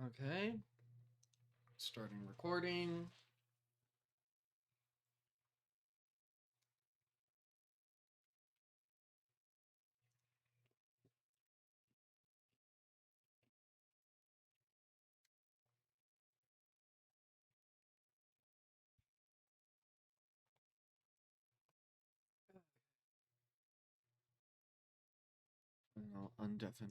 Okay. Starting recording. I'll undeafen.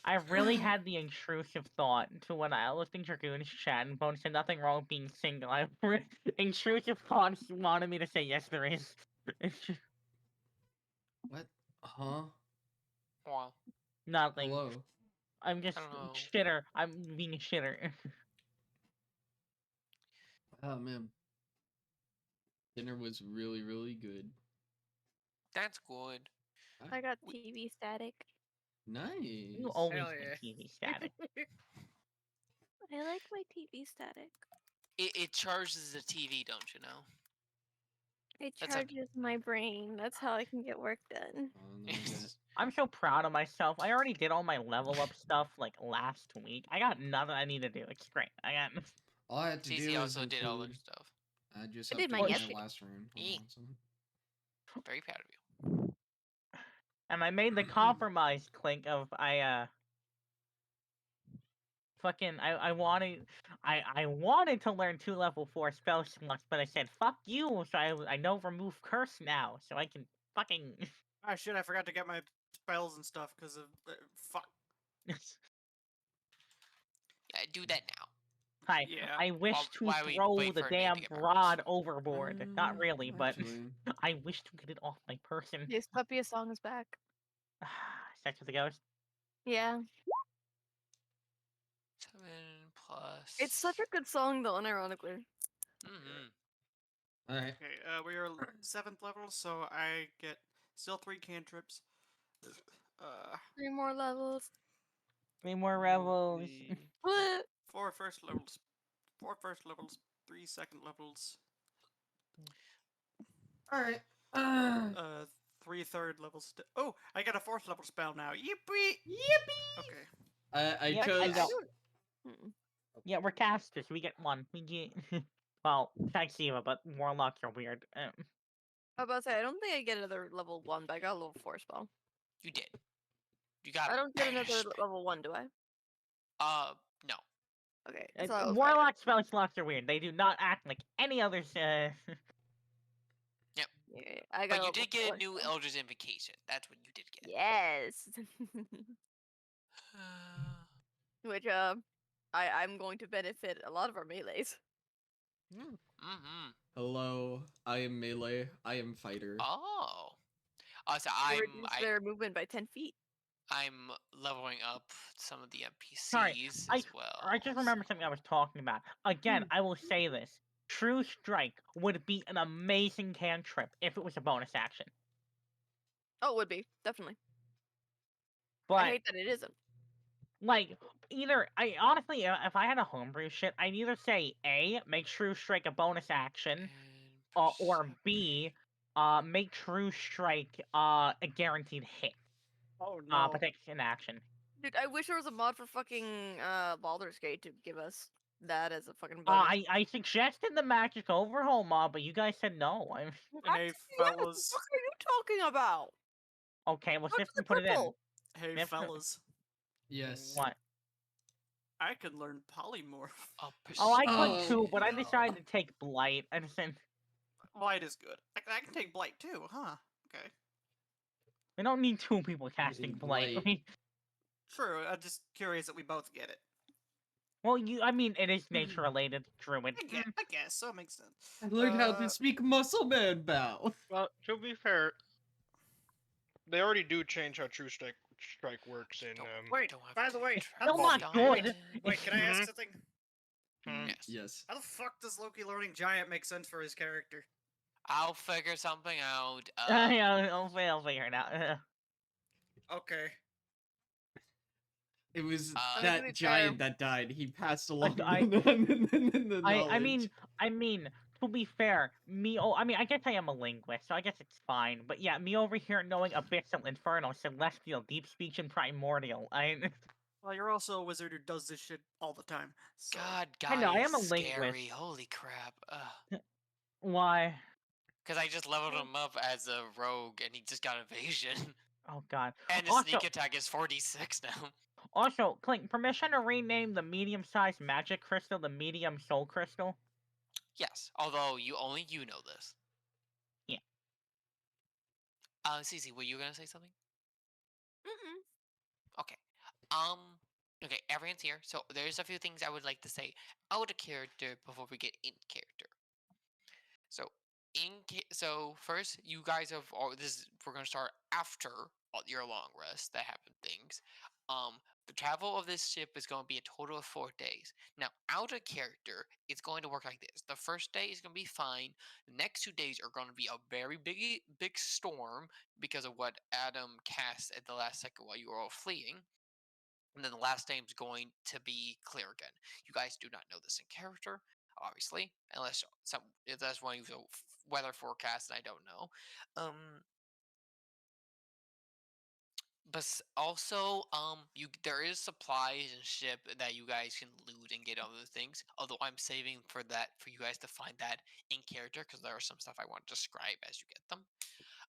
I really had the intrusive thought to when I was in Dragoon's chat and Bone said nothing wrong with being single. Intrusive thoughts wanted me to say yes, there is. What? Huh? Well, Nothing. Hello. I'm just I don't know. shitter. I'm being a shitter. Oh man. Dinner was really, really good. That's good. I got TV static. Nice. You always Hell get yeah. TV static. I like my TV static. It charges the TV, don't you know? It That's a- charges my brain. That's how I can get work done. Oh, no, that- I'm so proud of myself. I already did all my level up stuff like last week. I got nothing I need to do. It's great. I got. All I had to CC do is also did all their include. stuff. I just I did updated mine my yesterday. last room. Eek. Awesome. Very proud of you. And I made the compromise, Clink, of I wanted to learn 2 level 4 spell slots, but I said fuck you, so I know remove curse now, so I can fucking Ah, shit, I forgot to get my spells and stuff because of. Fuck. Yeah, do that now. Yeah. I wish While to we throw wait the for Nate to damn get back. rod overboard. Not really, but Actually, I wish to get it off my person. Yes, Puppy Song is back. Sex with the Ghost. Yeah. 7 plus. It's such a good song, though, unironically. Mm-hmm. all right. Okay, we are 7th level, so I get still 3 cantrips. 3 more levels. 3 more rebels. What? 4 first levels. 4 first levels. 3 second levels. All right. 3 third levels. Oh, I got a 4th level spell now. Yippee! Yippee! Okay. I Yep, I chose. got- Mm-mm. Yeah, we're casters. We get 1. We get well, Taxiva, but warlocks are weird. I was about to say, I don't think I get another level 1, but I got a level 4 spell. You did. You got. I don't get another banishment. level 1, do I? No. Okay. So I was Warlock spell slots are weird. They do not act like any others. Yeah, I got But a you level did get 4 a new spell. Eldritch Invocation. That's what you did get. Yes. Which, I'm going to benefit a lot of our melees. Mm-hmm. Hello. I am melee. I am fighter. Oh. So They reduce their movement by 10 feet. I'm leveling up some of the NPCs Sorry, as well. I just remembered something I was talking about. Again, I will say this. True Strike would be an amazing cantrip if it was a bonus action. Oh, it would be. Definitely. But, I hate that it isn't. like, honestly, if I had a homebrew shit, I'd either say A, make True Strike a bonus action, or B, make True Strike a guaranteed hit. Oh no. Protection action. Dude, I wish there was a mod for fucking Baldur's Gate to give us that as a fucking bonus. I suggested the magic overhaul mod, but you guys said no. Hey, What the fellas. fuck are you talking about? Okay, well, Go to Sifton the put it in. purple. Hey, Yes, sir. fellas. Yes. What? I can learn polymorph. Oh, I Oh, could too, but I no. decided to take Blight. I just said, Blight is good. I can take Blight too, huh? Okay. we don't need 2 people casting Blight. Blight. True, I'm just curious that we both get it. Well, I mean, it is nature related, Druid. I guess, so it makes sense. I learned how to speak Muscle Man Bow. Well, to be fair, they already do change how True Strike works in. Wait, by the way, Still not good. Wait, can I ask Mhm. something? Yes. Yes. How the fuck does Loki learning Giant make sense for his character? I'll figure something out. Yeah, I'll figure it out. Okay. It was I that giant that died. He passed along I the knowledge. mean, to be fair, I mean, I guess I am a linguist, so I guess it's fine. But yeah, me over here knowing abyssal, infernal, celestial, deep speech, and primordial. Well, you're also a wizard who does this shit all the time. So God, I know, guy I is am a linguist. scary. Holy crap. Why? Because I just leveled him up as a rogue and he just got evasion. Oh god. And his Also, sneak attack is 46 now. also, Clink, permission to rename the medium-sized magic crystal the medium soul crystal? Yes, although only you know this. Yeah. Cece, were you gonna say something? Mm-mm. Okay. Okay, everyone's here, so there's a few things I would like to say out of character before we get in character. So, so first, you guys have all we're gonna start after your long rest that happened things. The travel of this ship is going to be a total of 4 days. Now, out of character, it's going to work like this. The first day is going to be fine. The next 2 days are going to be a very big storm because of what Adam cast at the last second while you were all fleeing. And then the last day is going to be clear again. You guys do not know this in character, obviously, unless that's one of the weather forecasts and I don't know. But also, there is supplies and ship that you guys can loot and get other things. Although I'm saving for you guys to find that in character because there are some stuff I want to describe as you get them.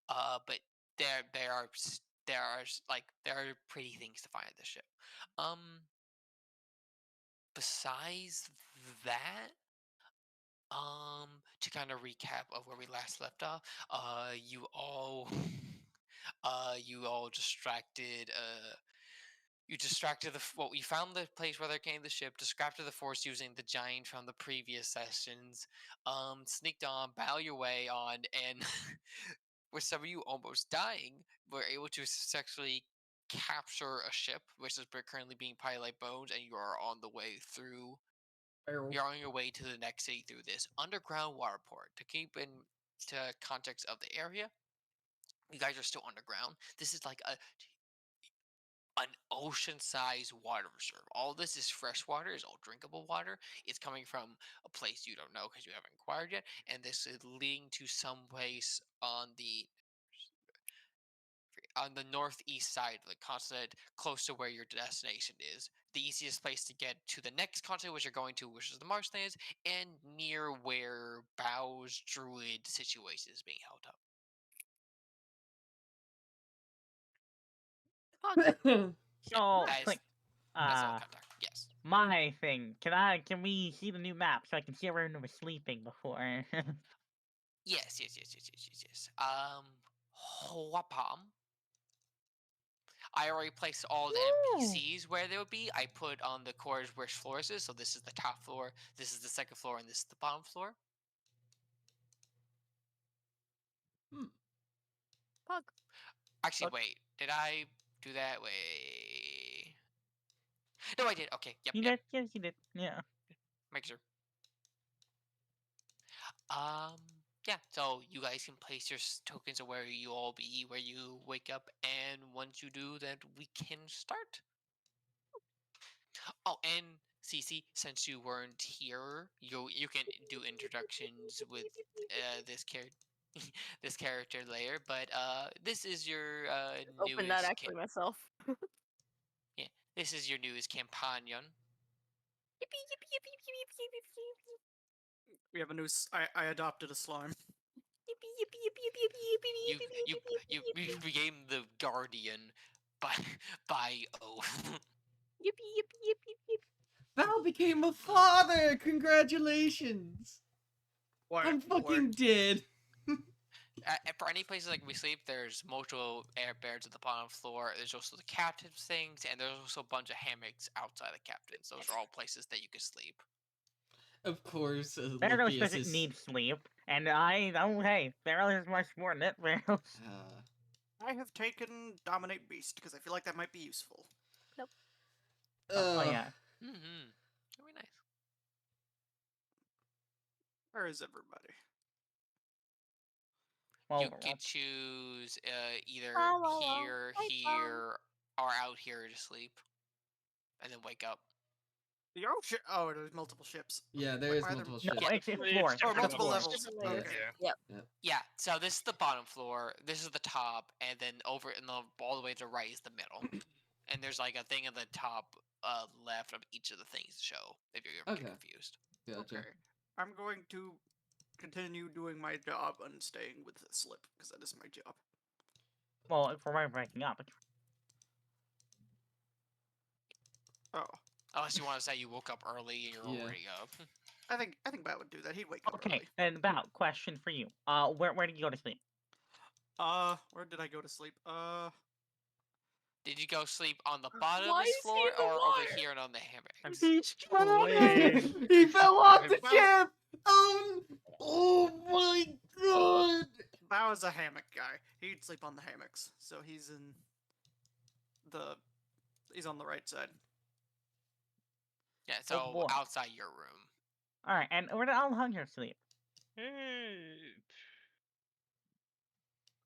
But there are pretty things to find at the ship. Besides that, to kind of recap of where we last left off, you all, you all distracted, you found the place where they came the ship, distracted the force using the giant from the previous sessions, sneaked on, battle your way on, and with some of you almost dying, were able to successfully capture a ship, which is currently being piloted bones, and you are on the way through. You're on your way to the next city through this underground water port. To keep in to context of the area, you guys are still underground. This is like an ocean-sized water reserve. All this is fresh water, is all drinkable water. It's coming from a place you don't know because you haven't inquired yet, and this is leading to some place on the northeast side of the continent, close to where your destination is. The easiest place to get to the next continent, which you're going to, which is the marshlands, and near where Bow's druid situation is being held up. So, That is, Clink, that's all contact. Yes. my thing. Can we see the new map so I can see where everyone was sleeping before? Yes. Huapam. I already placed all the NPCs where they would be. I put on the corridors where floors is. So this is the top floor, this is the second floor, and this is the bottom floor. Pug. Actually, wait. Did I do that? Wait. No, I did. Okay. Yep. You did? Yes, you did. Yeah. Make sure. Yeah. So you guys can place your tokens of where you all be, where you wake up, and once you do that, we can start. Oh, and Cece, since you weren't here, you can do introductions with this character. This character layer, but this is your Open that newest actually myself. yeah, this is your newest companion. Yippee, yippee, yippee, yippee, yippee, yippee, yippee. we have a new. I adopted a slime. Yippee, yippee, yippee, yippee, yippee, yippee, yippee, You yippee, yippee, became the guardian by oath. yippee, yippee, yippee, yippee. Val became a father! Congratulations! I'm fucking dead. For any places like we sleep, there's multiple air beds at the bottom floor. There's also the captain's things, and there's also a bunch of hammocks outside the captain's. Those are all places that you can sleep. Of course, Barrows Lucius doesn't is... need sleep, and hey, Barrows is much more than it, Barrows. I have taken Dominate Beast because I feel like that might be useful. Oh yeah. Mm-hmm. Very nice. Where is everybody? Well, You can choose either Hello, here, hi, here, or out here to sleep, and then wake up. The ocean. Oh, there's multiple ships. Yeah, there is Why are there- multiple No, ships. Yeah. it's It's floors. Oh, different multiple levels. levels. Different layers. Okay. Yeah. Yeah, so this is the bottom floor, this is the top, and then over in the all the way to the right is the middle. And there's like a thing at the top left of each of the things to show if you're ever Okay. confused. Gotcha. Okay. I'm going to continue doing my job and staying with the slip because that is my job. Well, if we're breaking up, it's Oh, Unless you want to say you woke up early and you're Yeah. already up. I think Matt would do that. He'd wake up okay. early. Then, Bao, question for you. Where did you go to sleep? Where did I go to sleep? Did you go sleep on the bottom Why of this is he floor in the or over water? here and on the hammocks? He's Wait. He fell off the Well- ship. Oh my god. Bao is a hammock guy. He'd sleep on the hammocks, so he's on the right side. Yeah, Oh, so boy. outside your room. All right, and where did Alejandro sleep?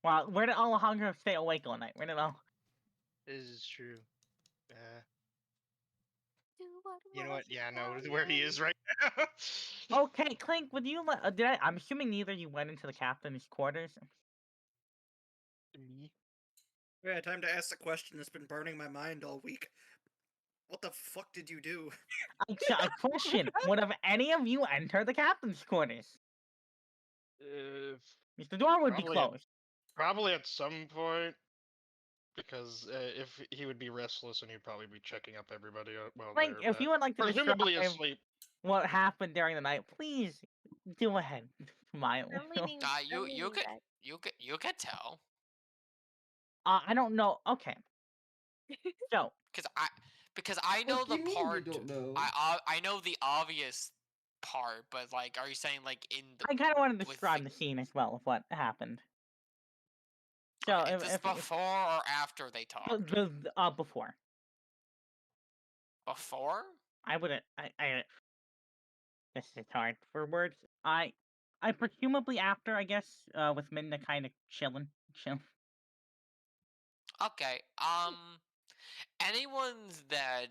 Well, where did Alejandro stay awake all night? Where did This is true. Do what You know what? was Yeah, I know on where he you. is right now. Okay, Clink, would you let? I'm assuming neither you went into the captain's quarters. Me? Yeah, time to ask the question that's been burning my mind all week. What the fuck did you do? A question: would have any of you entered the captain's quarters? If the door would be Probably. closed. Probably at some point, because if he would be restless and he'd probably be checking up everybody while Clink, they're if you would like to presumably describe asleep. what happened during the night, please do ahead. Mildly. I'm leaning. You I'm you leaning could back. you could tell I don't know. Okay. So, because I know What do the you mean part. you don't know? I know the obvious part, but like, are you saying like in the? I kind of want to with describe the- the scene as well of what happened. So, Okay, is this if before or after they talked? before. Before? I wouldn't. This is hard for words. I presumably after, I guess, with Minna kind of chilling. Okay. Anyone's that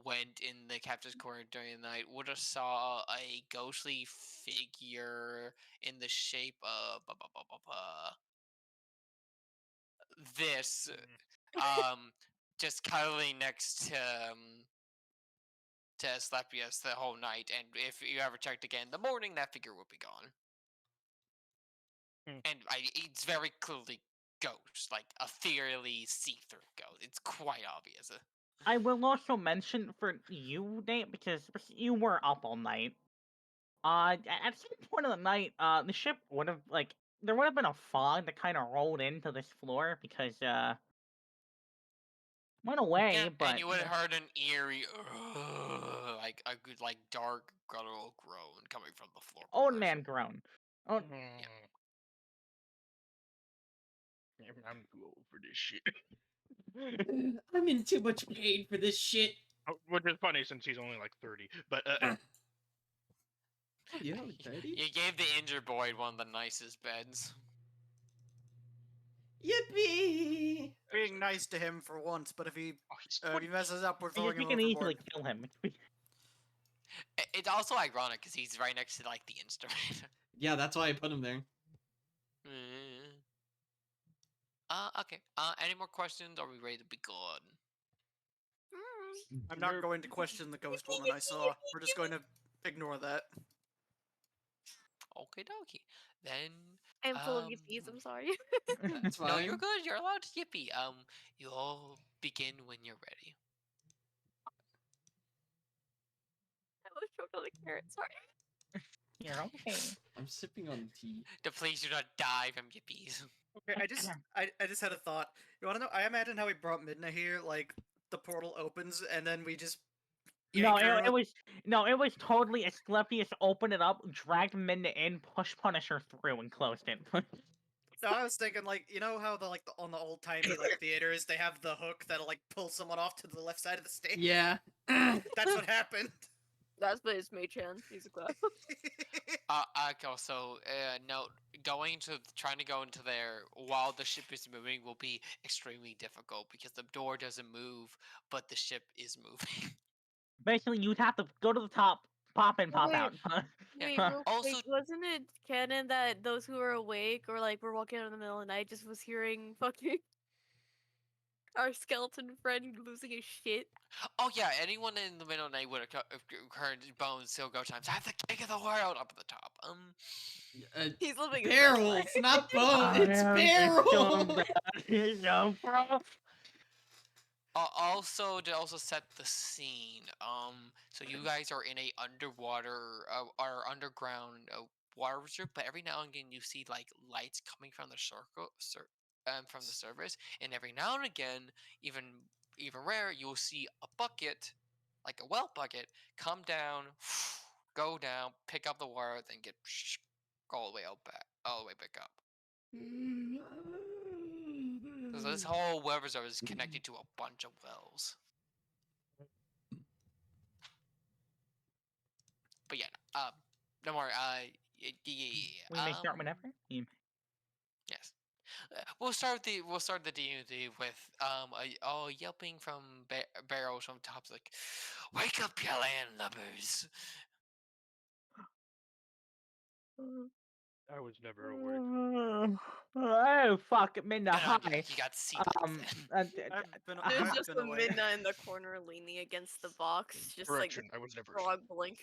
went in the captain's corner during the night would have saw a ghostly figure in the shape of this just cuddling next to Slepius the whole night, and if you ever checked again in the morning, that figure would be gone. And it's very clearly ghost, like a ethereally see-through ghost. It's quite obvious. I will also mention for you, Nate, because you were up all night. At some point of the night, the ship would have there would have been a fog that kind of rolled into this floor because went away, Yeah, but and you would have heard an eerie, like a good, like dark guttural groan coming from the floor. old man groan. Oh, I'm too old for this shit. I'm in too much pain for this shit. Which is funny since he's only like 30. But Oh, you're only 30? You gave the injured boy one of the nicest beds. Yippee! Being nice to him for once, but if he he's if he messes up, we're because throwing you him can overboard. easily kill him. It's also ironic because he's right next to like the instrument. Yeah, that's why I put him there. Okay. Any more questions? Are we ready to be gone? Mm. I'm not going to question the ghost woman I saw. We're just going to ignore that. Okay, dokie. Then I'm full of yippies. I'm sorry. That's fine. no, you're good. You're allowed to yippee. You all begin when you're ready. I was choked on the carrot. Sorry. You're okay. I'm sipping on tea. Please do not die from yippies. Okay, I just had a thought. You want to know? I imagine how we brought Midna here. Like the portal opens and then we just No, yank her it was totally Asclepius opened it up, dragged Minna in, push Punisher through, and closed it. No, I was thinking like how on the old timey like theaters they have the hook that'll like pull someone off to the left side of the stage. Yeah. That's what happened. That's but it's Mei-chan. He's a class. Also, note, trying to go into there while the ship is moving will be extremely difficult because the door doesn't move, but the ship is moving. Basically, you'd have to go to the top, pop in, pop Wait, out. Wait, Huh. real Also- quick, wasn't it canon that those who were awake or like were walking out in the middle of the night just was hearing fucking our skeleton friend losing his shit? Oh yeah, anyone in the middle of the night would have heard Bones still go times. I'm the king of the world up at the top. He's living his best Barrels, life. not bones. It's I am barrels. so proud. Also to also set the scene. So you guys are in a underwater, or underground water reserve, but every now and again you see like lights coming from the from the surface, and every now and again, even rare, you'll see a bucket, like a well bucket, come down, go down, pick up the water, then get go all the way all the way back up. So this whole well reserve is connected to a bunch of wells. But yeah, don't worry. We may start whenever. Yes. We'll start the D&D with a yelping from barrels from tops like, "Wake up, you landlubbers!" I was never awake. Oh fuck, Minna, Good on ya, hi. you got sea legs then. There's I've just been a away. Midna in the corner leaning against the box, just Correction, like I was never frog blink.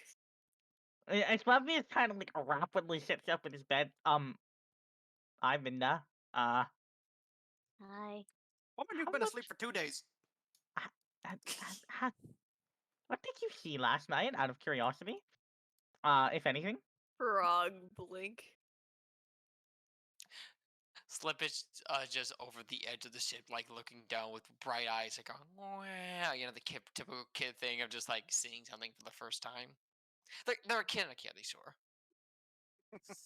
It's probably kind of like rapidly sits up in his bed. Hi, Minna. Hi. Woman, you've How been much- asleep for 2 days. What did you see last night, out of curiosity? If anything? Frog blink. Slip is just over the edge of the ship, like looking down with bright eyes, like going, "Wow," you know, the typical kid thing of just like seeing something for the first time. They're a kid in a candy store.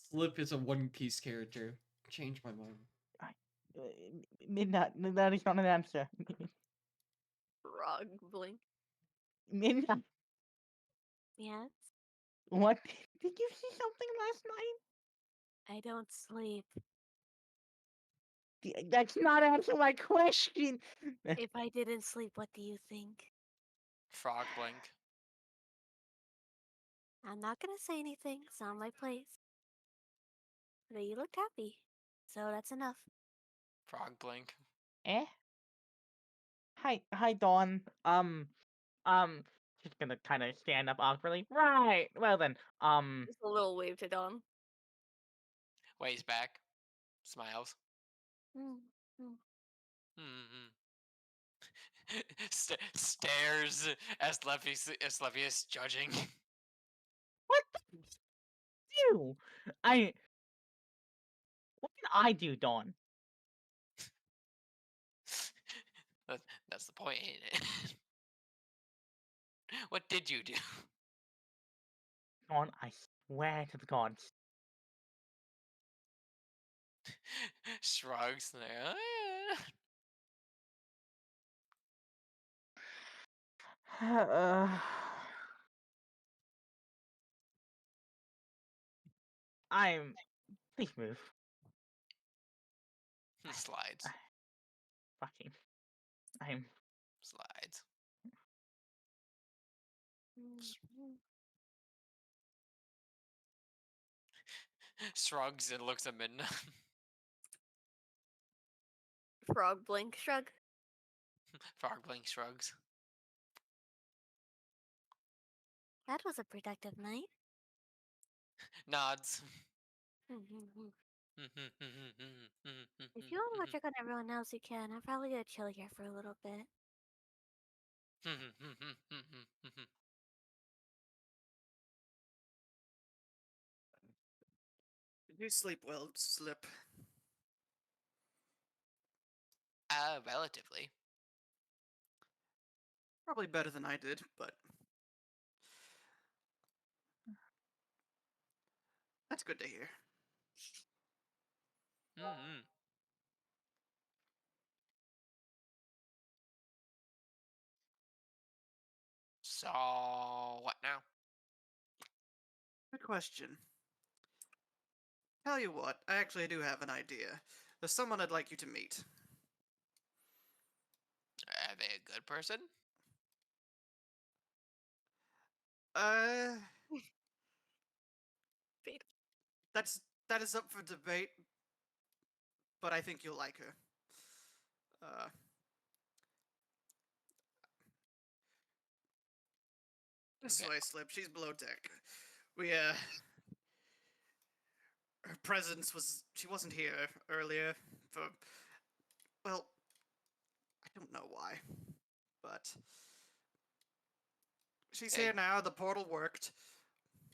Slip is a One Piece character. Change my mind. Minna, that is not an answer. Frog blink. Minna, Yes. what? Did you see something last night? I don't sleep. That's not answering my question. If I didn't sleep, what do you think? Frog blink. I'm not gonna say anything. It's not my place. But you looked happy, so that's enough. Frog blink. Eh? Hi, Dawn. Just gonna kind of stand up awkwardly. Right. Well then, Just a little wave to Dom. Ways back. Smiles. Mm, mm. Hmm. Stares as Leffy is judging. what do? What can I do, Dawn? That's the point, ain't it? What did you do? Dawn, I swear to the gods. Shrugs. And I'm. Please move. slides. Fucking. I'm. Slides. Shrugs and looks at Midna. Frog blink shrug. Frog blink shrugs. That was a productive night. Nods. If you want to go check on everyone else, you can. I'm probably gonna chill here for a little bit. Did you sleep well, Slip? Relatively. Probably better than I did, but that's good to hear. Mm-hmm. So what now? Good question. Tell you what, I actually do have an idea. There's someone I'd like you to meet. Are they a good person? Uh, Fate. that is up for debate, but I think you'll like her. This Okay. way, Slip. She's below deck. We her presence was she wasn't here earlier for well, I don't know why, but she's here now. The portal worked.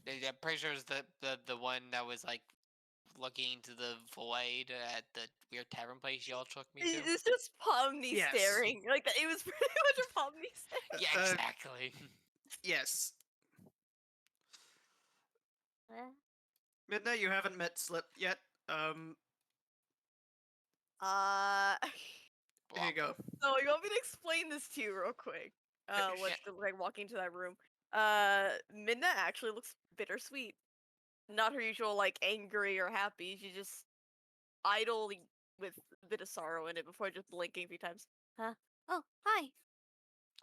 I'm pretty sure it's the one that was like looking into the void at the weird tavern place y'all took me to. It's just Pomni Yes. staring. Like that. It was pretty much a Pomni stare. Yeah, exactly. Yes. Midna, you haven't met Slip yet. Here you go. So you want me to explain this to you real quick? What's like walking to that room? Midna actually looks bittersweet. Not her usual like angry or happy. She just idle with a bit of sorrow in it before just blinking a few times. Huh? Oh, hi.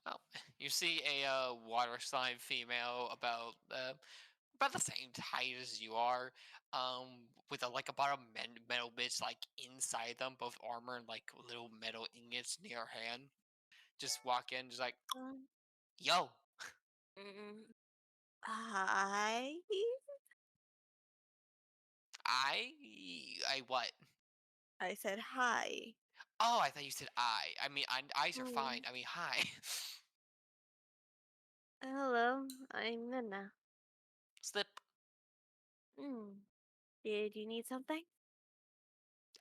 Oh, you see a water slime female about the same height as you are, with like a bunch of metal bits like inside them, both armor and like little metal ingots near her hand. Just walk in, just like, yo, Hi. I what? I said hi. Oh, I thought you said I. I mean, eyes are fine. I mean, hi. Hello, I'm Midna. Slip. Did you need something?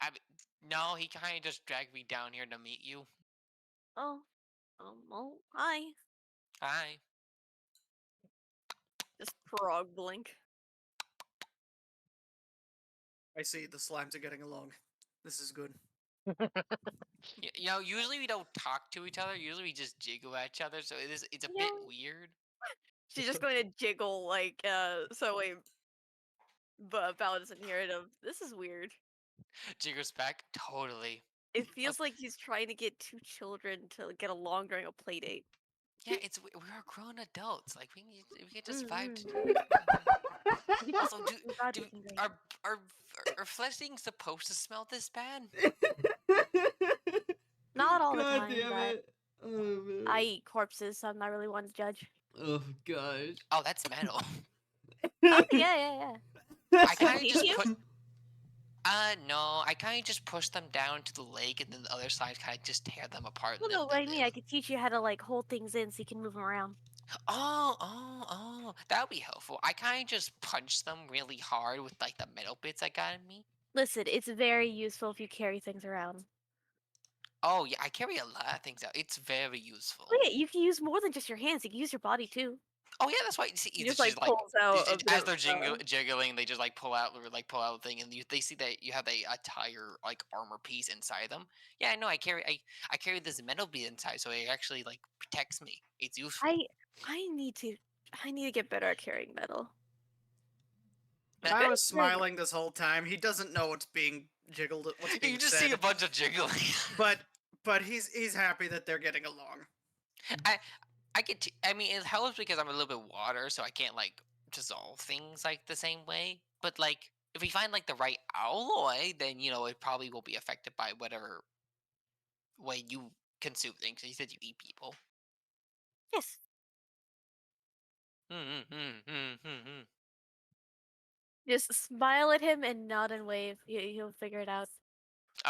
I mean, no, he kind of just dragged me down here to meet you. Oh, hi. Hi. Just frog blink. I see the slimes are getting along. This is good. You know, usually we don't talk to each other. Usually we just jiggle at each other. So it's a bit weird. She's just going to jiggle like so wait, but Bella doesn't hear it. Of this is weird. Jiggles back. Totally. It feels like he's trying to get two children to get along during a play date. Yeah, we're grown adults. Like we can just vibe to Mm-hmm. do it. Also, do are are flesh things supposed to smell this bad? Not all the God time, damn but it. Oh, man. I eat corpses, so I'm not really one to judge. Oh, gosh. Oh, that's metal. Oh, yeah. I kind of Teach just you? put. No, I kind of just push them down to the lake, and then the other side kind of just tear them apart. Well, and no, then I mean, I could teach you how to like hold things in so you can move them around. Oh, that would be helpful. I kind of just punch them really hard with like the metal bits I got in me. Listen, it's very useful if you carry things around. Oh yeah, I carry a lot of things out. It's very useful. Well, yeah, you can use more than just your hands. You can use your body too. Oh yeah, that's why. See, He it's just like just like pulls out a bit as of, they're jiggling, they just like pull out the thing, and they see that you have a tire like armor piece inside them. Yeah, I know. I carry this metal bit inside, so it actually like protects me. It's useful. I need to get better at carrying metal. I was smiling this whole time. He doesn't know what's being jiggled. What's being You just said. see a bunch of jiggling. But he's happy that they're getting along. I mean, it helps because I'm a little bit water, so I can't like dissolve things like the same way. But like, if we find like the right alloy, then you know it probably will be affected by whatever way you consume things. You said you eat people. Yes. Just smile at him and nod and wave. He'll figure it out.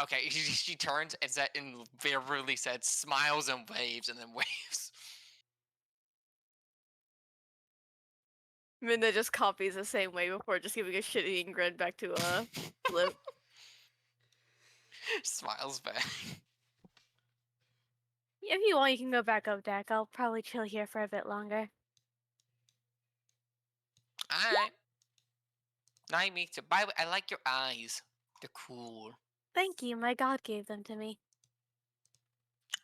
Okay, she turns and verbally said, smiles and waves, and then waves. Minna just copies the same way before just giving a shitty grin back to Flip. Smiles back. If you want, you can go back up deck. I'll probably chill here for a bit longer. Alright. Nice meet you. By the way, I like your eyes. They're cool. Thank you. My god gave them to me.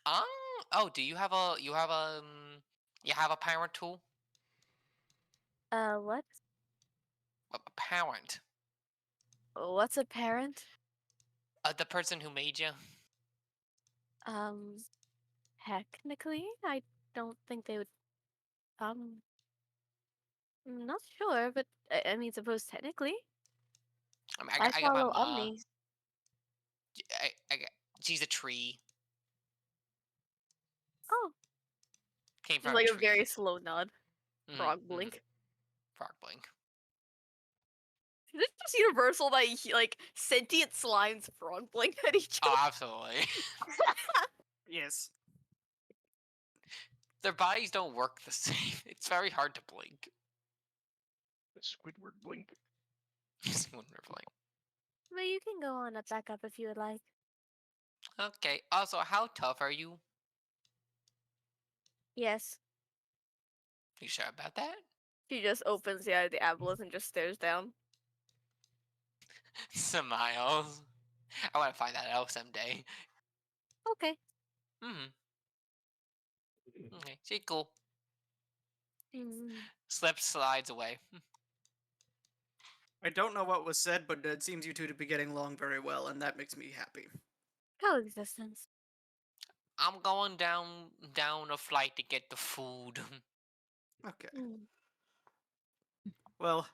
Oh, do you have you have a parent tool? What? A parent. What's a parent? The person who made you. Technically, I don't think they would. I'm not sure, but I mean, suppose technically. I mean, I I got my follow ma. Omni. I got. She's a tree. Oh, Came just from a like a tree. very slow nod. Mhm, Frog mhm. blink. Frog blink. Is it just universal that like sentient slimes frog blink at each Oh, other? absolutely. Yes. Their bodies don't work the same. It's very hard to blink. Squidward blink. When they're blink. But you can go on up back up if you would like. Okay. Also, how tough are you? Yes. You sure about that? She just opens the aboleth and just stares down. Smiles. I want to find that out someday. Okay. Hmm. Okay. She's cool. Mm. Slides away. I don't know what was said, but it seems you two to be getting along very well, and that makes me happy. Coexistence. I'm going down a flight to get the food. Okay. Mm. Well,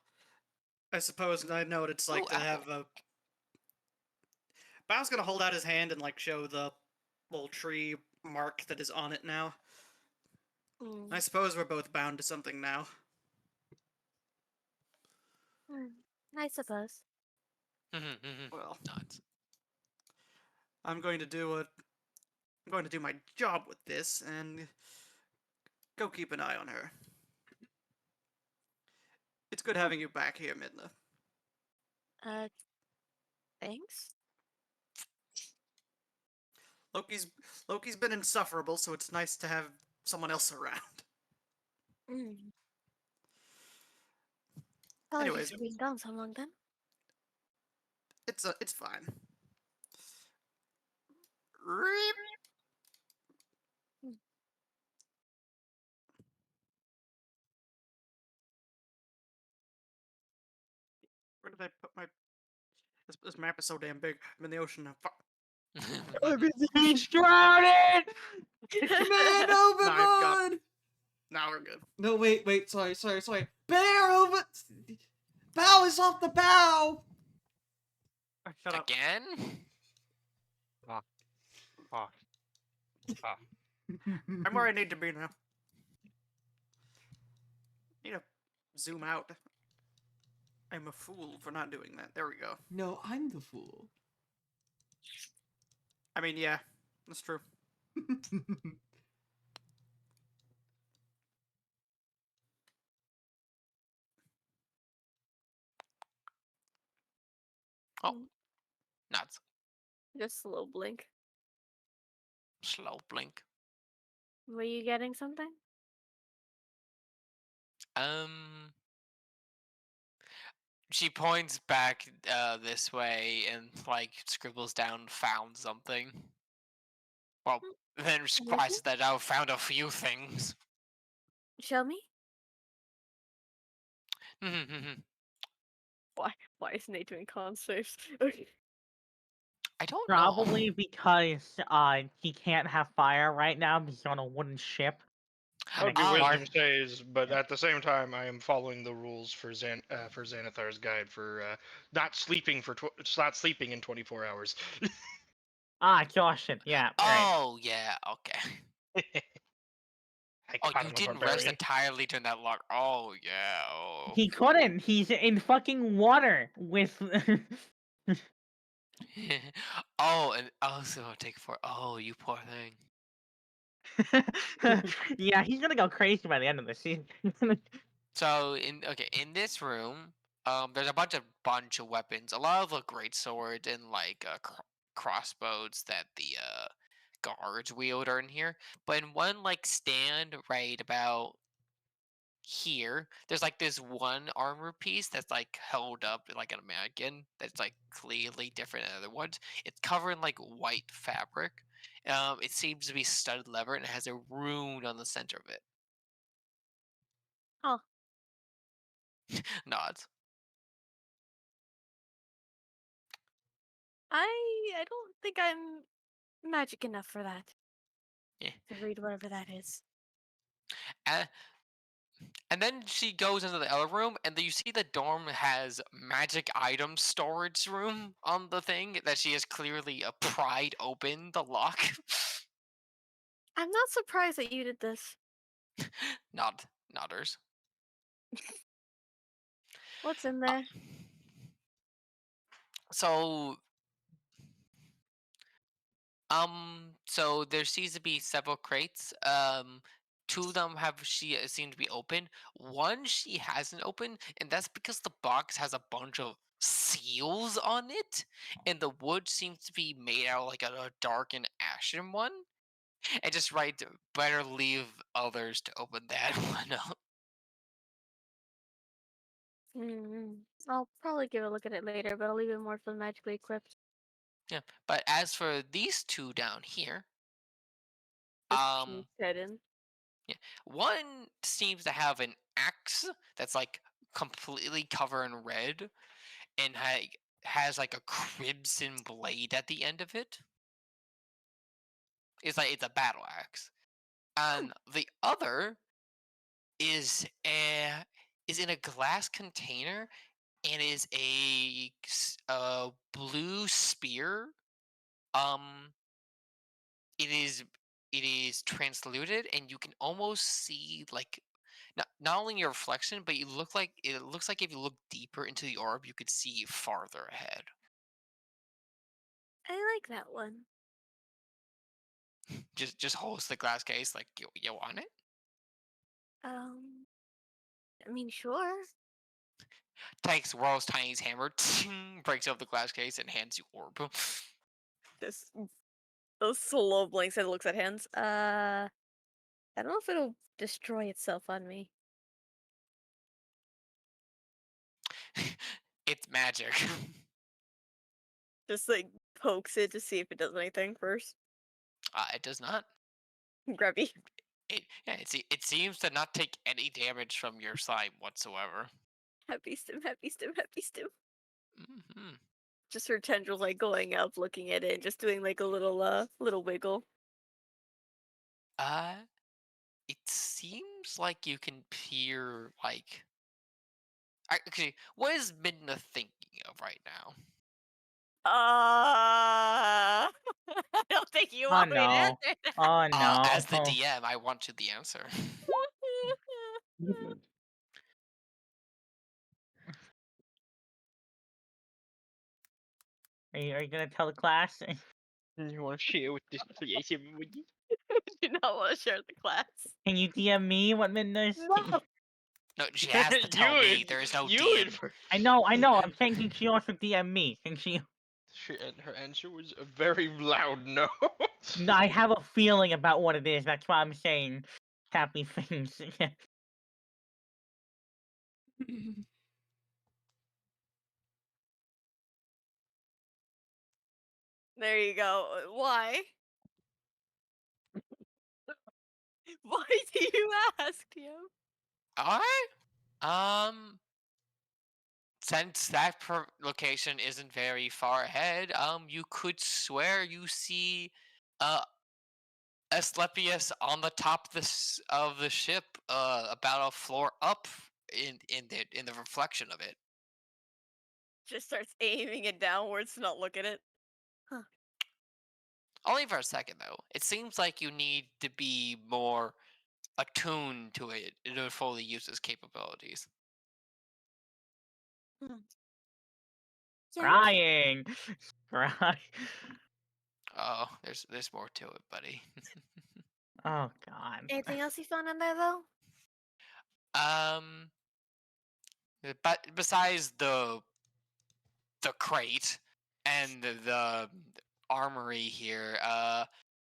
I suppose I know what it's like Ooh, to have apple. a. Bao's gonna hold out his hand and like show the little tree mark that is on it now. Mm. I suppose we're both bound to something now. I suppose. Well, Nuts. I'm going to do my job with this and go keep an eye on her. It's good having you back here, Midna. Thanks. Loki's been insufferable, so it's nice to have someone else around. Mm. Apologies Anyways, for being gone so long then. it's fine. Rip. Where did I put my? This map is so damn big. I'm in the ocean. He's drowning! Man, overboard! Now we're good. No, wait, sorry. Bear over! Bow is off the bow! Shut up. Again? Ah. I'm where I need to be now. Need to zoom out. I'm a fool for not doing that. There we go. No, I'm the fool. I mean, yeah, that's true. Oh, nuts. Just slow blink. Slow blink. Were you getting something? She points back this way and like scribbles down "found something." Well, then squats that out. Found a few things. Show me. I Why is Nate doing con saves? don't Probably know. because he can't have fire right now because he's on a wooden ship. I would do Oh, wisdom saves, but at the same time, I am following the rules for Xanathar's guide for not sleeping in 24 hours. Ah, exhaustion. Yeah, right. Oh yeah. Okay. I Oh, caught you him a didn't rest barbarian. entirely during that long. Oh yeah. Oh. He couldn't. He's in fucking water with. Oh, and also take four. Oh, you poor thing. Yeah, he's gonna go crazy by the end of the season. So in this room, there's a bunch of weapons. A lot of the great swords and like crossbows that the guards wield are in here. But in one like stand right about here, there's like this one armor piece that's like held up like a mannequin that's like clearly different than other ones. It's covered in like white fabric. It seems to be studded leather and it has a rune on the center of it. Oh. Nods. I don't think I'm magic enough for that. Yeah. To read whatever that is. Uh, And then she goes into the other room, and then you see the dorm has magic item storage room on the thing that she has clearly pried open the lock. I'm not surprised that you did this. Nodders. What's in Uh, there? so so there seems to be several crates. Two of them seem to be open. One she hasn't opened, and that's because the box has a bunch of seals on it, and the wood seems to be made out of like a dark and ashen one. And just right, better leave others to open that one up. Mm, I'll probably give a look at it later, but I'll leave it more for the magically equipped. Yeah, but as for these two down here, Just um, peek hidden. yeah, one seems to have an axe that's like completely covered in red, and has like a crimson blade at the end of it. It's a battle axe, and the other is in a glass container, and is a blue spear. Um, it is transluted, and you can almost see like not only your reflection, but it looks like if you look deeper into the orb, you could see farther ahead. I like that one. Just holds the glass case like you want it. Um, I mean, sure. Takes world's tiniest hammer, breaks up the glass case, and hands you orb. This those slow blinks and looks at hands. I don't know if it'll destroy itself on me. It's magic. Just like pokes it to see if it does anything first. It does not. Grubby. It seems to not take any damage from your slime whatsoever. Happy stim, happy stim, happy stim. Hmm. Just her tendrils like going up, looking at it, and just doing like a little wiggle. Uh, it seems like you can peer like. Actually, what is Midna thinking of right now? I don't think you Oh want me to no. answer that. Oh As the no. DM, I want you the answer. Are you gonna tell the class? You want to share with this creation with you? Do not want to share the class. Can you DM me what Midna's? No. No, she has to tell me. There is no DM. I know. I'm saying can she also DM me? Can she? Her answer was a very loud no. No, I have a feeling about what it is. That's why I'm saying happy things. There you go. Why? Why do you ask, Tim? Alright. Since that location isn't very far ahead, you could swear you see, uh, Asclepius on the top of the ship, about a floor up in the reflection of it. Just starts aiming it downwards to not look at it. Huh. Only for a second though. It seems like you need to be more attuned to it to fully use its capabilities. Crying. Cry. Oh, there's more to it, buddy. Oh God. Anything else you found in there though? um, but besides the crate and the armory here,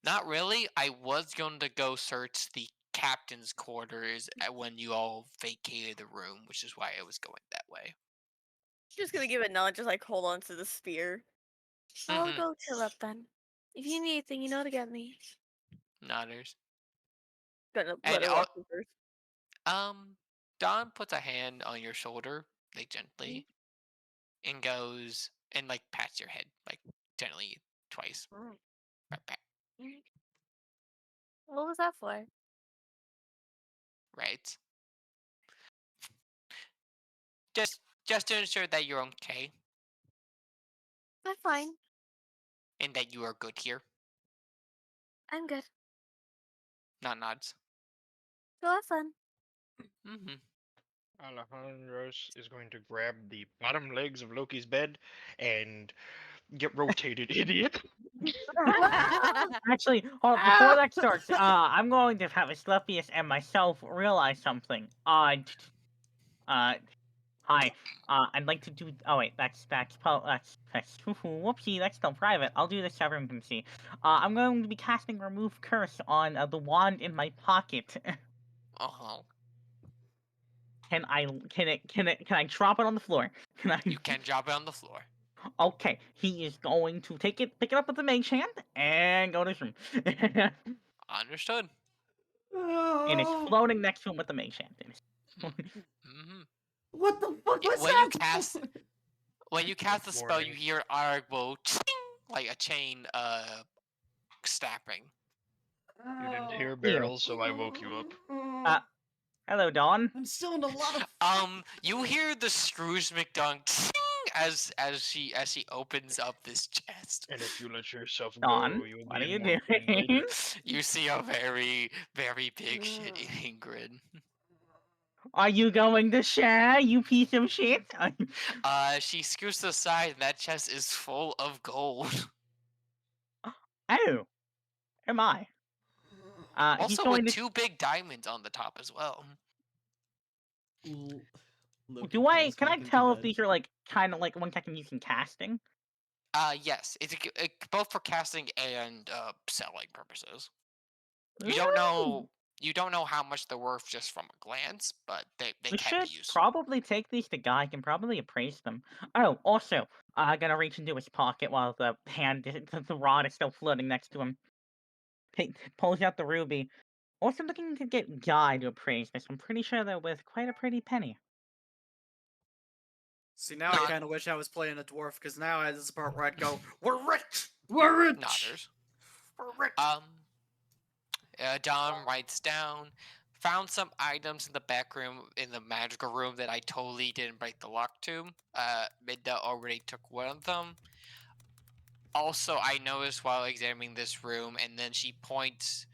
not really. I was going to go search the captain's quarters when you all vacated the room, which is why I was going that way. Just gonna give it a nod, just like hold on to the spear. I'll Mhm. go till up then. If you need anything, you know to get me. Nodders. Gonna let And her walk through first. um, Don puts a hand on your shoulder, like gently, and goes and like pats your head, like gently twice. Mm. Pat, pat. What was that for? Right. just to ensure that you're okay I'm fine. and that you are good here. I'm good. Nods. So have fun. Mm-hmm. Alejandros is going to grab the bottom legs of Loki's bed and get rotated, idiot. Actually, hold on, before that starts, I'm going to have a Sluffiest and myself realize something. Hi. I'd like to do. Oh wait, that's whoopsie. That's still private. I'll do this so everyone can see. I'm going to be casting Remove Curse on the wand in my pocket. Uh-huh. Can I drop it on the floor? Can I? You can drop it on the floor. Okay, he is going to pick it up with the mage hand, and go to his room. Understood. And it's floating next to him with the mage hand. Mm-hmm. What the fuck Yeah, was when that? you cast the spell, you Warning. hear audible ching, like a chain snapping. You didn't hear Ew. barrels, so I woke you up. Hello, Dawn. I'm still in a lot of. You hear the Scrooge McDuck ching as she opens up this chest. And if you let yourself Dawn, go, you'll what be are you in more pain doing? later. You see a very, very big shit Ingrid. Are you going to share, you piece of shit? She scoots to the side and that chest is full of gold. Oh, am I? He's Also going with to. 2 big diamonds on the top as well. Loki Do I? falls Can I back into tell if bed. these are like kind of like one I can use in casting? Yes, it's both for casting and selling purposes. You don't know how much they're worth just from a glance, but they We can should be useful. probably take these to Guy. I can probably appraise them. Oh, also, I'm gonna reach into his pocket while the the rod is still floating next to him. Pulls out the ruby. Also looking to get Guy to appraise this. I'm pretty sure they're worth quite a pretty penny. See, now I Not kind of wish I was playing a dwarf, because now this is the part where I'd go, "We're rich! We're rich! nodders. We're rich!" Don writes down. Found some items in the back room in the magical room that I totally didn't break the lock to. Midda already took one of them. Also, I noticed while examining this room, and then she points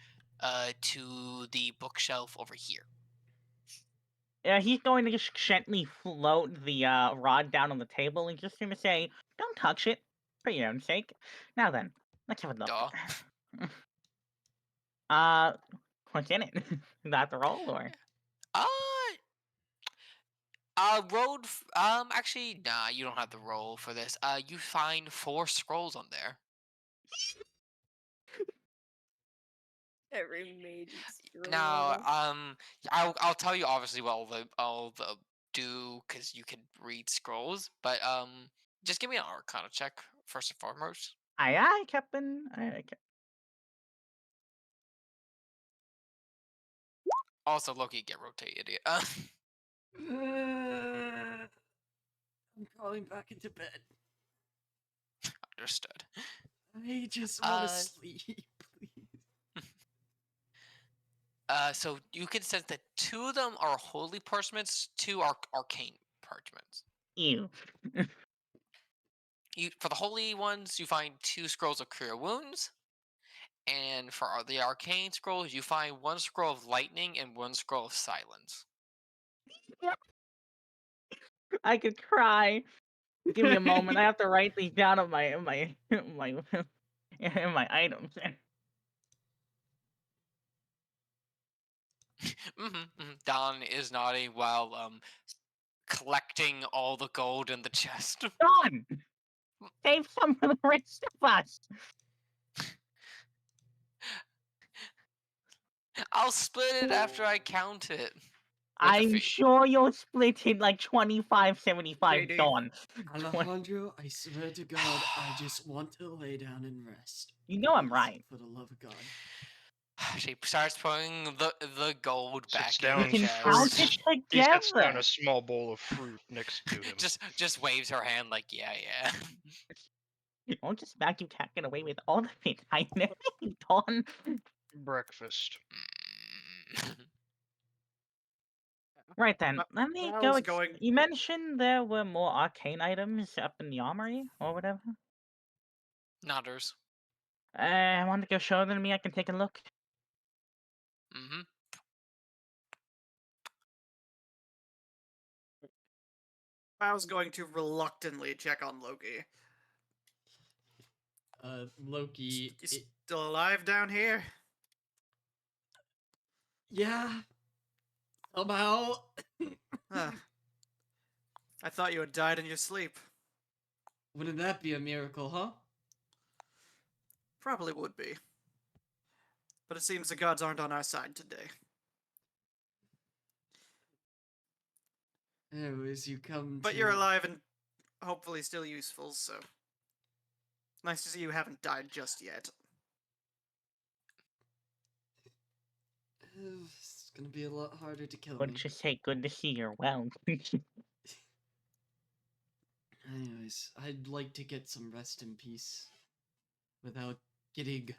to the bookshelf over here. He's going to just gently float the rod down on the table and just gonna say, "Don't touch it, for your own sake." Now then, let's have a look. Duh. What's in it? Is that the roll or? Actually, nah, you don't have the roll for this. You find 4 scrolls on there. Every mage scroll. Now, I'll tell you obviously what all the do because you can read scrolls, but just give me an Arcana check first and foremost. Aye, Captain. Aye, Also, Loki, get rotated. I'm crawling back into bed. Understood. I just want to Uh, sleep, please. So you can sense that 2 of them are holy parchments, 2 are arcane parchments. Ew. For the holy ones, you find 2 scrolls of cure wounds, and for the arcane scrolls, you find 1 scroll of lightning and 1 scroll of silence. I could cry. Give me a moment. I have to write these down on my my in my items. Don is nodding while collecting all the gold in the chest. Dawn, save some for the rest of us. I'll split it after I count it. I'm sure you'll split it like 25-75. JD. Dawn. Alejandro, I swear to God, I just want to lay down and rest. You know I'm Please, right. For the love of God. She starts putting the gold back Sits in down the We can chest. count it He sets down together. a small bowl of fruit next to him. just waves her hand like yeah. I'll just smack you cat get away with all the it. I know, Dawn. Breakfast. Right then, Well, let me I go. was going- You mentioned there were more arcane items up in the armory or whatever. Nodders. I want to go show them to me. I can take a look. Mm-hmm. I was going to reluctantly check on Loki. Loki. You still alive down here? Yeah. Somehow. Huh. I thought you had died in your sleep. Wouldn't that be a miracle, huh? Probably would be. But it seems the gods aren't on our side today. Anyways, you come But to... you're alive and hopefully still useful, so... Nice to see you haven't died just yet. It's gonna be a lot harder to kill me. Wouldn't you say good to see you're well? Anyways, I'd like to get some rest in peace. Without getting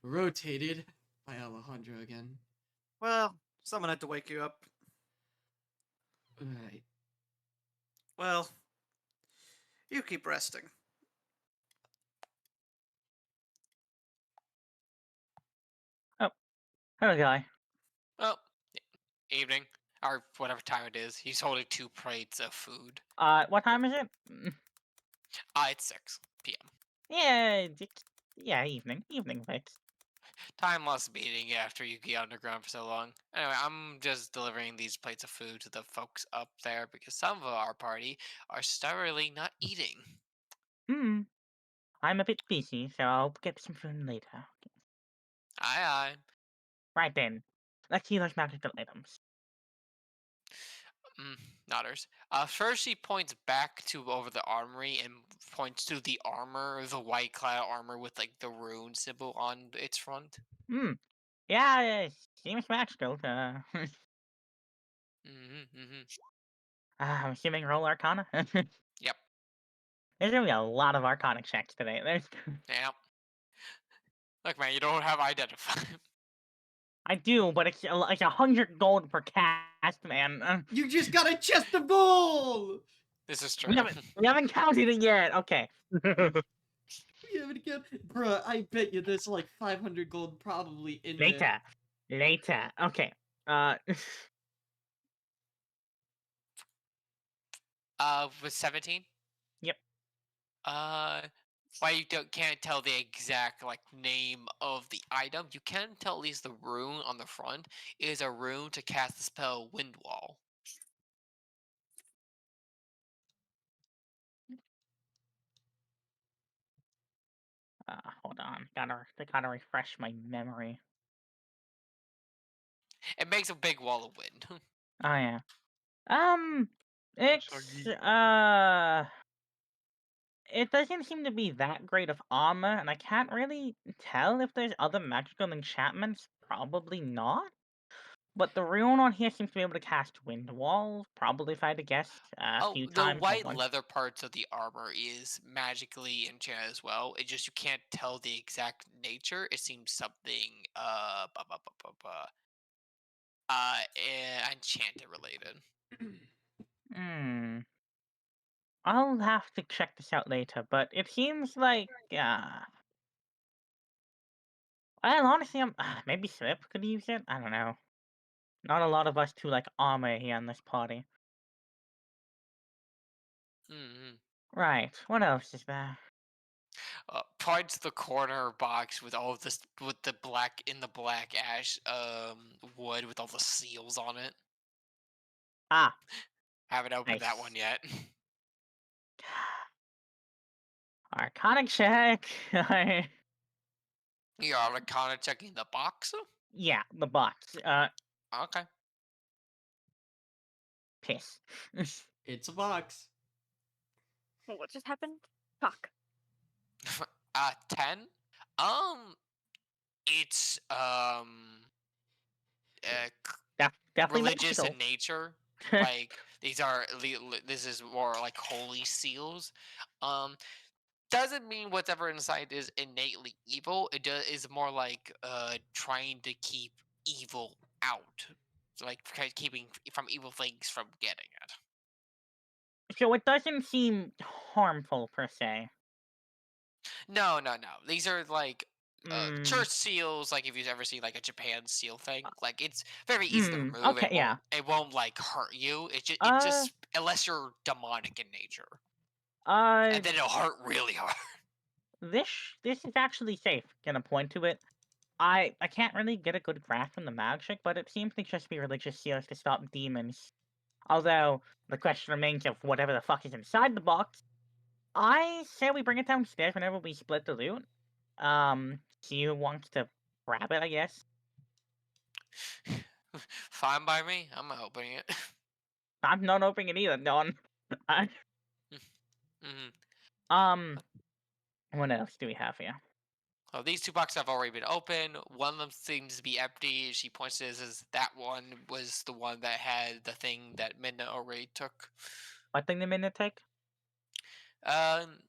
rotated by Alejandro again. Well, someone had to wake you up. Alright. Well, you keep resting. Hello, guy. Oh, evening. Or whatever time it is. He's holding 2 plates of food. What time is it? It's 6 p.m. Yeah, yeah, evening fix. Time lost beating after you get underground for so long. Anyway, I'm just delivering these plates of food to the folks up there because some of our party are stubbornly not eating. I'm a bit busy, so I'll get some food later. Aye, aye. Right then, let's see those magical items. Nodders. First, she points back to over the armory and points to the armor, the white clad armor with like the rune symbol on its front. Yeah, seems magical. I'm assuming roll Arcana. Yep. There's gonna be a lot of Arcana checks today. There's. Yep. Look, man, you don't have identify. I do, but it's like 100 gold per cast, man. You just got a chest of gold! This is true. We haven't counted it yet. Okay. We haven't got... Bruh, I bet you there's like 500 gold probably in there. Later. Okay. With 17? Yep. Why you can't tell the exact like name of the item? You can tell at least the rune on the front is a rune to cast the spell Wind Wall. Hold on. Gotta refresh my memory. It makes a big wall of wind. Oh yeah. It's it doesn't seem to be that great of armor, and I can't really tell if there's other magical enchantments. Probably not. But the rune on here seems to be able to cast Wind Wall, probably if I had to guess a few The times. white leather parts of the armor is magically enchanted as well. It just you can't tell the exact nature. It seems something enchanted related. I'll have to check this out later, but it seems like well, honestly, maybe Slip could use it. I don't know. Not a lot of us to like armor here in this party. Right. What else is there? Points the corner box with all of this with the black ash wood with all the seals on it. Haven't opened that one Nice. yet. Arcana check. You're Arcana checking the box? Yeah, the box. Okay. Piss. It's a box. What just happened? Fuck. 10? It's Definitely religious magical. in nature. Like this is more like holy seals. Doesn't mean whatever inside is innately evil. It is more like trying to keep evil out. like keeping from evil things from getting it. So it doesn't seem harmful per se. No. These are like Mm, church seals. Like if you've ever seen like a Japan seal thing, like it's very easy to remove. okay, yeah. It won't like hurt you. It Uh, just unless you're demonic in nature, uh, and then it'll hurt really hard. this is actually safe. Gonna point to it. I can't really get a good grasp on the magic, but it seems to just be religious seals to stop demons. Although the question remains of whatever the fuck is inside the box. I say we bring it downstairs whenever we split the loot. See who wants to grab it, I guess. Fine by me. I'm not opening it. I'm not opening it either, Don. Mhm. What else do we have here? Oh, these 2 boxes have already been opened. One of them seems to be empty. She points to this as that one was the one that had the thing that Midna already took. What thing the minute take? Um,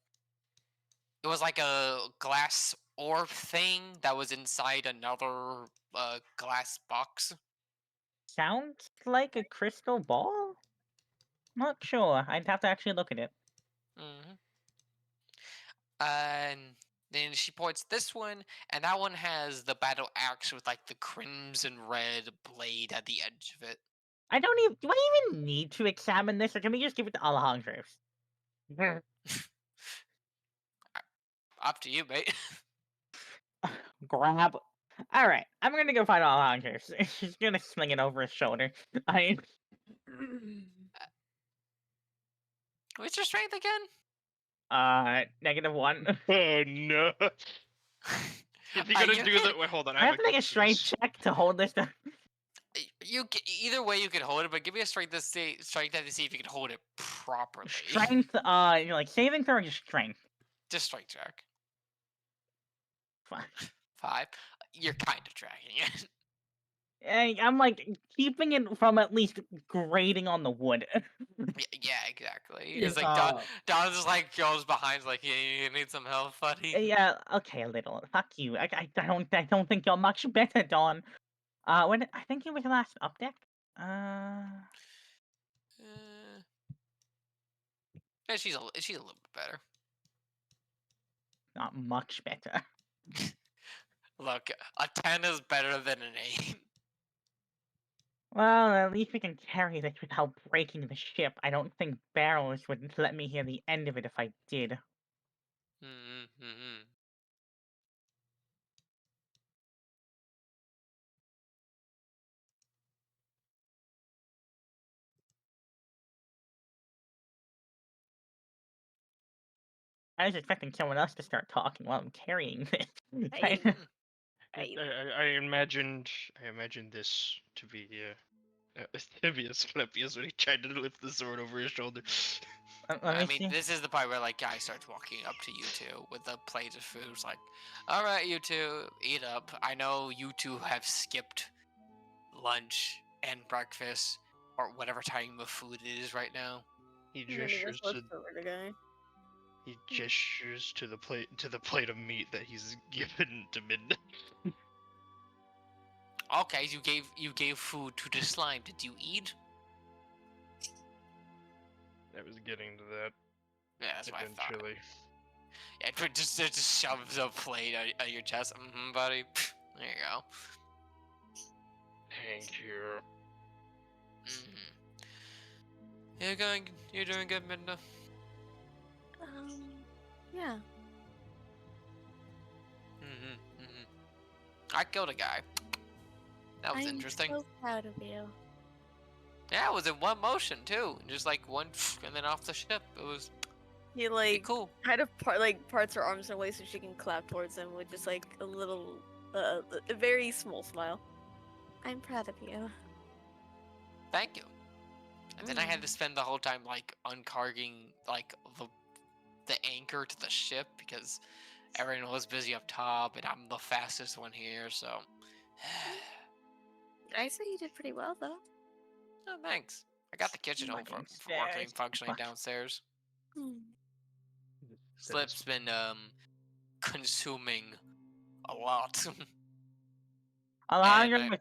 it was like a glass orb thing that was inside another glass box. Sounds like a crystal ball? Not sure. I'd have to actually look at it. Mm-hmm. And then she points this one, and that one has the battle axe with like the crimson red blade at the edge of it. I don't even. Do I even need to examine this, or can we just give it to Alejandro's? Up to you, mate. Grab. All right, I'm gonna go find Alejandro's. She's gonna sling it over his shoulder. What's your strength again? -1. Oh no! If you're gonna You do can- that, wait, hold on. I have to make a question for strength this. check to hold this. Either way you can hold it, but give me a strength to see if you can hold it properly. Strength. Like saving throw or just strength. Just strength check. Fine. 5. You're kind of tracking it. I'm like keeping it from at least grating on the wood. Yeah, exactly. Yeah. It's like Don's just like goes behind, like, you need some help, buddy. Yeah, okay, a little. Fuck you. I don't think you're much better, Dawn. When I think you was last up deck. Uh, yeah, she's a little bit better. Not much better. Look, a 10 is better than an 8. Well, at least we can carry this without breaking the ship. I don't think Barrels would let me hear the end of it if I did. Mm-hmm. I was expecting someone else to start talking while I'm carrying this. Hey. Hey. I imagined this to be to be as flippy as when he tried to lift the sword over his shoulder. Let I me mean, see. this is the part where like guy starts walking up to you two with a plate of food. It's like, all right, you two, eat up. I know you two have skipped lunch and breakfast or whatever time of food it is right now. He And then he gestures just looks over the guy. to the plate of meat that he's given to Midnight. Okay, you gave food to the slime. Did you eat? I was getting to that Yeah, that's what I thought. eventually. Yeah, it just shoves a plate at your chest. Mm-hmm, buddy. There you go. Thank you. Mm-hmm. You're doing good, Midna. Yeah. I killed a guy. That was I'm interesting. so proud of you. Yeah, it was in one motion too, just like one, and then off the ship. It was He pretty like cool. kind of parts her arms in a way so she can clap towards him with just like a little, a very small smile. I'm proud of you. Thank you. And then I had to spend the whole time like uncarging like the anchor to the ship because everyone was busy up top, and I'm the fastest one here, so. I say you did pretty well though. Oh, thanks. I got the kitchen home Fucking from working stairs. functioning Fuck. downstairs. Hmm. Slip's been consuming a lot. Alejandro,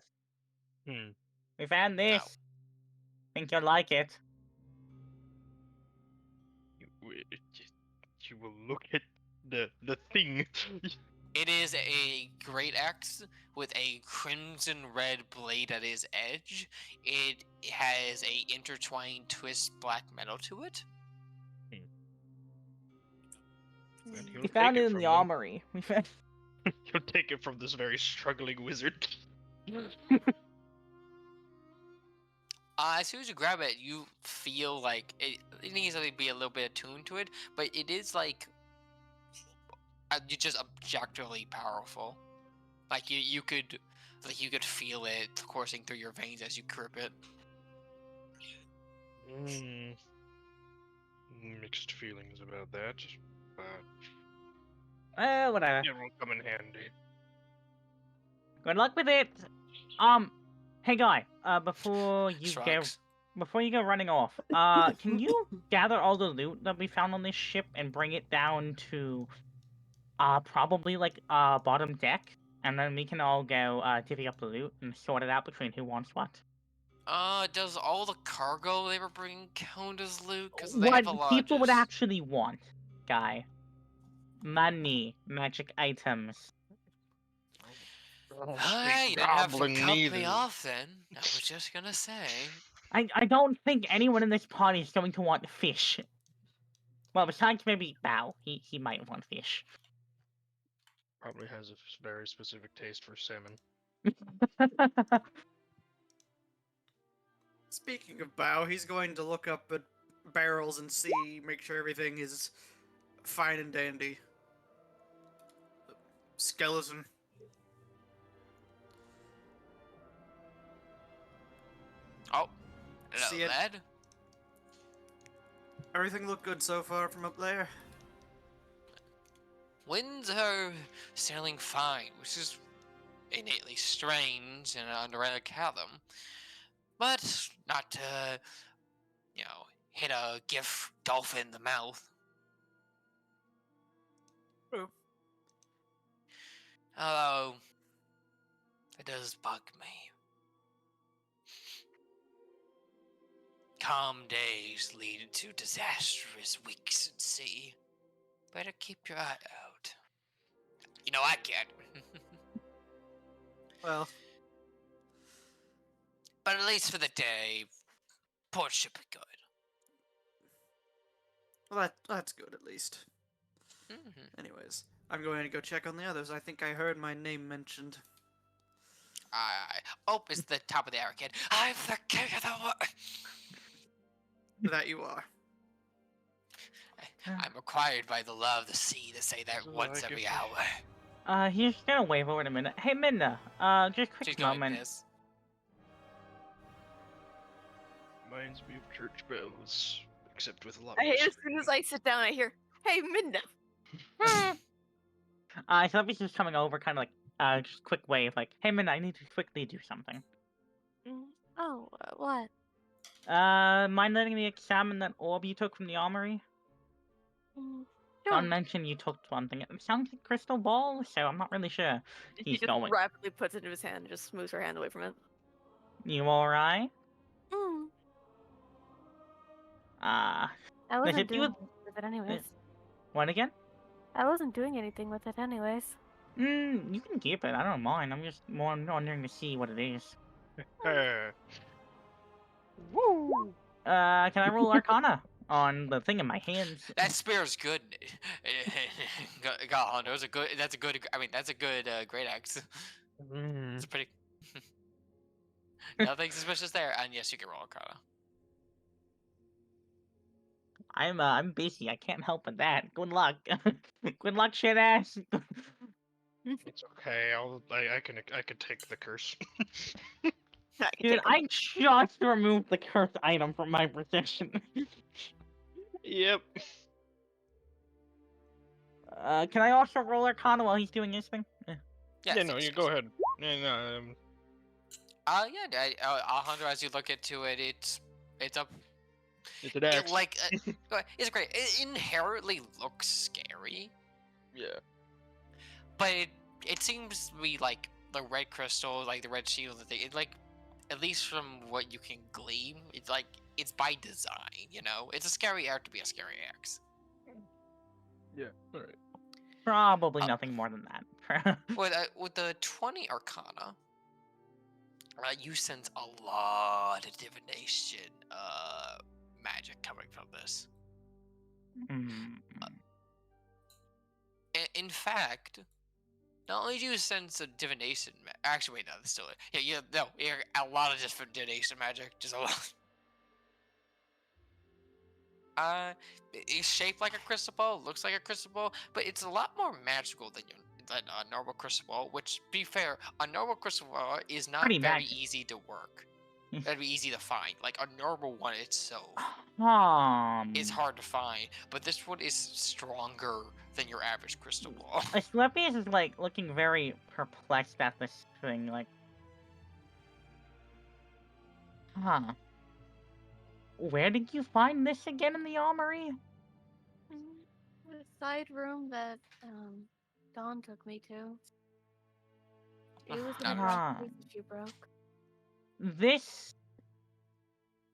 And Hmm. We found this. No. Think you'll like it. You will look at the thing. It is a great axe with a crimson red blade at its edge. It has a intertwined twist black metal to it. And he'll We take found it in from the them. armory. We found. He'll take it from this very struggling wizard. As soon as you grab it, you feel like it needs to be a little bit attuned to it, but it is like you just objectively powerful. Like you could feel it coursing through your veins as you grip it. Mixed feelings about that, but Whatever. it will come in handy. Good luck with it. Hey guy. Before you Shrugs. go running off, can you gather all the loot that we found on this ship and bring it down to, probably like bottom deck, and then we can all go divvy up the loot and sort it out between who wants what. Does all the cargo they were bringing count as loot? Because they What have a lot people of would just... actually want, guy. Money, magic items. You didn't have to cut me off then. I was just gonna say. I don't think anyone in this party is going to want fish. Well, besides maybe Bao, he might want fish. Probably has a very specific taste for salmon. Speaking of Bao, he's going to look up at barrels and see, make sure everything is fine and dandy. Skeleton. Oh, hello, See it? lad. Everything looked good so far from up there. Winds are sailing fine, which is innately strange and rather fathom. But not to, hit a gift dolphin in the mouth. True. Although, it does bug me. Calm days lead to disastrous weeks at sea. Better keep your eye out. You know I can't. Well, But at least for the day, port should be good. well that's good at least. Mm-hmm. Anyways, I'm going to go check on the others. I think I heard my name mentioned. Oh, it's the top of the hour, kid. I'm the king of the world. That you are. I'm required by the law of the sea to say that once Like every it. hour. He's gonna wave over in a minute. Hey, Minna, just a She's quick going moment. this. Reminds me of church bells, except with a lot I more hate as screaming. soon as I sit down, I hear, "Hey, Minna." So he's just coming over, kind of like, just quick wave, like, hey, Minna, I need to quickly do something. Oh, what? Mind letting me examine that orb you took from the armory? Don't mention you took one thing. It sounds like crystal ball, so I'm not really sure. He He's just going. rapidly puts it into his hand and just moves her hand away from it. You alright? I Does wasn't it do doing with... anything with it anyways. What again? I wasn't doing anything with it anyways. You can keep it. I don't mind. I'm just more wondering to see what it is. Woo! Can I roll Arcana on the thing in my hands? That spear's good. God, Hondo, that's a good, great axe. It's a pretty... Nothing suspicious there, and yes, you can roll Arcana. I'm busy. I can't help with that. Good luck. Good luck, shit ass. It's okay. I can take the curse. I can Dude, take I just removed the cursed item from my possession. Yep. Can I also roll Arcana while he's doing his thing? Yeah, no, you go ahead. Yeah, Alejandro, as you look into it, it's up. it's an axe. It's great. It inherently looks scary, Yeah. but it seems to be like the red crystal, like the red shield, the thing. at least from what you can glean, it's like it's by design. You know, it's a scary act to be a scary act. Yeah. All right. Probably Uh, nothing more than that. With the 20 Arcana, you sense a lot of divination magic coming from this. Hmm. In fact, not only do you sense a divination, actually, wait, no, that's still it. Yeah, no, a lot of different divination magic, just a lot. It's shaped like a crystal ball, looks like a crystal ball, but it's a lot more magical than a normal crystal ball. Which, to be fair, a normal crystal ball is not Pretty very magic. easy to work. That'd be easy to find. Like a normal one itself is hard to find, but this one is stronger than your average crystal ball. Asclepius is like looking very perplexed at this thing, like, huh? Where did you find this again in the armory? The side room that Dawn took me to. It was in a Not rough Ah. place that she broke. This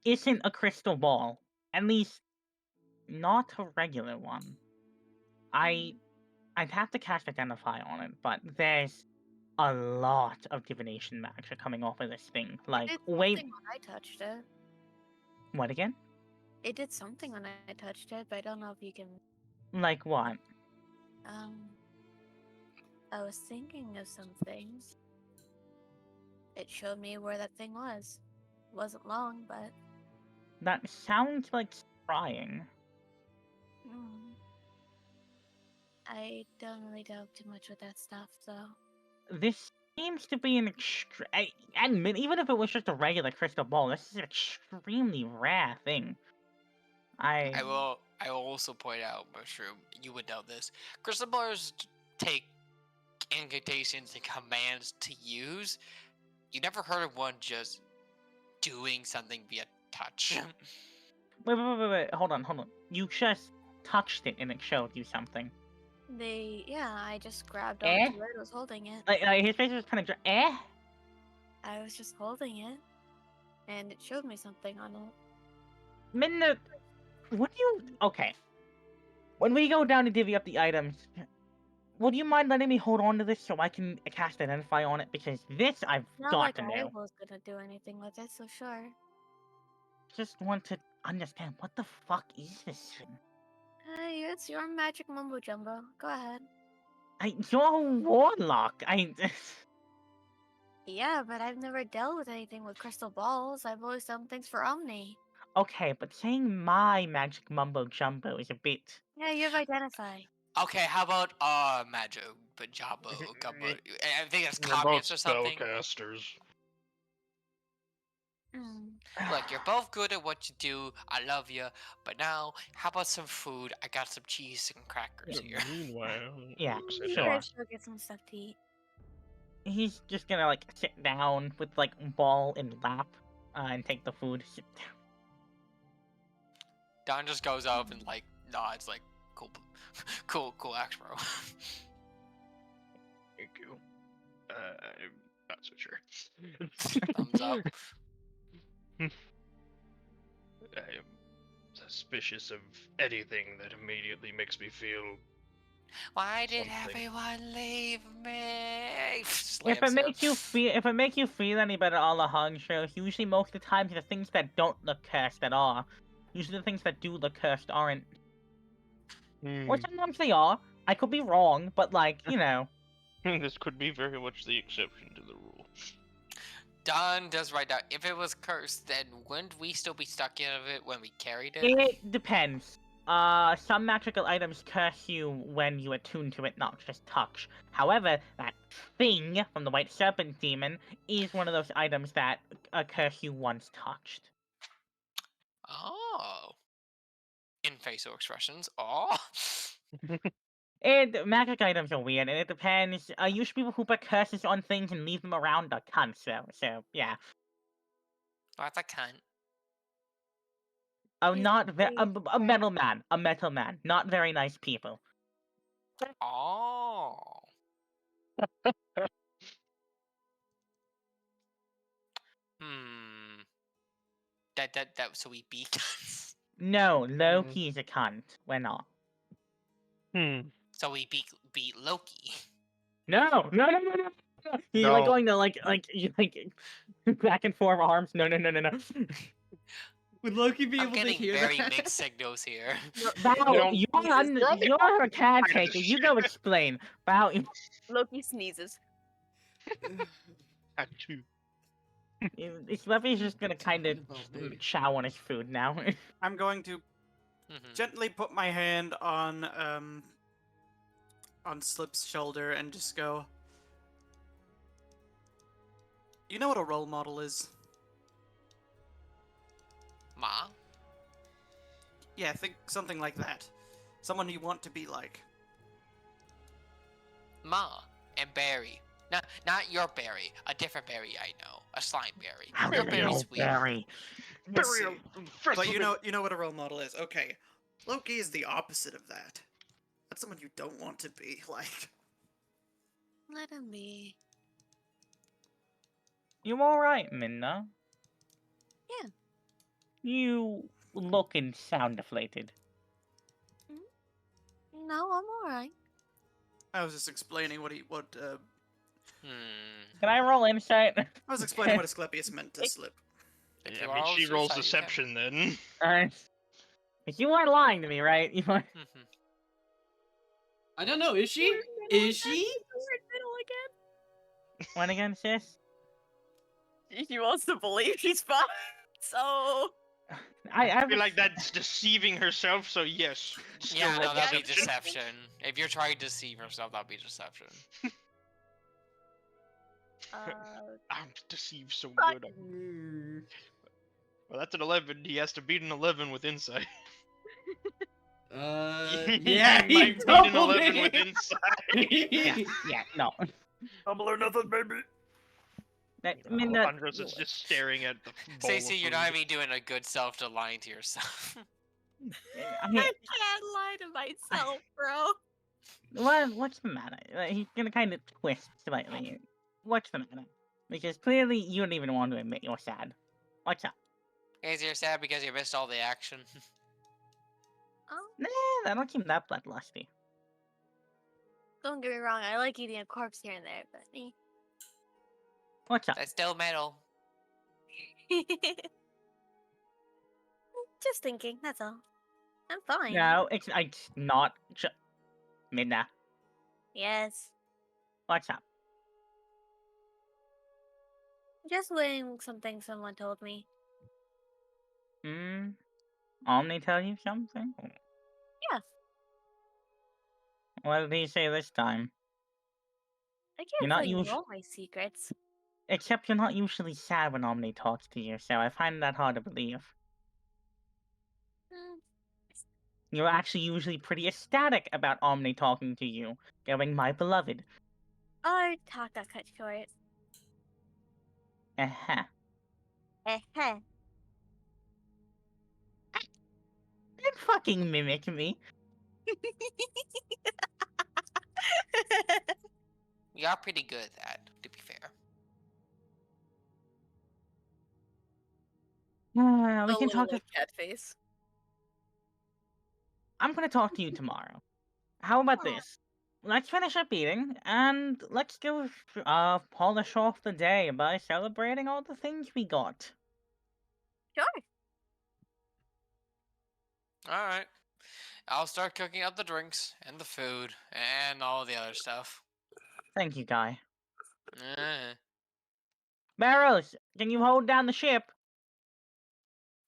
isn't a crystal ball. At least, not a regular one. I'd have to cast Identify on it, but there's a lot of divination magic coming off of this thing. Like, It did wait, something when I touched it. what again? It did something when I touched it, but I don't know if you can. Like what? I was thinking of some things. It showed me where that thing was. It wasn't long, but. That sounds like scrying. I don't really delve too much with that stuff, so. This seems to be an admit, even if it was just a regular crystal ball, this is an extremely rare thing. I will also point out, Mushroom, you would know this. Crystal bars take incantations and commands to use. You never heard of one just doing something via touch. Wait, hold on. You just touched it and it showed you something. I just grabbed Eh? onto it, was holding it. Like his face was kind of I was just holding it, and it showed me something on it. Minna, okay. When we go down to divvy up the items, would you mind letting me hold on to this so I can cast Identify on it? Because this I've Not got like to I know. was gonna do anything with it, so sure. Just want to understand, what the fuck is this thing? Hey, it's your magic mumbo jumbo. Go ahead. You're a warlock. Yeah, but I've never dealt with anything with crystal balls. I've always done things for Omni. Okay, but saying my magic mumbo jumbo is a bit. Yeah, you have Identify. Okay, how about Magic Jumbo? I think it's You're both communist or something. spellcasters. Look, you're both good at what you do. I love you. But now, how about some food? I got some cheese and crackers here. Meanwhile, Yeah, looks You sure. guys go get some stuff to eat. He's just gonna like sit down with like ball in lap, and take the food. Sit down. Don just goes up and like nods, like cool axe, bro. thank you. I'm not so sure. Thumbs up. I am suspicious of anything that immediately makes me feel. Why did Something. everyone leave me? If it makes you feel any better, all the hung shows, usually most of the time the things that don't look cursed at all. Usually the things that do look cursed aren't. Or sometimes they are. I could be wrong, but like, you know. This could be very much the exception to the rule. Don does write down, if it was cursed, then wouldn't we still be stuck in it when we carried it? It depends. Some magical items curse you when you attune to it, not just touch. However, that thing from the White Serpent Demon is one of those items that curse you once touched. Oh. In facial expressions. Oh. And magic items are weird, and it depends. Usually people who put curses on things and leave them around are cunts, so yeah. That's a cunt. Oh, He's not a metal very man, not very nice people. Oh. Hmm. so we beat guns. No, Loki's a cunt. We're not. So we beat Loki. No. He's like No. going to like back and forth arms. No. Would Loki be I'm able to getting hear very that? mixed signals here. Val, No. you're a caretaker. You go shit. explain. Val, Loki sneezes. Had to. Levy's just gonna kind of What about me? chow on his food now. I'm going to Mhm. gently put my hand on Slip's shoulder and just go. You know what a role model is? Ma? Yeah, think something like that. Someone you want to be like. Ma and Barry. Not your Barry. A different Barry I know. A slime Barry. How Your do you Barry's know, weird. Barry? Let's see. Barry, first But of you all- know what a role model is. Okay, Loki is the opposite of that. That's someone you don't want to be like. Let him be. You alright, Minna? Yeah. You look and sound deflated. No, I'm alright. I was just explaining what Can I roll insight? I was explaining what Asclepius meant to Slip. If Yeah, you I mean, roll she rolls suicide, you can. deception then. Alright. You weren't lying to me, right? You weren't... Mhm. I don't know. Is she? Is she? Weird middle again. When again, sis? He wants to believe she's fine. So I feel like that's deceiving herself, so yes. Still Yeah, roll no, that'd be deception. deception. If you're trying to deceive yourself, that'd be deception. I'm deceived so Fuck. good. Well, that's an 11. He has to beat an 11 with insight. Yeah, he might beat an 11 with insight. Yeah, no. Double or nothing, baby. I mean, that... Andros is just staring at the bowl Stacey, of you're food. not even doing a good self to lying to yourself. I mean, I can't lie to myself, bro. what's the matter? He's gonna kind of twist slightly. What's the matter? Because clearly you don't even want to admit you're sad. What's up? Guys, you're sad because you missed all the action. Oh, Nah, I don't seem that bloodlusty. don't get me wrong. I like eating a corpse here and there, but What's up? That's still metal. just thinking. That's all. I'm fine. No, it's not. Midna, Yes. what's up? Just weighing something someone told me. Omni tell you something? Yeah. What did he say this time? I You're can't not tell you usu- all my secrets. Except you're not usually sad when Omni talks to you, so I find that hard to believe. Mm, You're actually usually pretty ecstatic about Omni talking to you, going, my beloved. our talk got cut short. Uh-huh. Eh-heh. Don't fucking mimic me. We are pretty good at that, to be fair. We A can little talk. like cat face. I'm gonna talk to you tomorrow. How about Aw. this? Let's finish up eating, and let's go polish off the day by celebrating all the things we got. Sure. Alright. I'll start cooking up the drinks, and the food, and all the other stuff. Thank you, Guy. Eh. Barrows, can you hold down the ship?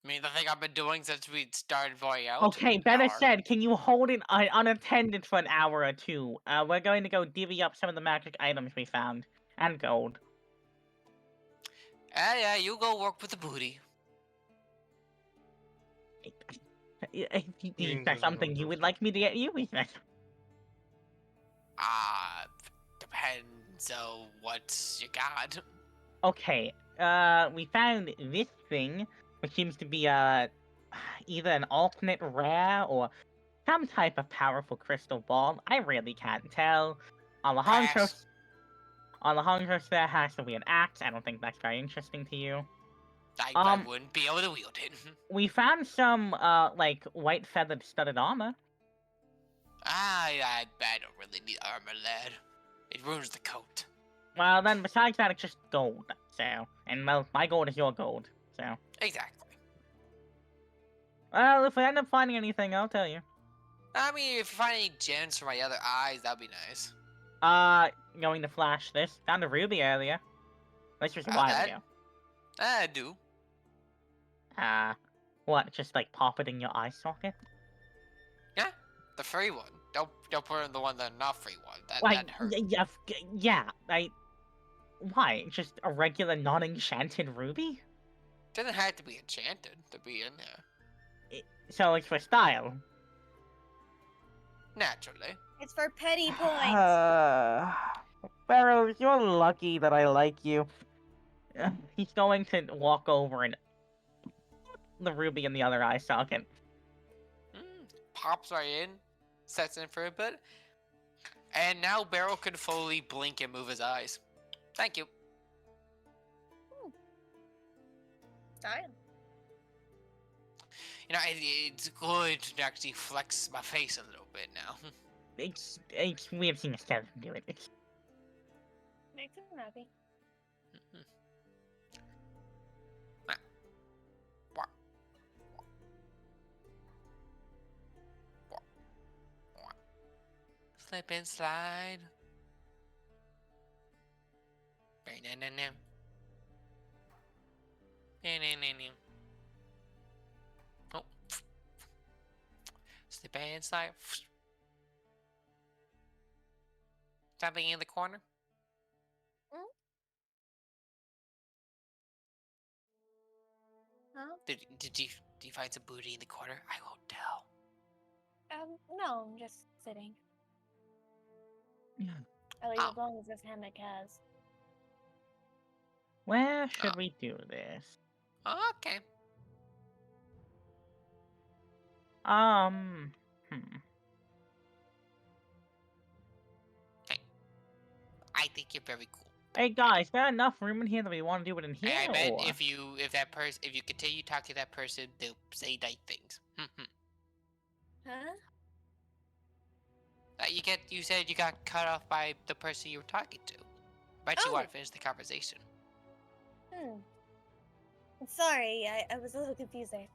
I mean, the thing I've been doing since we started flying out. Okay, better hour. said, can you hold it unattended for an hour or two? We're going to go divvy up some of the magic items we found. And gold. Yeah, you go work with the booty. Is there something you would like me to get you? Depends on what you got. Okay, we found this thing, which seems to be, either an alternate rare or some type of powerful crystal ball. I really can't tell. Alejandro Pass. there has to be an axe. I don't think that's very interesting to you. I wouldn't be able to wield it. We found some, like, white feathered studded armor. I don't really need armor, lad. It ruins the coat. Well, then, besides that, it's just gold, so... And, well, my gold is your gold, so... Exactly. Well, if we end up finding anything, I'll tell you. I mean, if you find any gems for my other eyes, that'd be nice. Going to flash this. Found a ruby earlier. This was a while ago. I do. What, just, like, pop it in your eye socket? Yeah, the free one. Don't put it in the one that not free one. That hurts. Why? Just a regular non-enchanted ruby? Doesn't have to be enchanted to be in there. So it's for style. Naturally. It's for petty points. Barrows, you're lucky that I like you. He's going to walk over and the ruby in the other eye socket. Pops right in, sets in for a bit, and now Barrel can fully blink and move his eyes. Thank you. Style. You know, it's good to actually flex my face a little bit now. It's weird seeing a skeleton do it. Makes him happy. Slip and slide. Oh. Slip and slide. Something in the corner? Huh? Did you find some booty in the corner? I won't tell. No, I'm just sitting. Yeah. At least as long as this hammock has. Where should we do this? Okay. Hey, I think you're very cool. Hey guys, is there enough room in here that we want to do it in here? I bet or... if you continue talking to that person, they'll say nice things. Huh? You said you got cut off by the person you were talking to. Bet you want to finish the conversation. Sorry, I was a little confused there.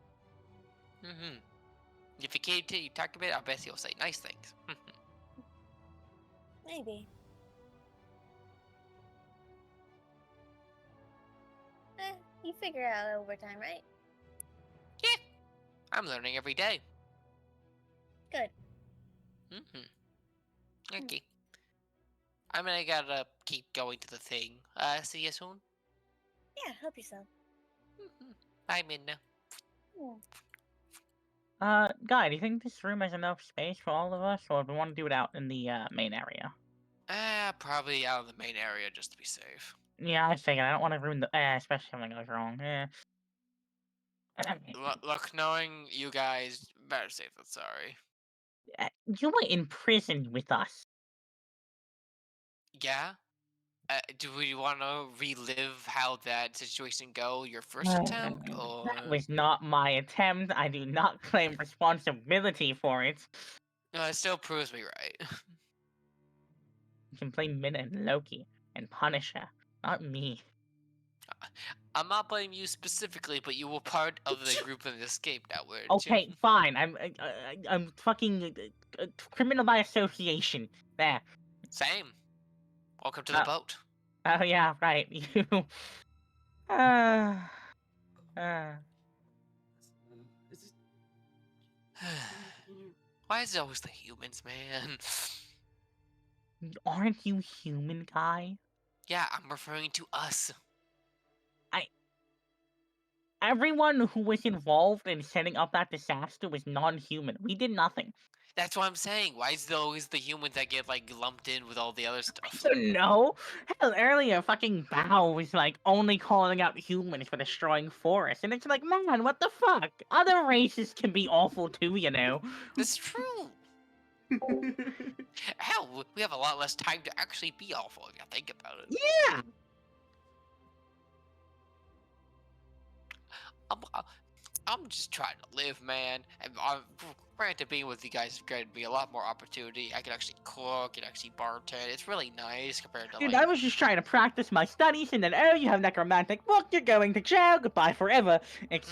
If you continue talking a bit, I bet he'll say nice things. Maybe. You figure it out over time, right? Yeah, I'm learning every day. Good. Okay. I mean, I gotta keep going to the thing. See you soon. Yeah, hope you so. Bye, Midna. Guy, do you think this room has enough space for all of us, or do we want to do it out in the main area? Probably out of the main area just to be safe. Yeah, I figured. I don't want to ruin the especially if something goes wrong. Yeah. Look, knowing you guys, better safe than sorry. You were in prison with us. Yeah? Do we want to relive how that situation go? Your first attempt, or That was not my attempt. I do not claim responsibility for it. no? It still proves me right. You can blame Minna and Loki and Punisher, not me. I'm not blaming you specifically, but you were part of the group that escaped that weren't Okay, you? fine. I'm fucking criminal by association. There. Same. Welcome to the boat. Oh yeah, right. You. Why is it always the humans, man? Aren't you human, Guy? Yeah, I'm referring to us. Everyone who was involved in setting up that disaster was non-human. We did nothing. That's what I'm saying. Why is it always the humans that get like lumped in with all the other stuff? No. Hell, earlier fucking Bao was like only calling out humans for destroying forests, and it's like, man, what the fuck? Other races can be awful too, you know. That's true. Hell, we have a lot less time to actually be awful if you think about it. Yeah. I'm just trying to live, man. And granted, being with you guys has granted me a lot more opportunity. I can actually cook and actually bartend. It's really nice compared to Dude, like. I was just trying to practice my studies, and then, oh, you have necromantic book, you're going to jail, goodbye forever. It's...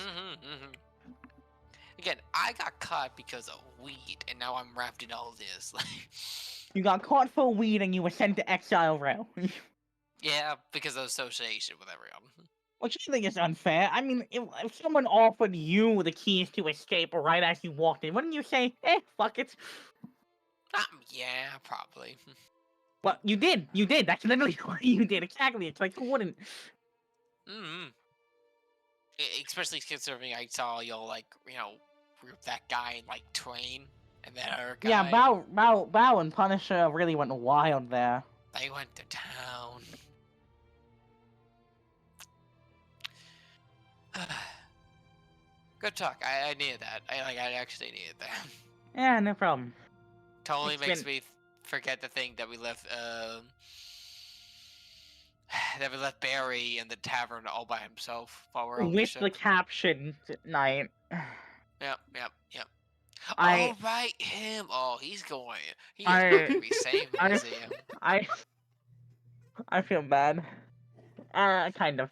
Again, I got caught because of weed, and now I'm wrapped in all this. You got caught for weed, and you were sent to exile row. Yeah, because of association with everyone. Which I think is unfair. I mean, if someone offered you the keys to escape right as you walked in, wouldn't you say, fuck it? Yeah, probably. Well, you did. You did. That's literally what you did. Exactly. It's like, who wouldn't? Especially considering I saw y'all, like, group that guy and, like, train, and that other guy. Yeah, Bow and Punisher really went wild there. They went to town. Good talk. I needed that. I actually needed that. Yeah, no problem. Totally It's makes been- me forget the thing that we left. That we left Barry in the tavern all by himself while we're on the With ship. the caption night. Yep. I- Oh right, him. Oh, he's going. He is I- not gonna be safe, I- is he? I feel bad. Kind of.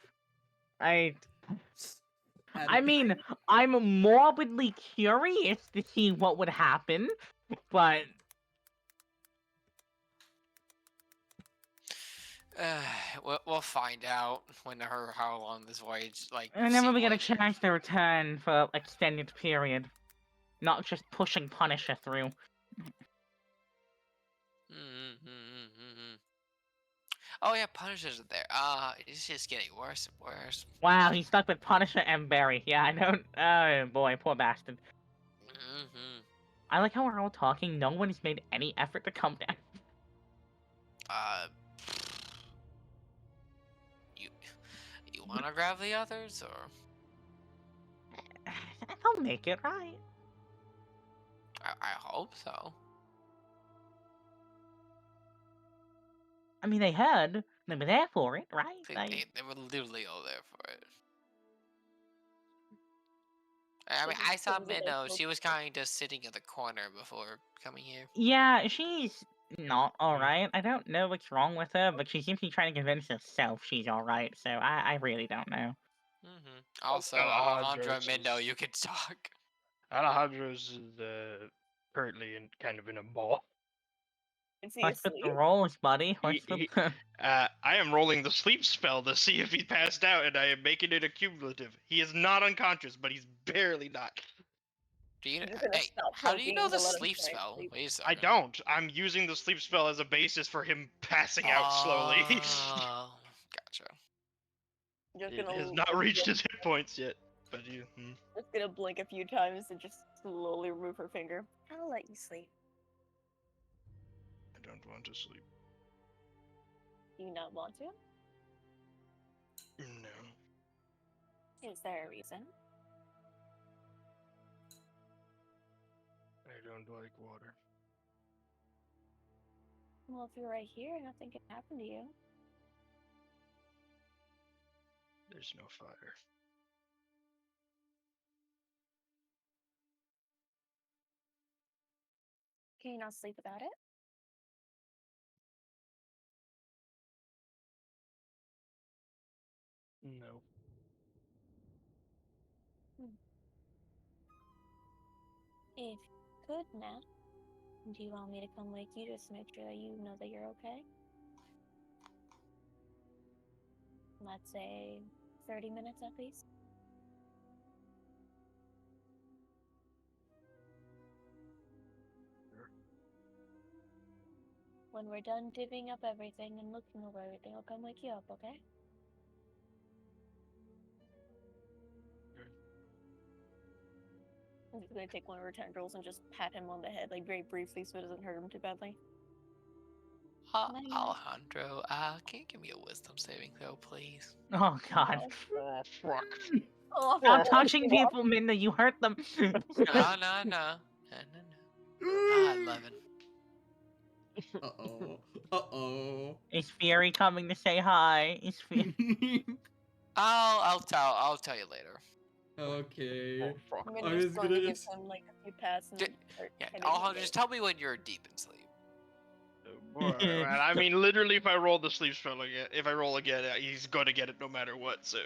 I mean, I'm morbidly curious to see what would happen, but We'll find out when how long this voyage I never sea get a voyage is. chance to return for an extended period. Not just pushing Punisher through. Oh yeah, Punisher's there. It's just getting worse and worse. Wow, he's stuck with Punisher and Barry. Yeah, I don't. Oh boy, poor bastard. I like how we're all talking. No one has made any effort to come down. You wanna grab the others or? I'll make it right. I hope so. I mean, they heard. They were there for it, right? They were literally all there for it. I mean, I saw Minnow. She was kind of sitting in the corner before coming here. Yeah, she's not alright. I don't know what's wrong with her, but she seems to be trying to convince herself she's alright, so I really don't know. Also, Alejandro's Alejandro and Minnow, is- you can talk. Alejandro's is currently kind of in a ball. Is he What's with asleep? the rolls, buddy? What's He- the... I am rolling the sleep spell to see if he passed out, and I am making it a cumulative. He is not unconscious, but he's barely not. Do you? You're gonna Hey, stop how do you know poking the to let him sleep try and spell? sleep. Wait a I second. don't. I'm using the sleep spell as a basis for him passing out slowly. Oh, gotcha. Just It gonna has not reached his hit points yet, but you. just gonna blink a few times and just slowly remove her finger. I'll let you sleep. I don't want to sleep. Do you not want to? No. Is there a reason? I don't like water. Well, if you're right here, nothing can happen to you. There's no fire. Can you not sleep without it? No. If you could nap, do you want me to come wake you just to make sure that you know that you're okay? Let's say 30 minutes at least. Sure. When we're done divvying up everything and looking over everything, I'll come wake you up, okay? I'm just gonna take one of her tendrils and just pat him on the head, like very briefly, so it doesn't hurt him too badly. Alejandro, can you give me a wisdom saving throw, please? Oh, God. Oh, fuck. Oh, Stop touching people, Minna, you hurt them. No. 11. Uh-oh. Is Fury coming to say hi? Is Fury... I'll tell you later. Okay. fuck. I Minna's was going to gonna give him like a few pats and Ju- start Yeah, heading Alejandro, away. just tell me when you're deep in sleep. Boy, man, I mean, literally, if I roll the sleep spell again, if I roll again, he's gonna get it no matter what. So,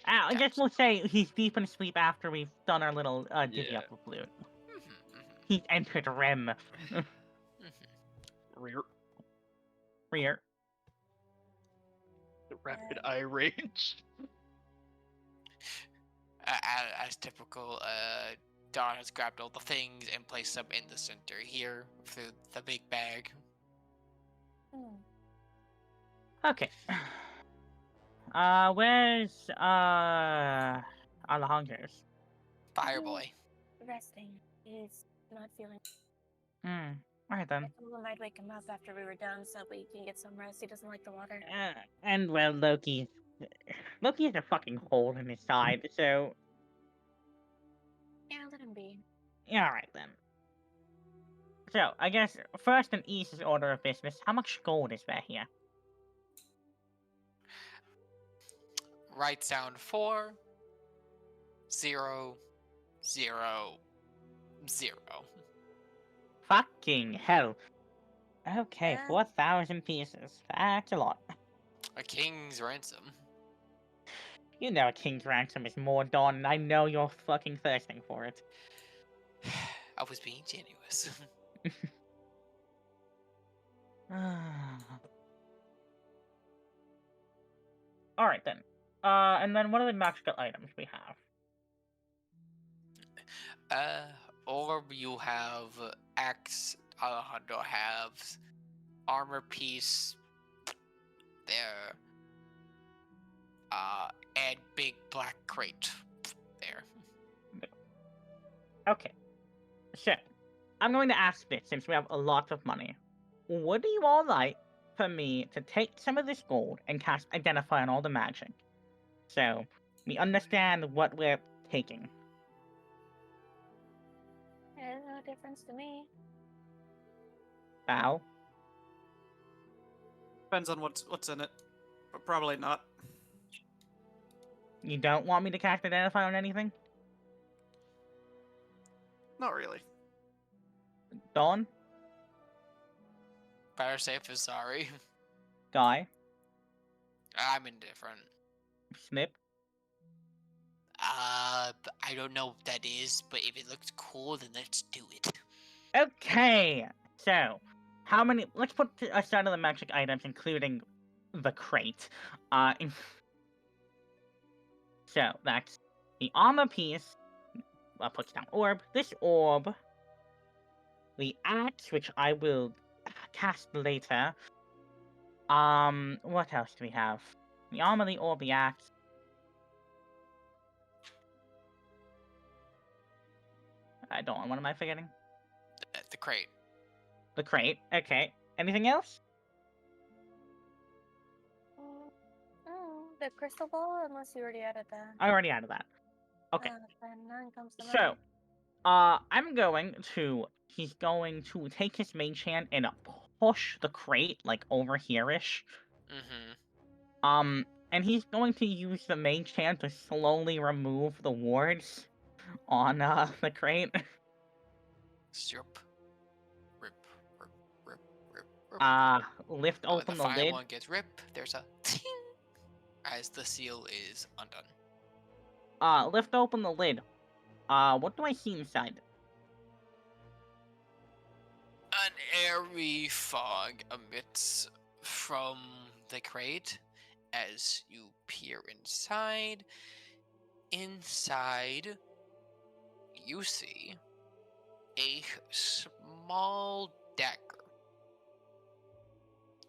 I guess we'll say he's deep in sleep after we've done our little divvy Yeah. up of loot. Mhm, He's entered REM. mhm. rear Rear. the rapid eye range. As typical, Don has grabbed all the things and placed them in the center here through the big bag. Hmm. Okay. Where's Alejandro's? Fireboy. Resting. He's not feeling. Alright then. I told him I'd wake him up after we were done so we can get some rest. He doesn't like the water. And well, Loki has a fucking hole in his side, so Yeah, let him be. yeah, alright then. So, I guess first in East's order of business, how much gold is there here? Write down 4, 0, 0, 0. Fucking hell. Okay, Ah. 4,000 pieces. That's a lot. A king's ransom. You know a king's ransom is more, Dawn, and I know you're fucking thirsting for it. I was being generous. Alright then. And then what are the magical items we have? Orb, you have axe. Alejandro has armor piece. There. And big black crate. There. Okay. So, I'm going to ask this since we have a lot of money. Would you all like for me to take some of this gold and cast Identify on all the magic? So, we understand what we're taking. There's no difference to me. Val? Depends on what's in it, but probably not. You don't want me to cast Identify on anything? Not really. Dawn? Better safe than sorry. Guy? I'm indifferent. Snip? I don't know what that is, but if it looks cool, then let's do it. Okay! So, how many... Let's put aside of the magic items, including the crate. So, that's the armor piece. Puts down orb. This orb. The axe, which I will cast later. What else do we have? The armor, the orb, the axe. I don't know, what am I forgetting? The crate. The crate, okay. Anything else? The crystal ball, unless you already added that. I already added that. Okay. Then none comes to So, mind. I'm going to... He's going to take his mage hand and push the crate, like, over here-ish. Mm-hmm. And he's going to use the mage hand to slowly remove the wards on, the crate. Rip. Rip. Rip. Rip. Rip. Rip. Lift Oh, open the the final lid. one gets rip. There's a ting as the seal is undone. Lift open the lid. What do I see inside? An airy fog emits from the crate as you peer inside. Inside, you see a small dagger.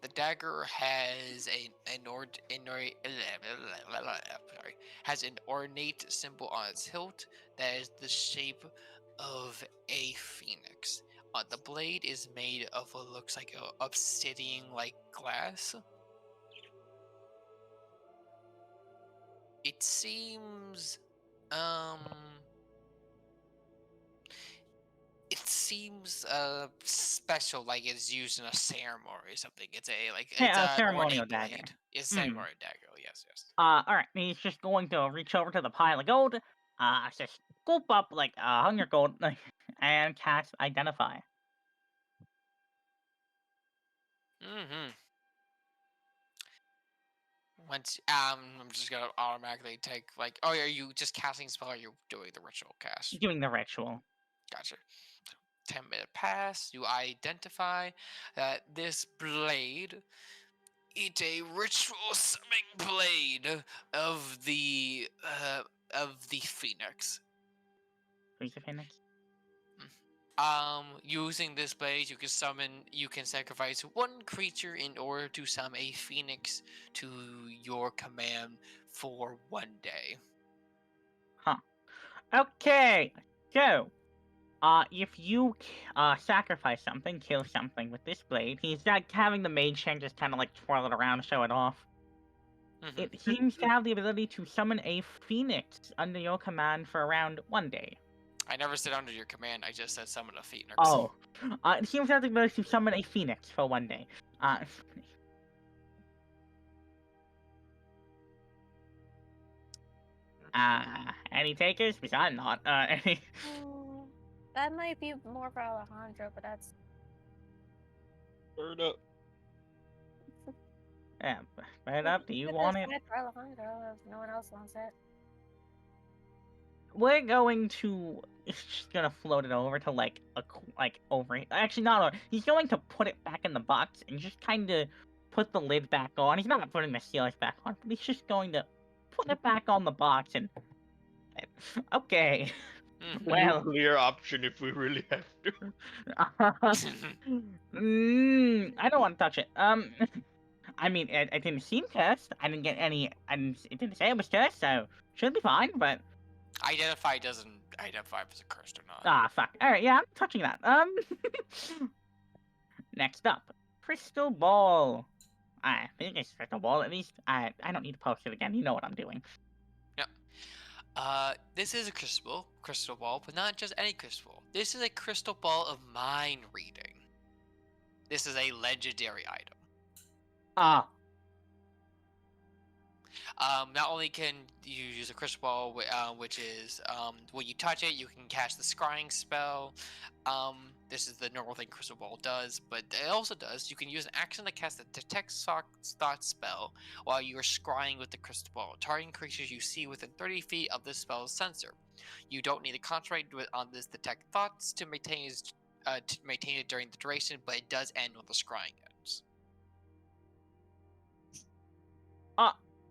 The dagger has has an ornate symbol on its hilt that is the shape of a phoenix. The blade is made of what looks like a obsidian-like glass. It seems, special, like it's used in a ceremony or something. It's a Hey, it's a a ceremonial ornate dagger. blade. It's a ceremonial dagger, yes. yes. Alright, he's just going to reach over to the pile of gold, just scoop up, like, 100 gold, and cast Identify. Mm-hmm. Once, I'm just gonna automatically take, like, oh, are you just casting spell or are you doing the ritual cast? Doing the ritual. Gotcha. 10-minute pass, you identify that this blade, it's a ritual summoning blade of the phoenix. Who's the phoenix? Using this blade, you can sacrifice one creature in order to summon a phoenix to your command for 1 day. Huh. Okay, so, if you, sacrifice something, kill something with this blade, he's like having the mage hand just kind of like twirl it around, show it off. Mhm. It seems to have the ability to summon a phoenix under your command for around 1 day. I never said under your command, I just said summon a phoenix. Oh. It seems to have the ability to summon a phoenix for 1 day. Any takers? Because I'm not. Any... That might be more for Alejandro, but that's... Bird up. Yeah, right up. Do you Put want this it? aside for Alejandro if no one else wants it. We're going to... He's just gonna float it over to, like, over... Actually, not over. He's going to put it back in the box and just kind of put the lid back on. He's not putting the seals back on, but he's just going to put it back on the box and... Okay. Well... Nuclear option if we really have to. I don't want to touch it. I mean, it didn't seem cursed. I didn't get any... it didn't say it was cursed, so... Should be fine, but... Identify doesn't identify if it's cursed or not. Ah, fuck. Alright, yeah, I'm touching that. Next up. Crystal Ball. I think it's Crystal Ball, at least. I don't need to post it again. You know what I'm doing. Yep. This is a crystal ball, but not just any crystal ball. This is a crystal ball of mind reading. This is a legendary item. Ah. Not only can you use a crystal ball, which is when you touch it, you can cast the scrying spell. This is the normal thing crystal ball does, but it also does. You can use an action to cast a detect thought spell while you are scrying with the crystal ball, targeting creatures you see within 30 feet of this spell's sensor. You don't need to concentrate on this detect thoughts to maintain it during the duration, but it does end when the scrying ends.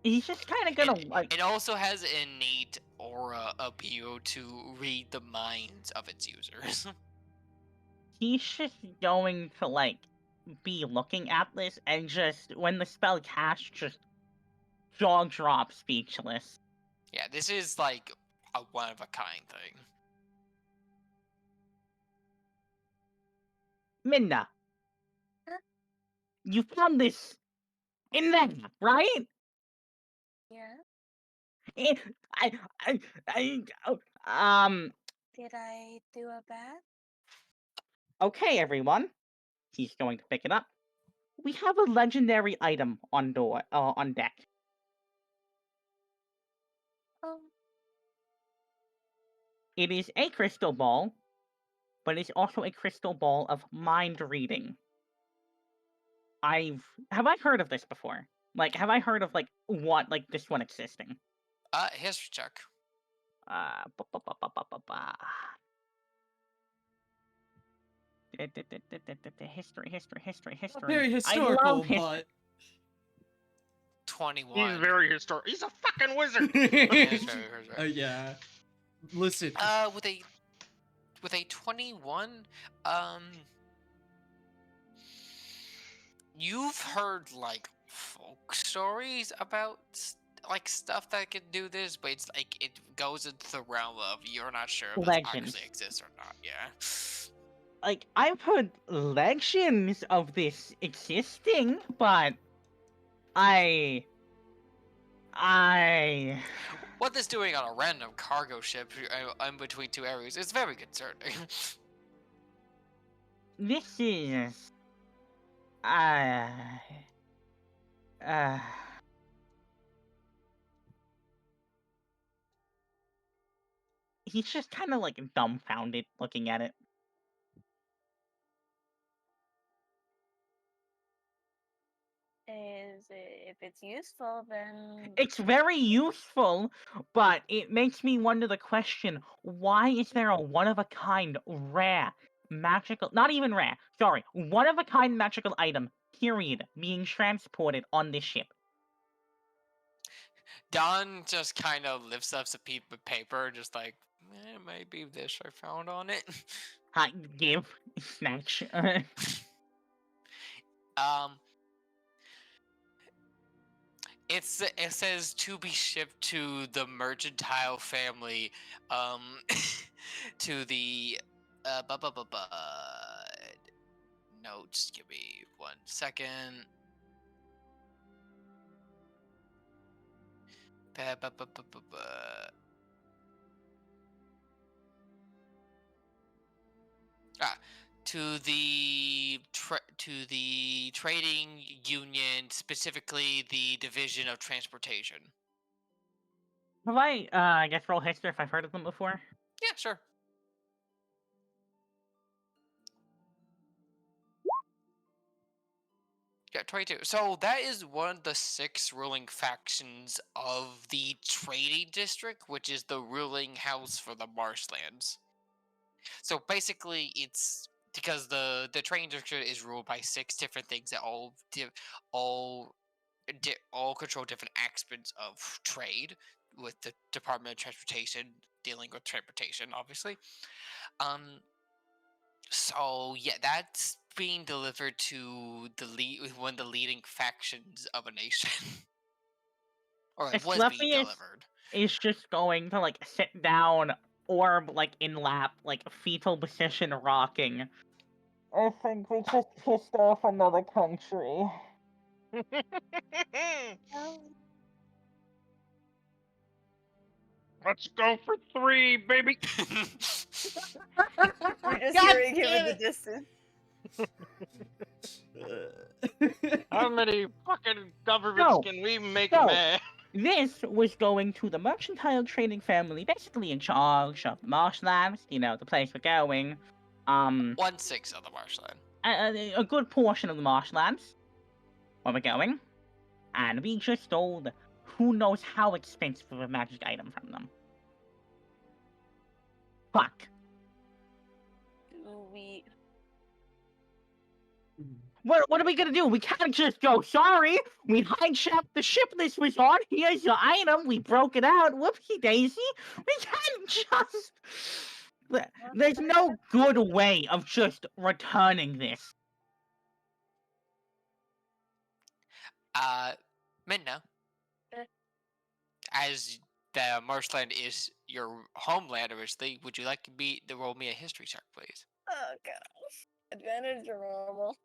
He's just kind of gonna, like... It also has an innate aura appeal to read the minds of its users. He's just going to, like, be looking at this and just, when the spell casts, just jaw drop speechless. Yeah, this is like a one-of-a-kind thing. Minna. Huh? You found this in there, right? Yeah. Did I do a bad? Okay, everyone. He's going to pick it up. We have a legendary item on deck. Oh. It is a crystal ball, but it's also a crystal ball of mind reading. Have I heard of this before? Like, have I heard of, like, what, like, this one existing? History check. History. Very I historical, love history. but 21. He's very historic. He's a fucking wizard. yeah. Listen. With a 21, you've heard like folk stories about like stuff that can do this, but it's like it goes into the realm of you're not sure if this actually exists or not. Yeah. Like, I've heard legends of this existing, but What this doing on a random cargo ship in between two areas is very concerning. This is... he's just kind of like dumbfounded looking at it. If it's useful, then It's very useful, but it makes me wonder the question: why is there a one-of-a-kind, rare, magical? Not even rare. Sorry, one-of-a-kind magical item. Period. Being transported on this ship. Don just kind of lifts up a piece of paper, just like, maybe this I found on it. Give snatch. um, it says to be shipped to the mercantile family, to the notes. Give me 1 second. To the trading union, specifically the division of transportation. Have I guess roll history if I've heard of them before? Yeah, sure. Yeah, 22. So that is one of the 6 ruling factions of the trading district, which is the ruling house for the marshlands. So basically, it's because the trading district is ruled by 6 different things that all control different aspects of trade, with the Department of Transportation dealing with transportation, obviously. So yeah, that's being delivered to one of the leading factions of a nation, or it was being delivered. Is just going to like sit down, orb like in lap, like fetal position, rocking. I think we just pissed off another country. Let's go for 3, baby. We're just God hearing him in damn the it. distance. How many fucking governments So- can we make so- mad? This was going to the mercantile trading family, basically in charge of the marshlands, the place we're going. 1/6 of the marshland. A good portion of the marshlands where we're going. And we just stole who knows how expensive of a magic item from them. Fuck. Do we? What are we gonna do? We can't just go, sorry, we hijacked the ship this was on, here's your item, we broke it out, whoopsie daisy. We can't just... There's no good way of just returning this. Minna, Eh. as the marshland is your homeland originally, would you like to roll me a history check, please? Oh gosh. Advantage or normal?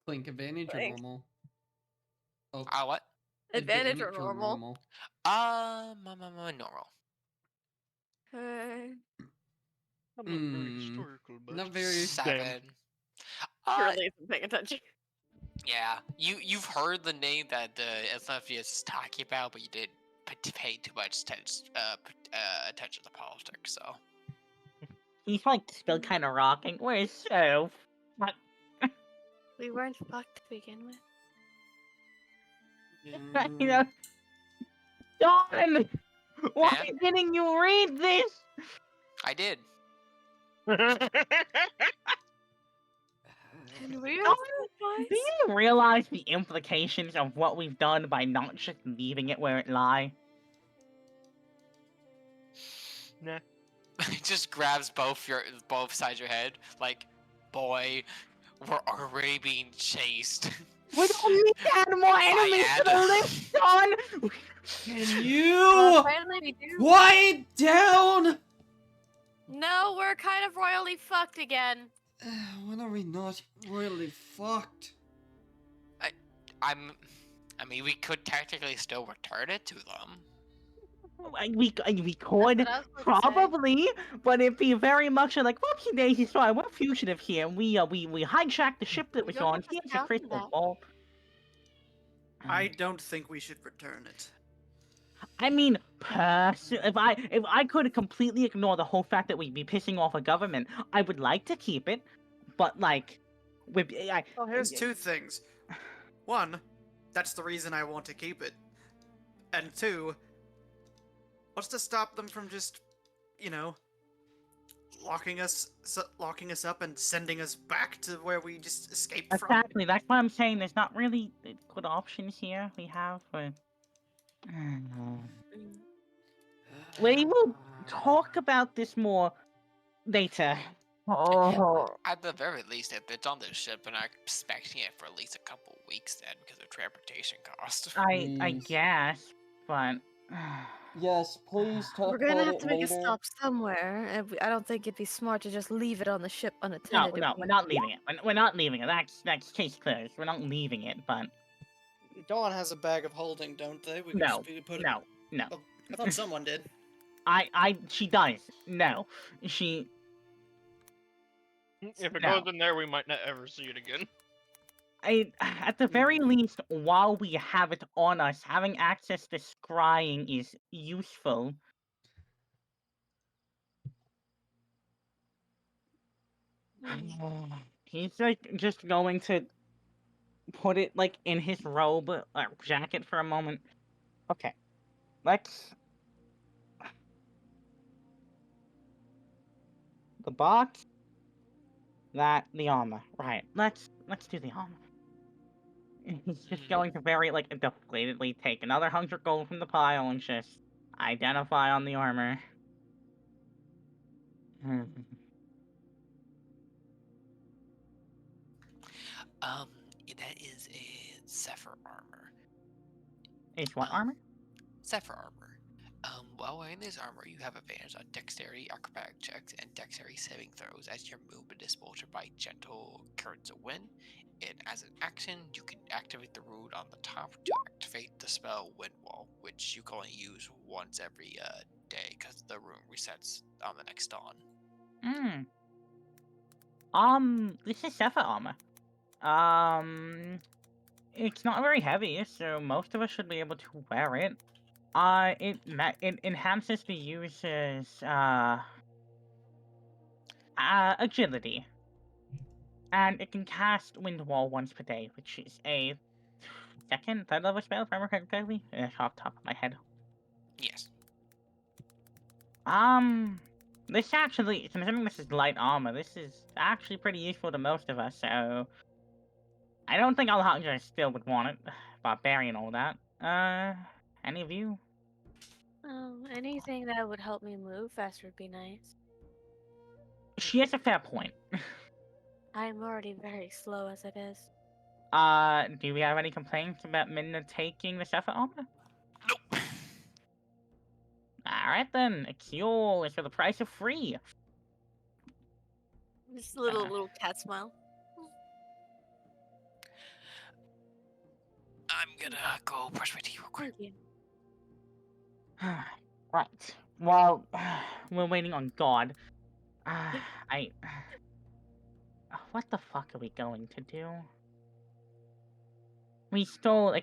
Clink advantage or Thanks. normal? Oh, What? Advantage or normal? Normal. Okay. I'm not very Hmm, historical, but not very. 7. Surely isn't paying attention. Yeah, you've heard the name that the Ethnophius is talking about, but you didn't pay too much attention to politics. So He's like still kind of rocking. We're so fucked. we weren't fucked to begin with. Dawn! Why Yeah? didn't you read this? I did. Can we Oh, advise? Do you realize the implications of what we've done by not just leaving it where it lie? Nah. It just grabs both sides of your head, like, boy, we're already being chased. We don't need to add more enemies to the Ed. list, Dawn! Can you Apparently we do. quiet down? No, we're kind of royally fucked again. When are we not royally fucked? I mean, we could technically still return it to them. We could, That's what I was about to say. probably, but it'd be very much like, whoopsie daisy, sorry, we're fugitive here. We hijacked the ship that We was don't on. have to Here's a count crystal that. ball. I don't think we should return it. I mean, if I could completely ignore the whole fact that we'd be pissing off a government, I would like to keep it, but like, with Well, here's two things. One, that's the reason I want to keep it. And two, what's to stop them from just, you know, locking us up and sending us back to where we just escaped from? exactly. That's why I'm saying there's not really good options here we have. But we will talk about this more later. Oh. At the very least, if it's on the ship, and I'm expecting it for at least a couple weeks then because of transportation costs. I Please. guess, but Yes, please talk We're gonna about have it to make a later. stop somewhere, and I don't think it'd be smart to just leave it on the ship no, unattended. no, we're not leaving it. We're not leaving it. That's case closed. We're not leaving it, but Dawn has a bag of holding, don't they? We no, we could put no. Oh, I thought someone did. She does. No, she. If it No. goes in there, we might not ever see it again. At the very least, while we have it on us, having access to scrying is useful. He's like just going to put it like in his robe jacket for a moment. Okay, let's. The box. The armor. Right. Let's do the armor. He's just going to very like deflatedly take another 100 gold from the pile and just identify on the armor. That is a Zephyr armor. Is what armor? Zephyr armor. While wearing this armor, you have advantage on dexterity, acrobatic checks, and dexterity saving throws as your movement is altered by gentle currents of wind. And as an action, you can activate the rune on the top to activate the spell Wind Wall, which you can only use once every day because the rune resets on the next dawn. This is Zephyr armor. It's not very heavy, so most of us should be able to wear it. It enhances the user's agility, and it can cast Wind Wall once per day, which is a third level spell, if I remember correctly, off the top of my head. Yes. This actually, considering this is light armor, this is actually pretty useful to most of us, so I don't think Alejandra still would want it. Barbarian, all that. Any of you? Anything that would help me move faster would be nice. She has a fair point. I'm already very slow as it is. Do we have any complaints about Minna taking the Zephyr armor? Nope. Alright then, it's yours for the price of free. Just a little cat smile. I'm gonna go brush my teeth real quick. Thank you. Right. Well, we're waiting on God. What the fuck are we going to do? We stole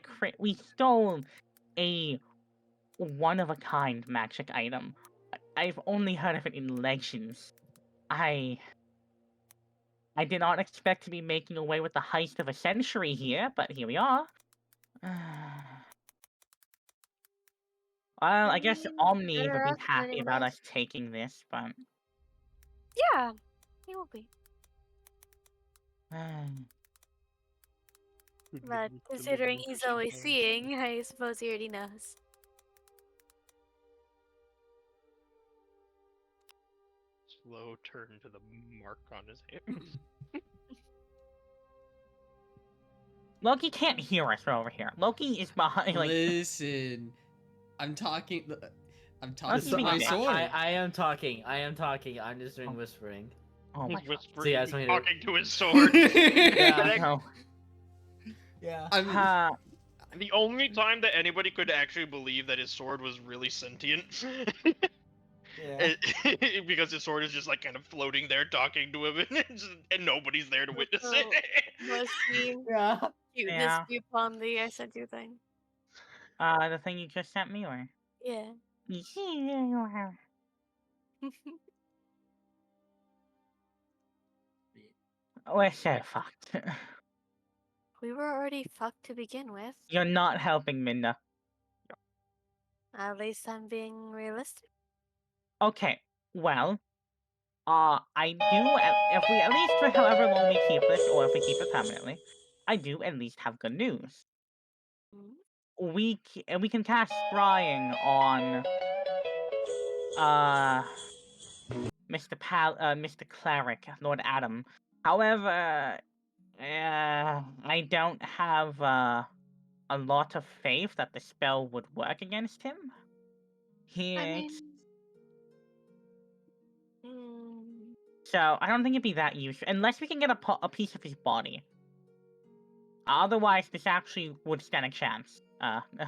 a one-of-a-kind magic item. I've only heard of it in legends. I did not expect to be making away with the heist of a century here, but here we are. Well, I guess mean, Omni would better be us than happy anyone about else. us taking this, but... Yeah, he will be. But considering he's always seeing, I suppose he already knows. Slow turn to the mark on his hand. Loki can't hear us from over here. Loki is behind, like... Listen, I'm talking. I'm talking Loki to be my dead. sword. I am talking. I'm just doing whispering. Oh my He's god. whispering, So yeah, that's he's what he talking to his sword. Yeah. No. Yeah. I'm. The only time that anybody could actually believe that his sword was really sentient, Yeah. because his sword is just like kind of floating there talking to him, and nobody's there to witness So, it. must be Yeah. cuteness Yeah. view upon the I sent you thing. The thing you just sent me, or? Yeah. We're so fucked. We were already fucked to begin with. You're not helping, Minna. At least I'm being realistic. Okay, well, I do. If we at least for however long we keep this, or if we keep it permanently, I do at least have good news. Mm. We can cast scrying on Mr. Cleric, Lord Adam. However, I don't have a lot of faith that the spell would work against him. I He mean, mm, So I don't think it'd be that useful unless we can get a piece of his body. Otherwise, this actually would stand a chance. the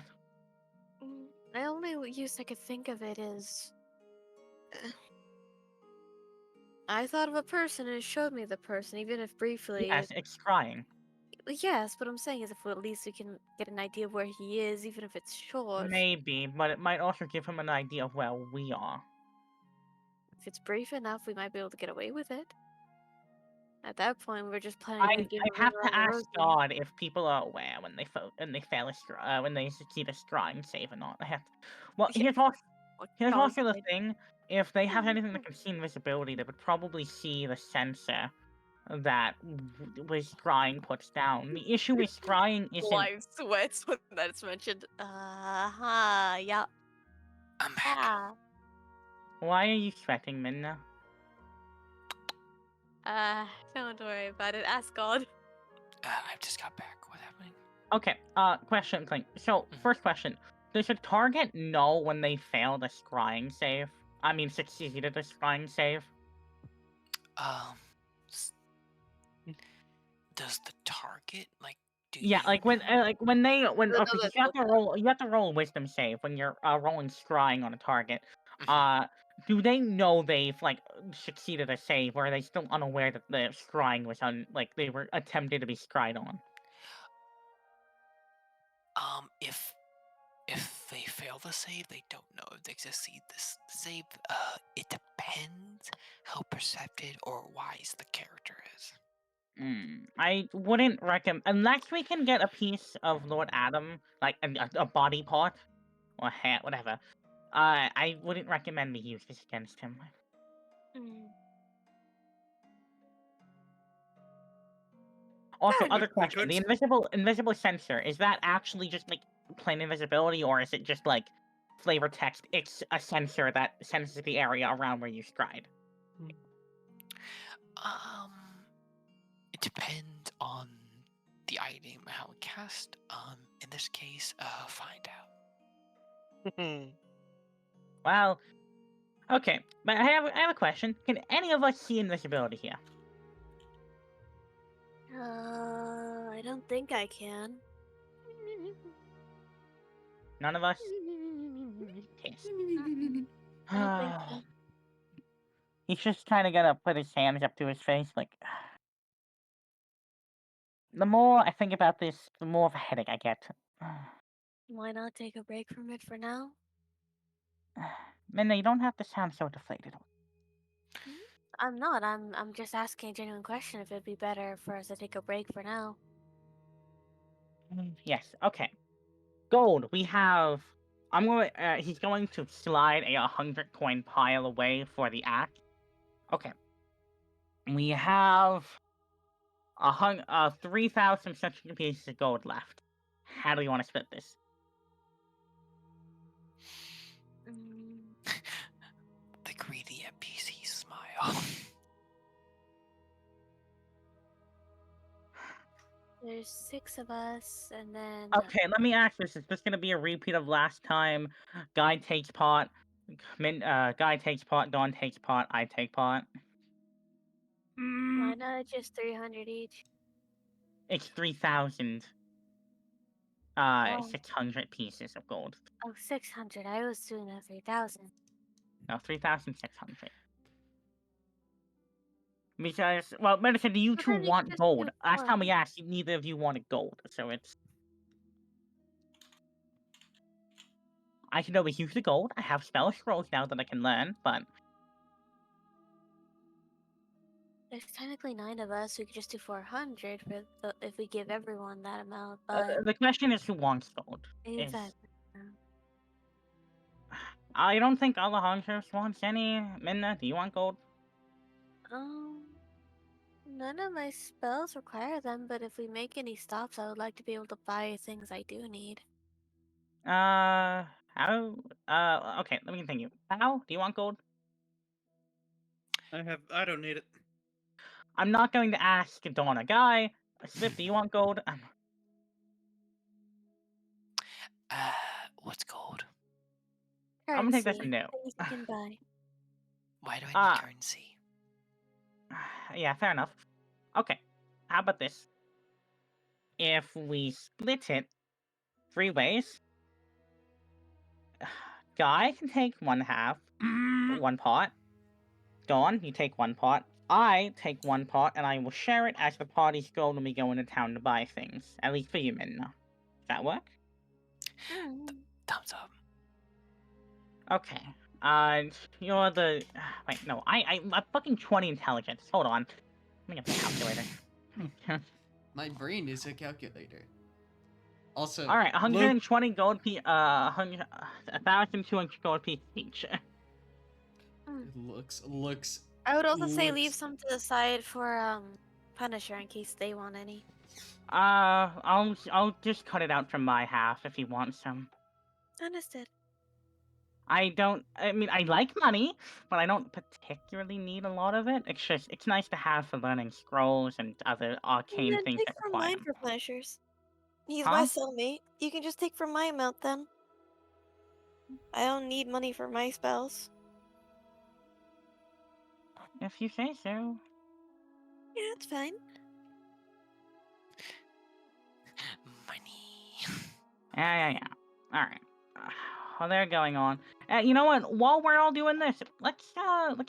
only use I could think of it is I thought of a person and it showed me the person, even if briefly. Yes, it's scrying. Yes, what I'm saying is if at least we can get an idea of where he is, even if it's short. Maybe, but it might also give him an idea of where we are. If it's brief enough, we might be able to get away with it. At that point, we're just planning to give I'd him have around to the ask road. God if people are aware when when they succeed a scrying save or not. I have to, well, Yeah, here's God also the forbid. thing. If they have anything that can see invisibility, they would probably see the sensor that was scrying puts down. The issue with scrying isn't. Live sweats when that's mentioned. Yeah. I'm back. Yeah. Why are you sweating, Minna? Don't worry about it. Ask God. I just got back. What's happening? Okay, question, Clink. So, first question. Does a target know when they failed a scrying save? I mean, succeeded a scrying save? s- Does the target do Yeah, you like when know? No, okay, 'cause that's you have what to roll a wisdom save when you're rolling scrying on a target. Mhm. Do they know they've succeeded a save, or are they still unaware that the scrying was they were attempted to be scryed on? If they fail the save, they don't know if they succeed this save. It depends how perceptive or wise the character is. I wouldn't recommend unless we can get a piece of Lord Adam, like a body part or hat, whatever. I wouldn't recommend we use this against him. Mm. Also, God, other We question: could the invisible sensor, is that actually just plain invisibility, or is it just flavor text? It's a sensor that senses the area around where you scried. It depends on the item, how it cast. In this case, find out. Well, okay, but I have a question. Can any of us see invisibility here? I don't think I can. None of us. Yes. I don't think so. He's just kind of gonna put his hands up to his face, the more I think about this, the more of a headache I get. Why not take a break from it for now? Minna, you don't have to sound so deflated. I'm not. I'm just asking a genuine question if it'd be better for us to take a break for now. Yes, okay. Gold, we have. He's going to slide a 100-coin pile away for the axe. Okay. We have 3,000 such pieces of gold left. How do you want to split this? The greedy NPC smile. There's 6 of us, and then. Okay, let me ask this. Is this going to be a repeat of last time? Guy takes part. Guy takes part. Dawn takes part. I take part. Why not just 300 each? It's 3,000. Oh. 600 pieces of gold. Oh, 600. I was doing that 3,000. No, 3,600. Because, well, Medicine, do you But two then you want could just gold? do Last time we one. asked, neither of you wanted gold, so it's. I can always use the gold. I have spell scrolls now that I can learn, but There's technically 9 of us. We could just do 400 if we give everyone that amount. uh, But the question is who wants gold. exactly. I don't think Alejandro wants any. Minna, do you want gold? None of my spells require them, but if we make any stops, I would like to be able to buy things I do need. How? Okay, let me think. How? Do you want gold? I don't need it. I'm not going to ask Dawn a guy. Slip, do you want gold? What's gold? I'm gonna take this Currency, no. things you can buy. Why do I need Ah. currency? Yeah, fair enough. Okay, how about this? If we split it 3 ways, Guy can take 1/2, 1 pot. Dawn, you take 1 pot. I take 1 pot, and I will share it as the party's gold when we go into town to buy things. At least for you, Minna. Does that work? Thumbs up. Okay. You're the. Wait, no. I'm fucking 20 intelligence. Hold on. Let me get the calculator. My brain is a calculator. Also, All right, Luke, 120 gold piece. 1,200 gold piece each. looks. I would also say leave looks- some to the side for Punisher in case they want any. I'll just cut it out from my half if you want some. Understood. I mean, I like money, but I don't particularly need a lot of it. It's nice to have for learning scrolls and other arcane Then things take that from require mine them. for Punishers. He's Huh? my cellmate. You can just take from my amount then. I don't need money for my spells. If you say so. Yeah, it's fine. Money. Yeah. Alright. While they're going on. You know what? While we're all doing this, let's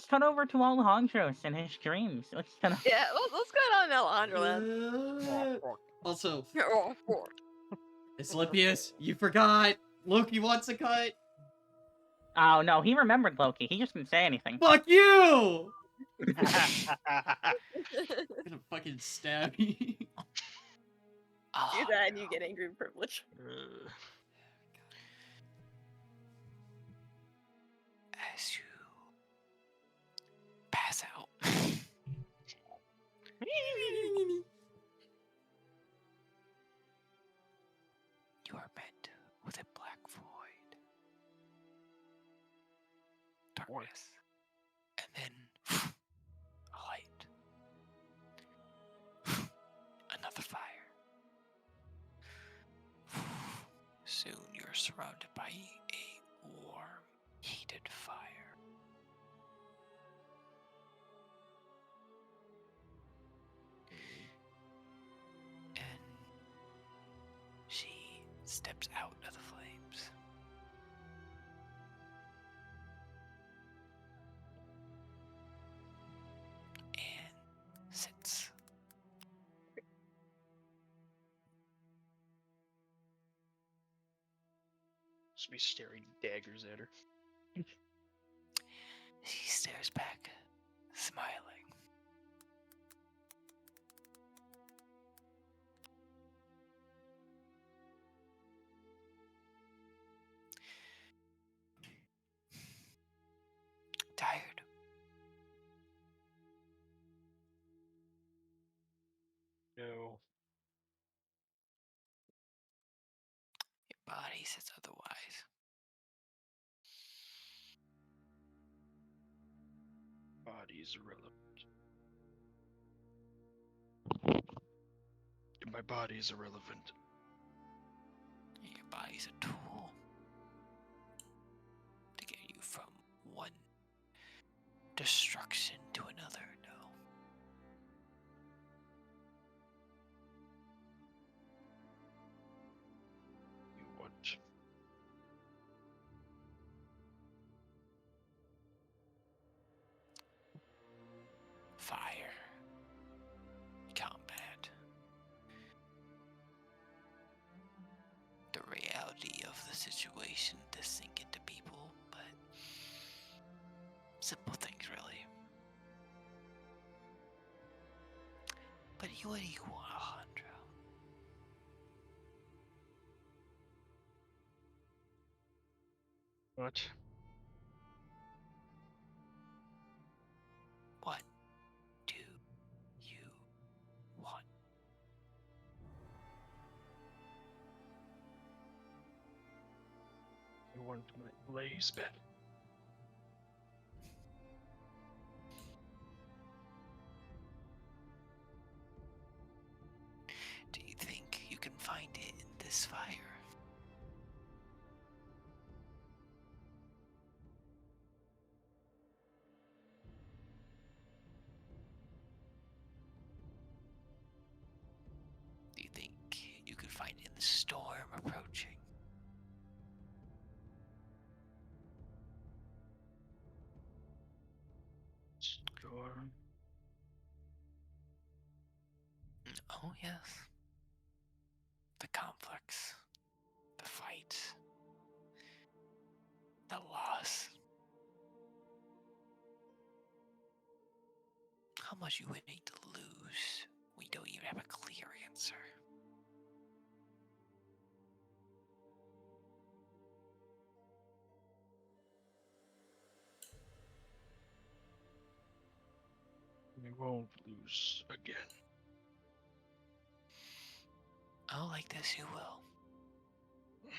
head over to Alejandro's and his dreams. Let's head over. Yeah, let's go on Alejandro then. Also, Oh, fuck. Asclepius, you forgot. Loki wants a cut. Oh no, he remembered Loki. He just didn't say anything. Fuck you! I'm gonna fucking stab you. Do that and you get angry privilege. As you pass out, you are met with a black void, darkness, and then a light, another fire. Soon you're surrounded by a warm, heated fire. And she steps out of the flames. And sits. Just be staring daggers at her. She stares back, smiling. Tired. No. Your body says otherwise. Body's irrelevant. My body's irrelevant. Your body's a tool to get you from one destruction to another. No. You what? Fire. Combat. The reality of the situation to sink Simple things, really. But what do you want, Alejandro? What? What do you want? I want my blaze bed. Do you think you can find it in this fire? Do you think you could find it in the storm approaching? Storm. Oh, yes. The conflicts, the fights, the loss. How much you willing to lose? We don't even have a clear answer. We won't lose again. Oh, like this you will.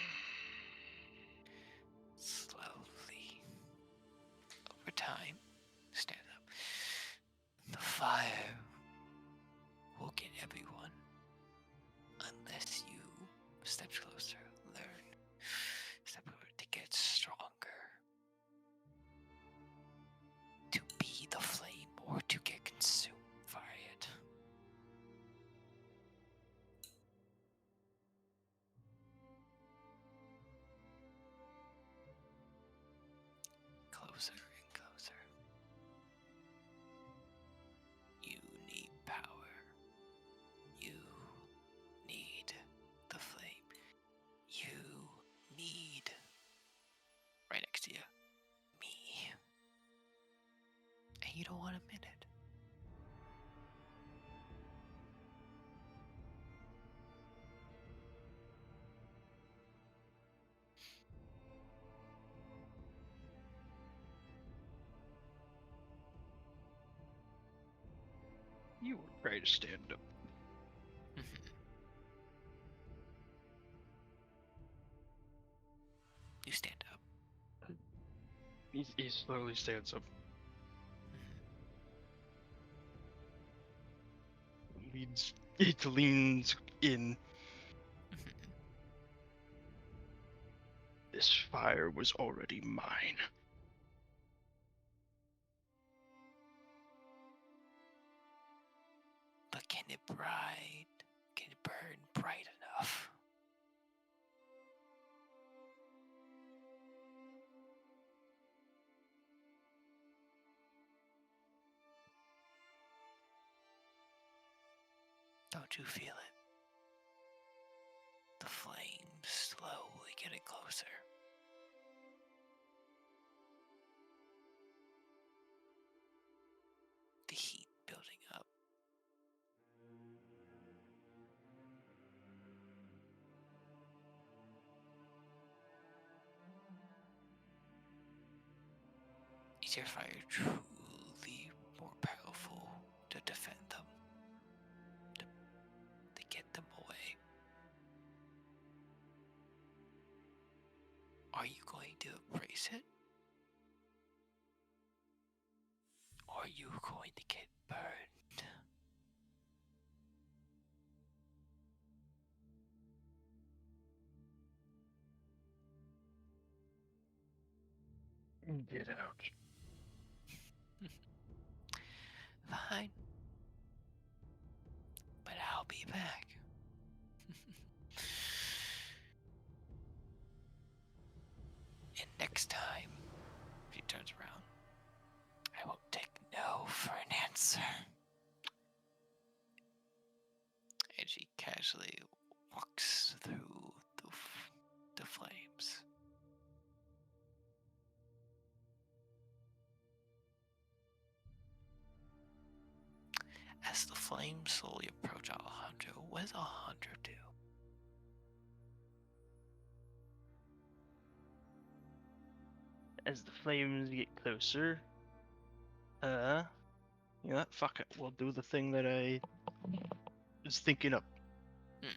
Slowly. Over time. Stand up. The fire will get everyone. Unless you step closer, learn, step closer to get stronger. To be the flame or to get consumed by it. Closer and closer. You need power. You need the flame. You need, right next to you, me. And you don't want to admit it. You will try to stand up. You stand up. He slowly stands up. It leans in. This fire was already mine. But can it burn bright enough? Don't you feel it? The flames slowly getting closer. The heat building up. Is your fire truly more powerful to defend them? To get them away? Are you going to embrace it? Or are you going to get burned? Get out. Fine. But I'll be back. And next time, she turns around. I won't take no for an answer. And she casually walks through the flames. As the flames slowly approach Alejandro, what does Alejandro do? As the flames get closer, you know what? Fuck it. We'll do the thing that I was thinking of. Hmm.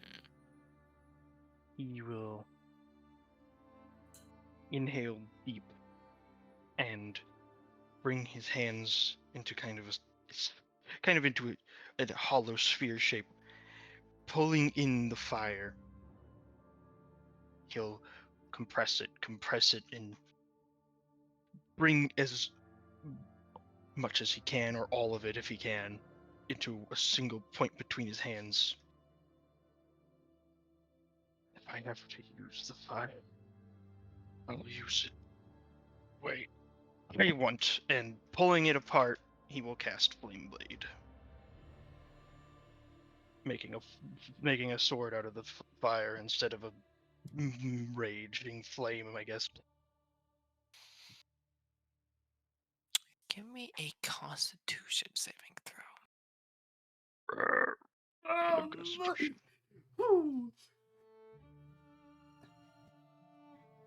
He will inhale deep and bring his hands into into a hollow sphere shape, pulling in the fire. He'll compress it, and bring as much as he can, or all of it if he can, into a single point between his hands. If I have to use the fire, I'll use it. Wait, I want, and pulling it apart, he will cast Flame Blade, making a sword out of the fire instead of a raging flame, I guess. Give me a Constitution saving throw. Oh, Constitution. Whew.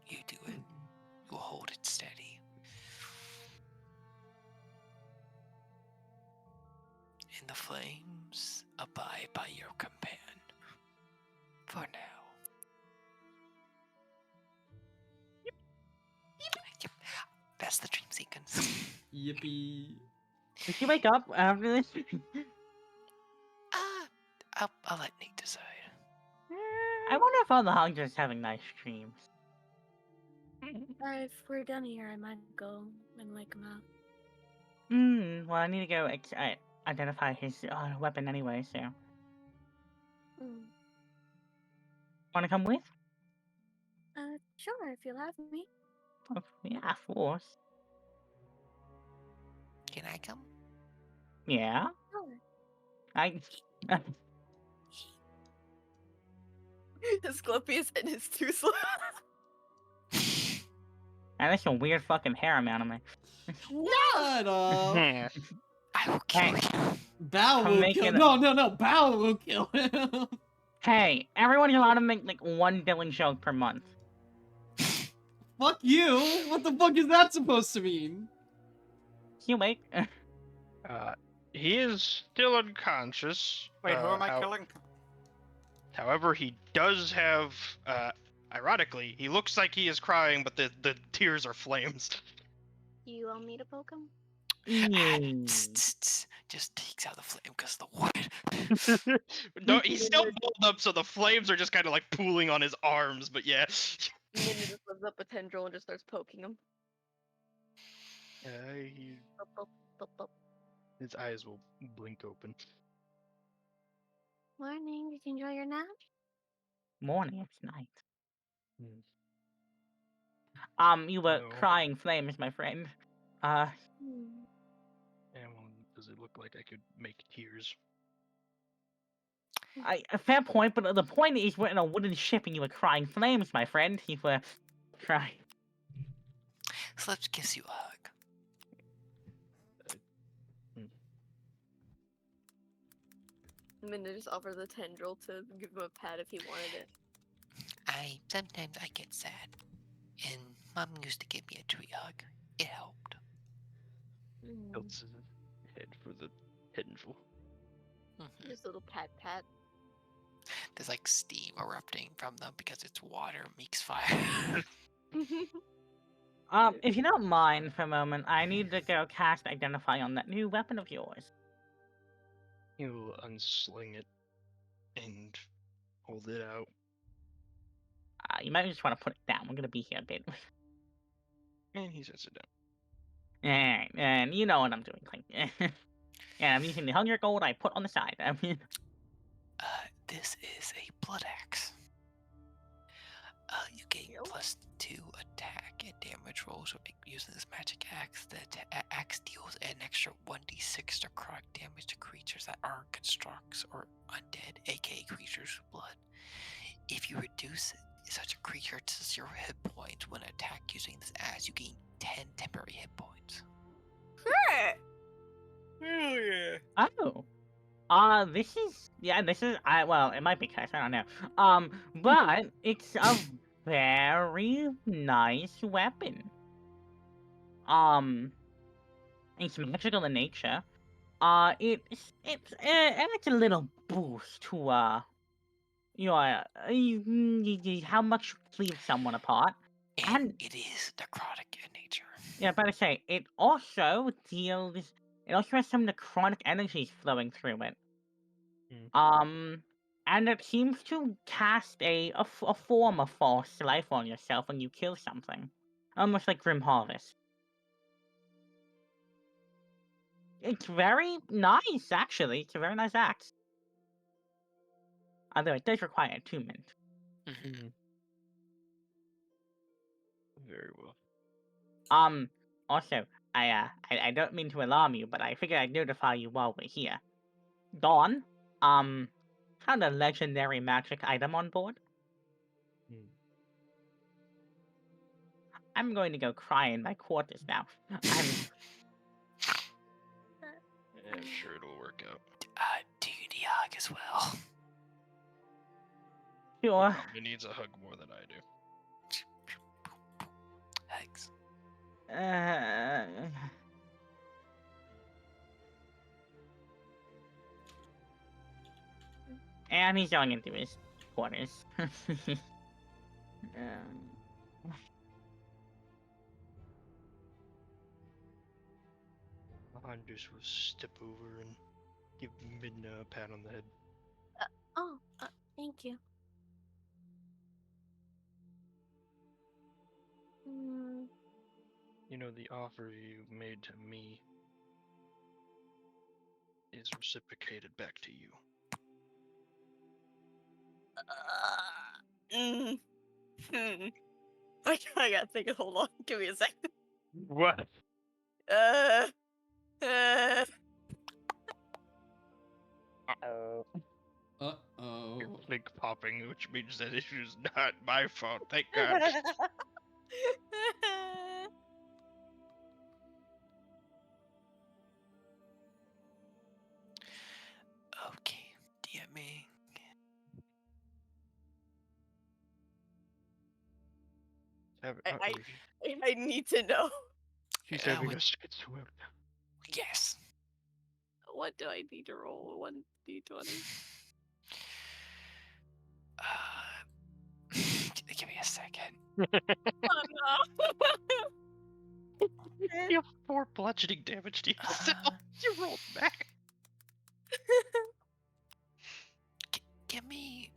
You do it. You hold it steady. And the flames abide by your command. For now. Yep. That's the dream sequence. Yippee. Did you wake up after this? I'll let Nate decide. I wonder if all the hogs are just having nice dreams. If we're done here, I might go and wake him up. Well, I need to go identify his weapon anyway, so. Mm. Want to come with? Sure, if you'll have me. Oh, yeah, of course. Can I come? Yeah. Sure. I. Asclepius and his two slow. And that's some weird fucking hair I'm out of my. Shut up. I will kill Hey. you. Bow I'm will making kill. a- No. Bow will kill him. Hey, everyone's allowed to make like one Dylan joke per month. Fuck you. What the fuck is that supposed to mean? You wake. He is still unconscious. Wait, who am I killing? However, he does have, ironically, he looks like he is crying, but the tears are flames. You want me to poke him? Just takes out the flame because the wood. No, he's still balled up, so the flames are just kind of like pooling on his arms, but yeah. Minna just lifts up a tendril and just starts poking him. Pop, pop, pop, pop. His eyes will blink open. Morning, did you enjoy your nap? Morning, it's night. Hmm. You were No. crying flames, my friend. Hmm. And does it look like I could make tears? A fair point, but the point is we're in a wooden ship and you were crying flames, my friend. You were crying. Slips gives you a hug. Minna just offers the tendril to give him a pat if he wanted it. Sometimes I get sad. And Mom used to give me a tree hug. It helped. Tilts his head for the tendril. Mhm. Just a little pat pat. There's like steam erupting from them because it's water makes fire. If you don't mind for a moment, I need to go cast Identify on that new weapon of yours. He'll unsling it and hold it out. You might just want to put it down. We're gonna be here a bit. And he sets it down. Alright, and you know what I'm doing, Clink. And I'm using the Hunger Gold I put on the side. I mean, This is a blood axe. You gain +2 attack and damage rolls with using this magic axe. The axe deals an extra 1d6 necrotic damage to creatures that aren't constructs or undead, aka creatures with blood. If you reduce such a creature to 0 hit points when attack using this axe, you gain 10 temporary hit points. Sure. Hell yeah. oh. This is well, it might be cursed, I don't know. But it's a very nice weapon. It's magical in nature. It adds a little boost to how much you cleave someone apart. And it is necrotic in nature. yeah, but I say it also has some necrotic energies flowing through it. And it seems to cast a form of false life on yourself when you kill something, almost like Grim Harvest. It's very nice, actually. It's a very nice axe. Although it does require attunement. Very well. Also, I don't mean to alarm you, but I figured I'd notify you while we're here. Dawn, found a legendary magic item on board. I'm going to go cry in my quarters now. I'm sure it'll work out. Do you need a hug as well? Sure. Probably needs a hug more than I do. Hugs. And he's going into his quarters. I'll just step over and give Midna a pat on the head. Oh, thank you. You know, the offer you made to me is reciprocated back to you. I gotta think. Hold on. Give me a second. What? Oh. You're flick popping, which means that issue's not my fault. Thank God. Okay, DMing. I need to know. She's having a schizoid. Yes. What do I need to roll? 1d20. Give me a second. Oh no! You have 4 bludgeoning damage to yourself. You rolled back. Give me.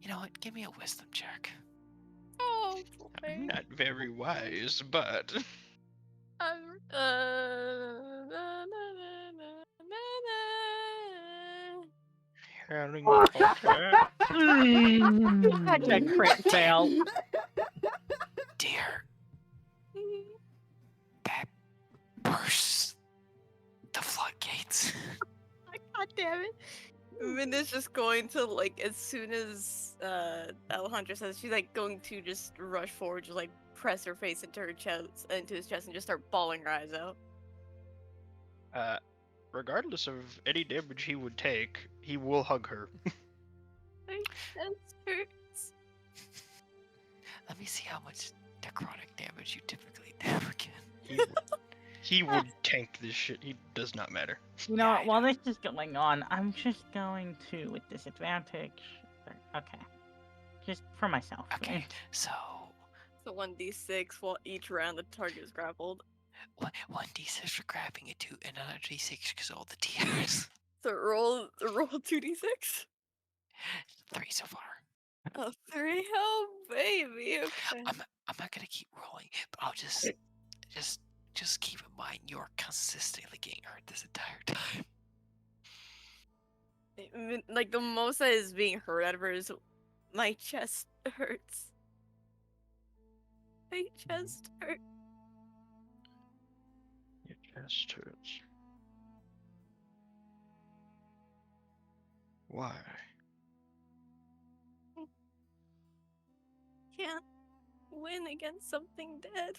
You know what? Give me a wisdom check. Oh, I'm not very wise, but. Having a That's a crit fail. Dear. That bursts the floodgates. God damn it. Minna's just going to, like, as soon as Alejandra says, she's like going to just rush forward, just like press her face into his chest, and just start bawling her eyes out. Regardless of any damage he would take, he will hug her. My chest hurts. Let me see how much necrotic damage you typically never get. He would tank this shit. He does not matter. You know what? While this is going on, I'm just going to, with disadvantage. Okay. Just for myself. Okay, so. So 1d6 while each round the target is grappled. 1d6 for grabbing it too, and another d6 because all the tears. So roll 2d6. 3 so far. Oh, 3? Oh, baby. Okay. I'm not gonna keep rolling, but I'll just keep in mind you're consistently getting hurt this entire time. Like, the most that is being hurt out of her is my chest hurts. My chest hurts. Your chest hurts. Why? Can't win against something dead.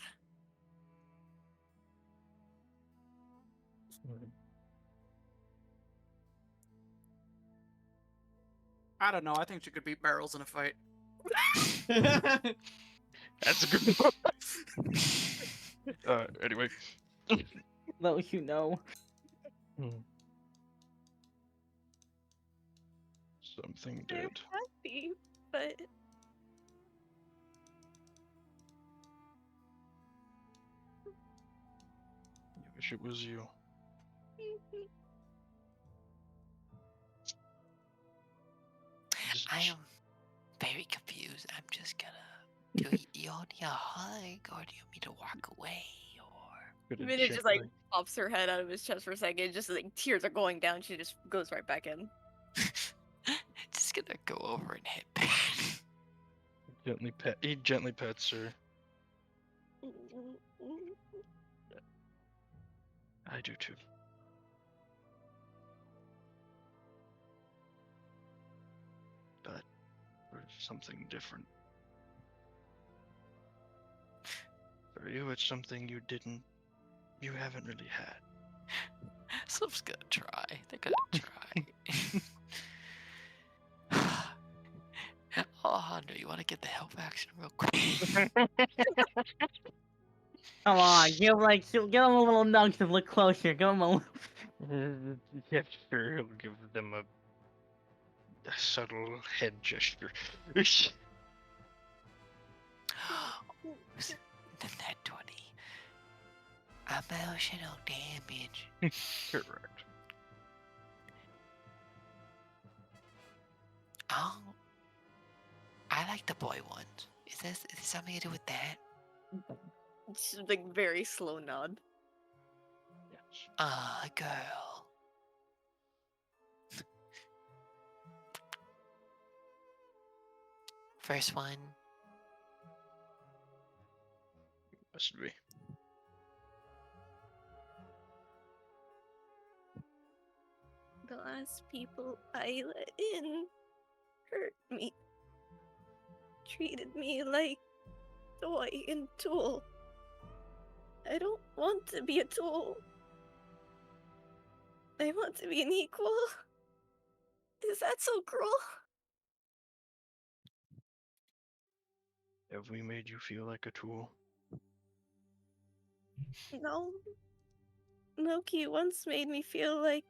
I don't know. I think she could beat barrels in a fight. That's a good one. Anyway. Those you know. Something I'm dead. happy, but I wish it was you. Just I am very confused. I'm just gonna. Do you all need a hug, or do you want me to walk away, or? gonna Minute just like gently- pops her head out of his chest for a second. Just like tears are going down. She just goes right back in. Just gonna go over and hit Pat. He gently pets her. I do too. But for something different. For you, it's something you haven't really had. Someone's gonna try. They're gonna try. Alejandro, you want to get the help action real quick? Come on, give him a little nudge to look closer. Give him a. Yeah, sure, he'll give them a subtle head gesture. The net 20. Emotional damage. Correct. Oh, I like the boy ones. Is this something to do with that? Just like very slow nod. Yes. Ah, girl. First one. Must be. The last people I let in hurt me. Treated me like toy and tool. I don't want to be a tool. I want to be an equal. Is that so cruel? Have we made you feel like a tool? No. Loki once made me feel like.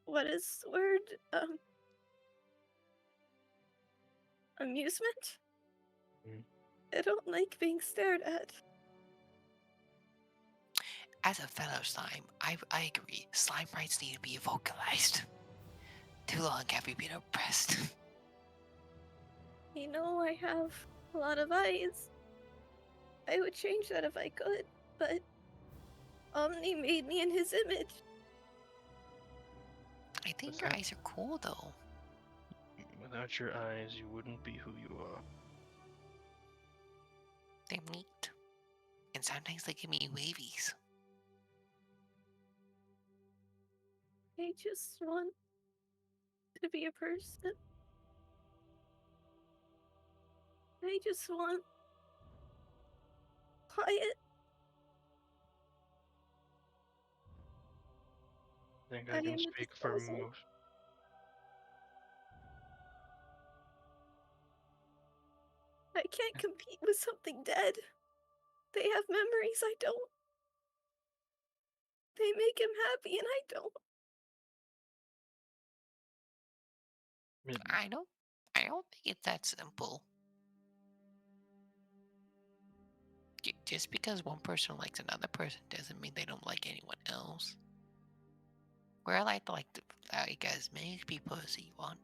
What is the word? Amusement? Mm. I don't like being stared at. As a fellow slime, I agree. Slime rights need to be vocalized. Too long have we been oppressed. You know, I have a lot of eyes. I would change that if I could, but Omni made me in his image. I think What's your that? eyes are cool though. Without your eyes, you wouldn't be who you are. They're neat. And sometimes they give me wavies. I just want to be a person. I just want quiet. I think I I can am a speak for disposal. most. I can't compete with something dead. They have memories I don't. They make him happy and I don't. I don't think it's that simple. Just because one person likes another person doesn't mean they don't like anyone else. We're allowed to like as many people as you want.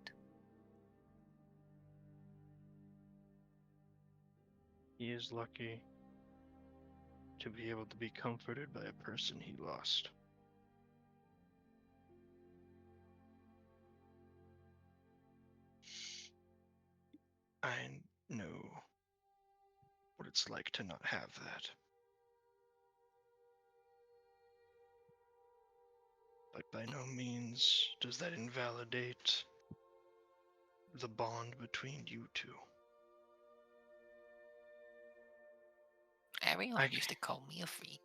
He is lucky to be able to be comforted by a person he lost. I know what it's like to not have that. But by no means does that invalidate the bond between you two. Everyone used to call me a freak.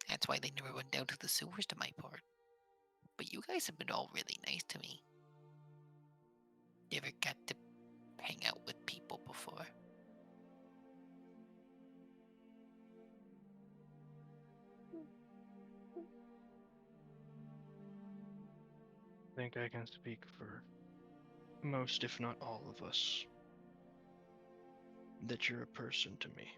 That's why they never went down to the sewers to my part. but you guys have been all really nice to me. You ever got to hang out with people before? I think I can speak for most, if not all of us, that you're a person to me.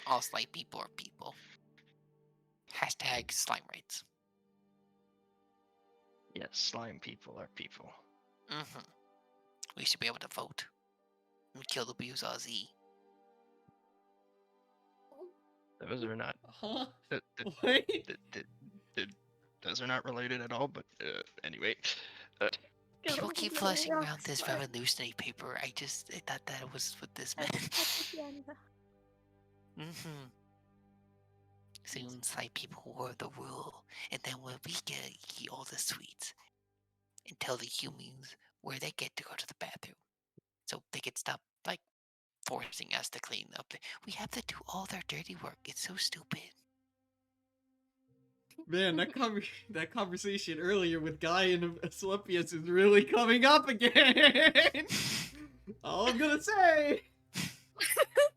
All slime people are people. Hashtag slime rights. Yes, slime people are people. Mm-hmm. We should be able to vote. And kill the bourgeoisie. Those are not. Huh? Wait. What? Those are not related at all. But anyway, People keep flossing around this revolutionary paper. I thought that was what this meant. Mm-hmm. Soon, slime people were the rule, and then when we get to eat all the sweets, and tell the humans where they get to go to the bathroom, so they can stop forcing us to clean up. We have to do all their dirty work. It's so stupid. Man, that conversation earlier with Guy and Asclepius is really coming up again. All I'm gonna say,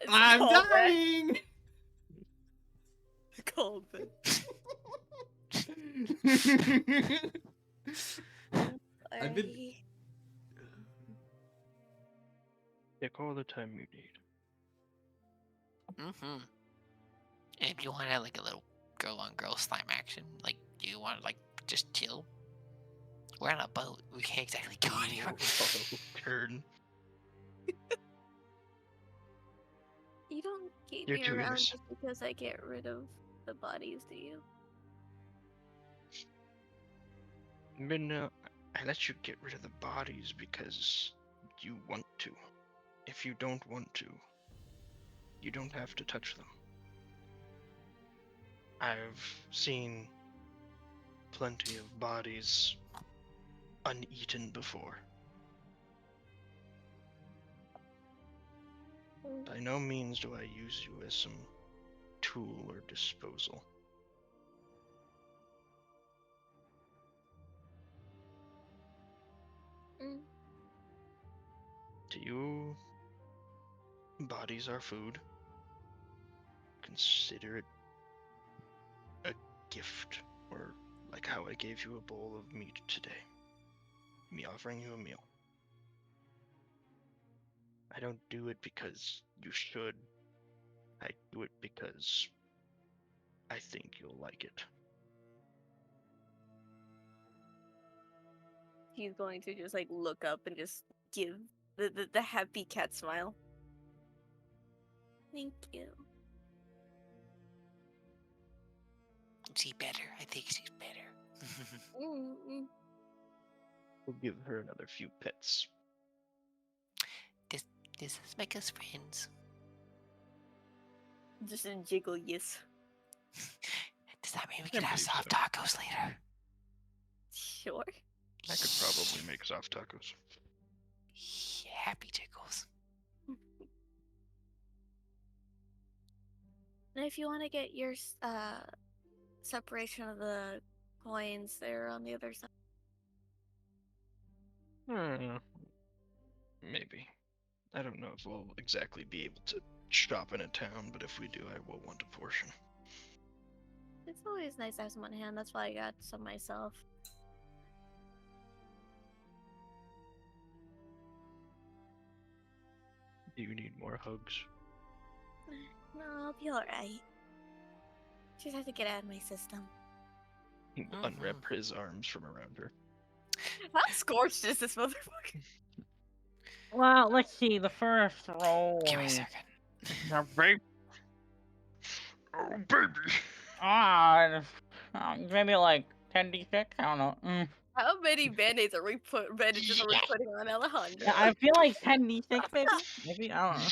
I'm dying. Cold. I've been. take all the time you need. Mm-hmm. And if you want to have a little girl-on-girl slime action, do you want to just chill? We're on a boat. We can't exactly go anywhere. Turn. You don't keep You're me doing around this. just because I get rid of the bodies, do you? Midna, I let you get rid of the bodies because you want to. If you don't want to, you don't have to touch them. I've seen plenty of bodies uneaten before. By no means do I use you as some tool or disposal. To you, bodies are food. Consider it a gift, or like how I gave you a bowl of meat today. Me offering you a meal. I don't do it because you should. I do it because I think you'll like it. He's going to just look up and just give the happy cat smile. Thank you. She better. I think she's better. Mm-mm. We'll give her another few pets. Does this make us friends? Just a jiggle, yes. Does that mean we can I have believe soft so. tacos later? Sure. I could probably make soft tacos. Happy jiggles. And if you want to get your separation of the coins, they're on the other side. Maybe. I don't know if we'll exactly be able to shop in a town, but if we do, I will want a portion. It's always nice to have some on hand. That's why I got some myself. Do you need more hugs? No, I'll be alright. Just have to get out of my system. Unwrap his arms from around her. How scorched is this motherfucker? Well, let's see. The first roll. Give me a second. The big Oh, baby! maybe 10d6. I don't know. How many bandages are we putting on Alejandro? Yeah, I feel like 10d6 maybe. Maybe I don't know.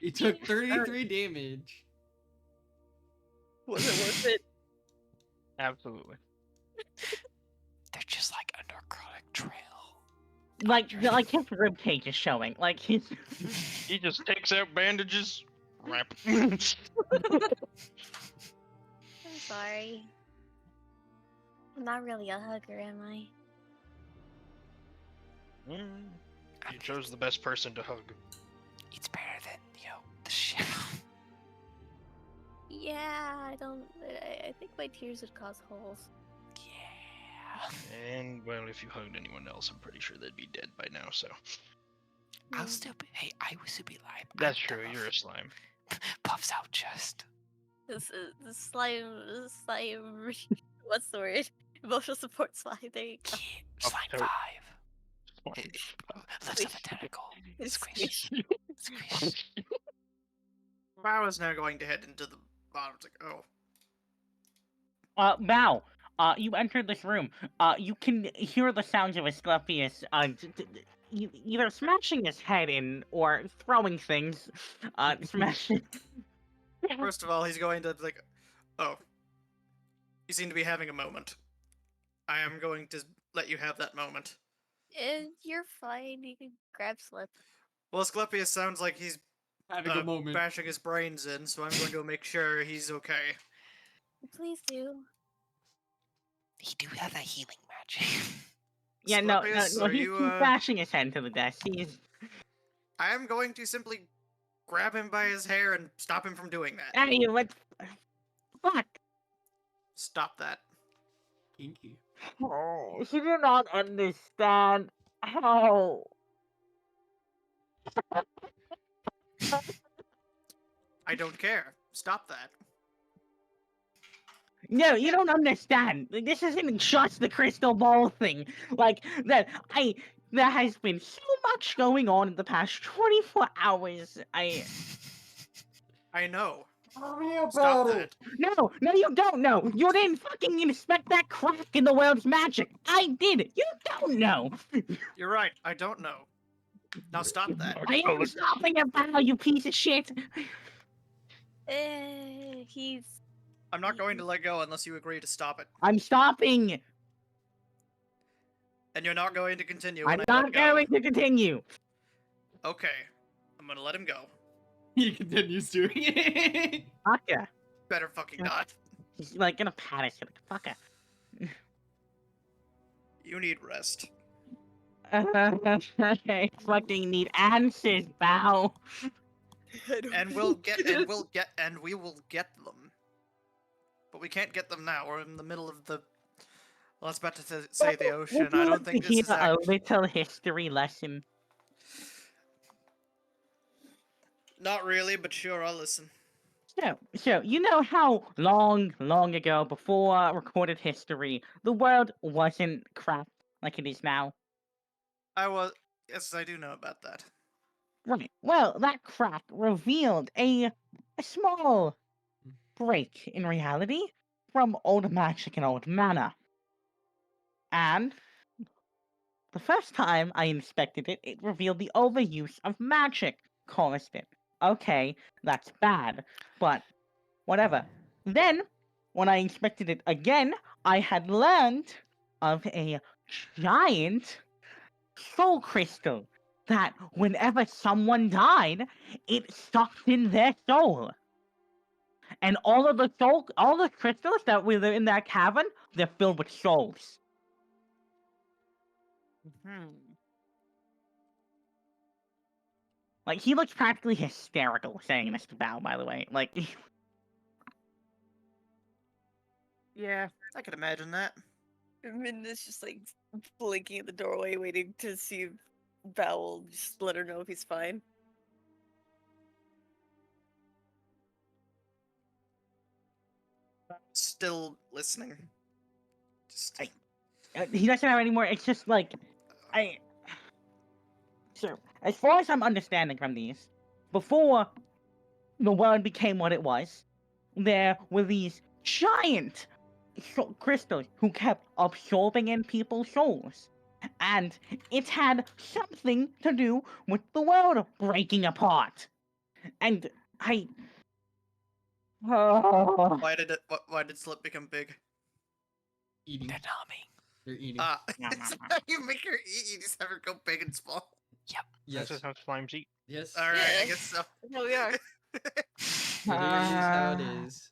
He took 33 damage. Was it worth it? Absolutely. They're just like a necrotic trail. Like his ribcage is showing. Like he's. He just takes out bandages, crap. I'm sorry. I'm not really a hugger, am I? You chose the best person to hug. It's better than, the shit. Yeah, I don't. I think my tears would cause holes. Yeah. And, well, if you hugged anyone else, I'm pretty sure they'd be dead by now, so. I'll still be. Hey, I will still be alive. That's true, you're a slime. Puffs out chest. This is the slime. What's the word? Emotional support slime. There you go. Yeah, slime out. 5. Slime. Lifts up a tentacle. Squish. Squish. Squish. If I was now going to head into the bottom, it's like, oh, Mal, you entered this room. You can hear the sounds of Asclepius, either smashing his head in or throwing things. Smashing. first of all, he's going to like, oh, you seem to be having a moment. I am going to let you have that moment. You're fine. You can grab Slip. Well, Asclepius sounds like he's Having a moment. bashing his brains in, so I'm going to make sure he's okay. Please do. He do have that healing magic. Yeah, no, Asclepius, are he's you, bashing his head to the desk. He's. I am going to simply grab him by his hair and stop him from doing that. Hey, what? Fuck. Stop that. Kinky. Oh, he did not understand how. I don't care. Stop that. No, you don't understand. This isn't just the crystal ball thing. Like that, there has been so much going on in the past 24 hours. I know. Tell me Stop about that. No, you don't know. You didn't fucking inspect that crack in the world's magic. I did. You don't know. You're right. I don't know. Now stop that. I am stopping it now, you piece of shit. He's. I'm not going to let go unless you agree to stop it. I'm stopping. And you're not going to continue I'm when I let not go. going to continue. Okay. I'm gonna let him go. He continues doing it. Fucker. Better fucking not. He's like gonna pat his head like fucker. You need rest. I fucking need answers, Bow. And we will get them. But we can't get them now. We're in the middle of the. Well, I was about to say the ocean. I don't think this is a little history lesson. Not really, but sure, I'll listen. So you know how long ago, before recorded history, the world wasn't crap like it is now? Yes, I do know about that. Right. Well, that crack revealed a small break in reality from old magic and old mana. And the first time I inspected it, it revealed the overuse of magic caused it. Okay, that's bad, but whatever. Then, when I inspected it again, I had learned of a giant soul crystal that whenever someone died, it sucked in their soul. And all the crystals that were in that cavern, they're filled with souls. Like, he looks practically hysterical saying this to Bao, by the way. Like, Yeah, I could imagine that. Minda's just like blinking at the doorway, waiting to see if Val will just let her know if he's fine. Still listening. Just. he doesn't have any more. It's just like, So, as far as I'm understanding from these, before the world became what it was, there were these giant crystals who kept absorbing in people's souls. And it had something to do with the world breaking apart. And Why did Slip become big? Eating. They're numbing. They're eating. It's how you make her eat. You just have her go big and small. Yes. That's just how slimes eat. Yes. All right, Yeah. I guess so. Here we are. Well, here it is how it is.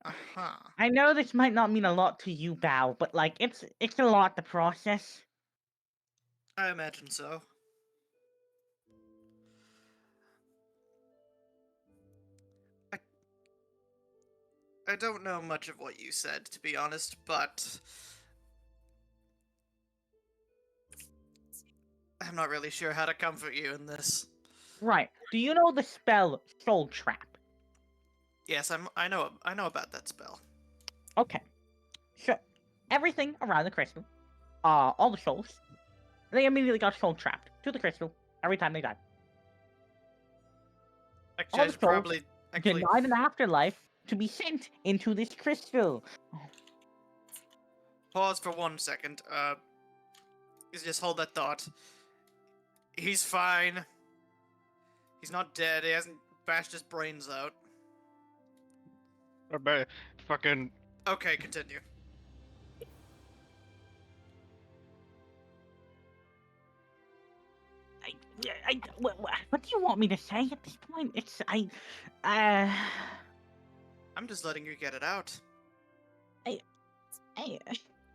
Uh-huh. I know this might not mean a lot to you, Bao, but like it's a lot to process. I imagine so. I don't know much of what you said, to be honest, but I'm not really sure how to comfort you in this. Right. Do you know the spell Soul Trap? Yes, I know about that spell. Okay. So everything around the crystal, all the souls, they immediately got soul trapped to the crystal every time they died. Actually, All I the should souls probably actually denied an afterlife to be sent into this crystal. pause for 1 second. Just hold that thought. He's fine. He's not dead. He hasn't bashed his brains out. Fucking. Okay, continue. What do you want me to say at this point? I'm just letting you get it out.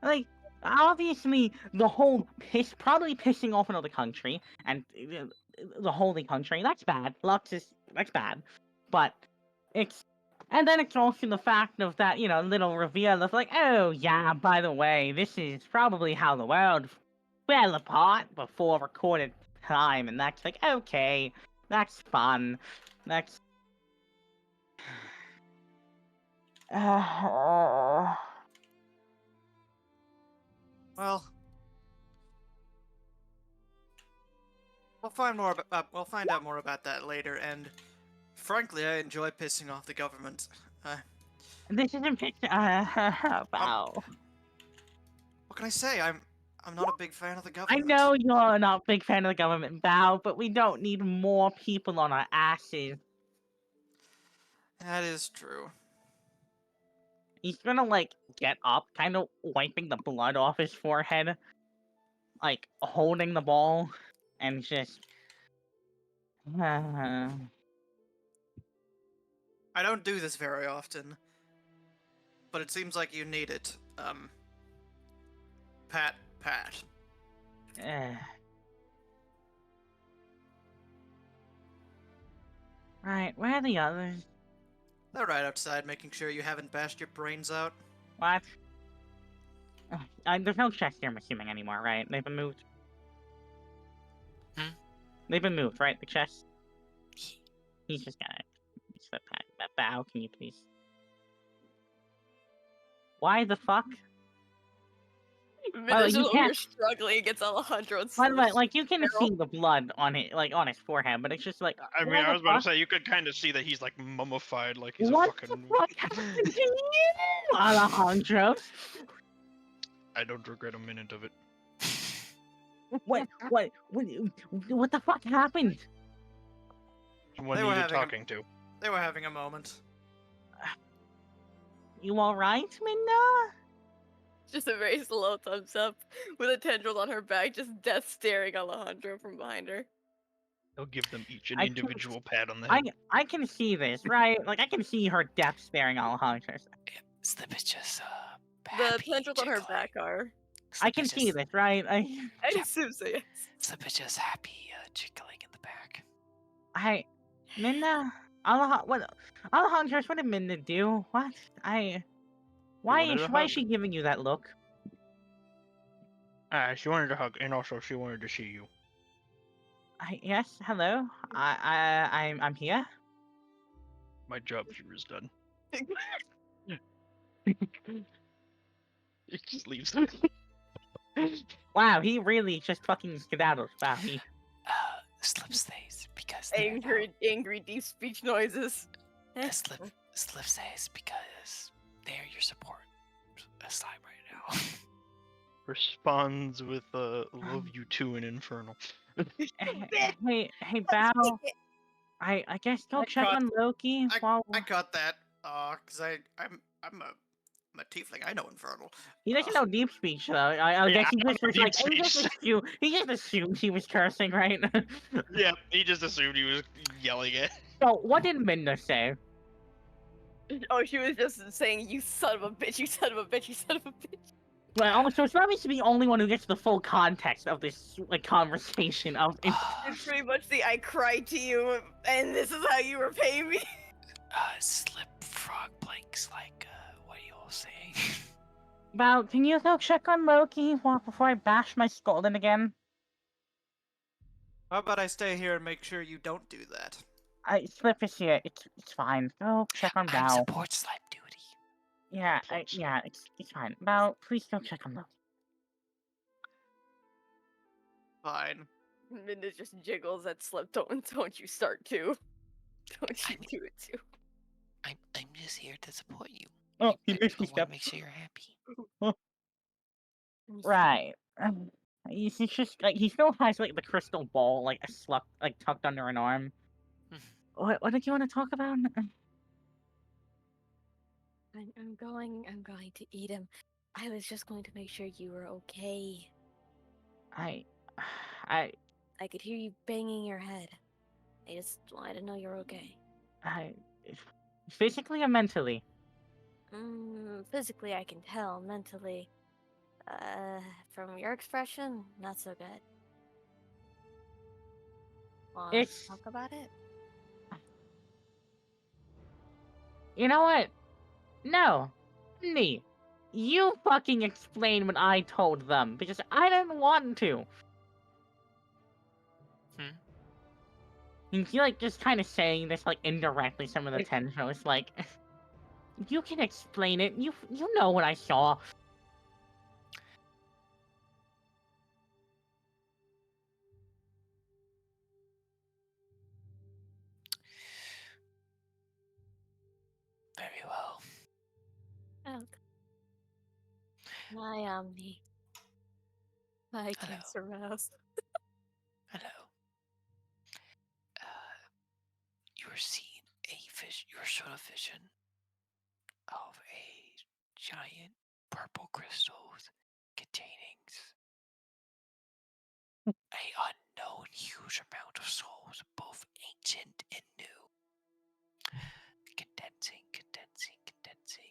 Like, obviously, the whole probably pissing off another country, and the holy country, that's bad. That's bad. But and then it's also the fact of that, little reveal of like, oh yeah, by the way, this is probably how the world fell apart before recorded time, and that's like, okay, that's fun. That's... Well, we'll find out more about that later. And frankly, I enjoy pissing off the government. This isn't wow. What can I say? I'm not a big fan of the I government. know you're not a big fan of the government, Bao, but we don't need more people on our asses. That is true. He's gonna, like, get up, kind of wiping the blood off his forehead, like, holding the ball, and just... I don't do this very often, but it seems like you need it. Pat. Right, where are the others? They're right outside, making sure you haven't bashed your brains out. What? There's no chest here, I'm assuming, anymore, right? They've been moved. Hmm? They've been moved, right? The chest? He's just gonna... Bao, can you please... Why the fuck? Minna's you just over can't- here struggling against Alejandro and By the way, Slips. like, you can Carol. see the blood on his forehead, but it's just like... I mean, why I the was about to fuck? say you could kind of see that he's like mummified, like he's What a the fucking. fuck happened to you, Alejandro? I don't regret a minute of it. What the fuck happened? Someone They were needed having a- talking to. They were having a moment. You alright, Minna? Just a very slow thumbs up with a tendril on her back, just death staring Alejandro from behind her. He'll give them each an I can- individual pat on the head. I can see this, right? Like, I can see her depth staring Alejandro. Slip is just The happy, tendrils on her jiggling. back are. I can see this, right? I Yeah. assume so, yes. Slip is just happy, jiggling in the back. Minna? Alejandro, what did Minna do? What? wanted a Why hug. is she giving you that look? She wanted to hug, and also she wanted to see you. Yes, hello? I'm here. My job here is done. He just leaves. Wow, he really just fucking skedaddled. Wow, he... Slip stays because they're Angry deep speech noises. Slip stays because they're your support slime right now. Responds with love you too in Infernal. Hey, Bao. I guess go I check caught- on Loki while... I got that. Cause I'm I'm a tiefling. I know infernal. He doesn't know deep speech though. I Yeah, guess he I just know was deep like speech. he just assumed he was cursing, right? Yeah, he just assumed he was yelling it. So what did Minda say? Oh, she was just saying, "You son of a bitch! You son of a bitch! You son of a bitch!" Well, so it's obviously the only one who gets the full context of this like conversation of It's pretty much the "I cried to you, and this is how you repay me." Slip frog blinks like, what are you all saying? Val, can you go check on Loki before I bash my skull in again? How about I stay here and make sure you don't do that? Slip is here. It's fine. Go check on I'm Val. support slap duty. Yeah, yeah, it's fine. Val, please go check on Loki. Fine. Minda just jiggles at Slip. Don't you start too. Don't you do it too. I'm just here to support you. Oh, he I makes me want to step. make sure you're happy. Right. He's just like he still has like the crystal ball like a slept like tucked under an arm. What did you want to talk about? I'm going to eat him. I was just going to make sure you were okay. I I could hear you banging your head. I just wanted to know you're okay. physically or mentally? Physically, I can tell. Mentally, from your expression, not so good. Want to It's talk about it? you know what? No, me. You fucking explain what I told them because I didn't want to. And you like just kind of saying this like indirectly some of the tension. It's like you can explain it. You know what I saw. Very well. Oh, my Omni. My cancer mouse. Hello. You were seeing a fish. You were shown a vision of a giant purple crystals containing a unknown huge amount of souls, both ancient and new.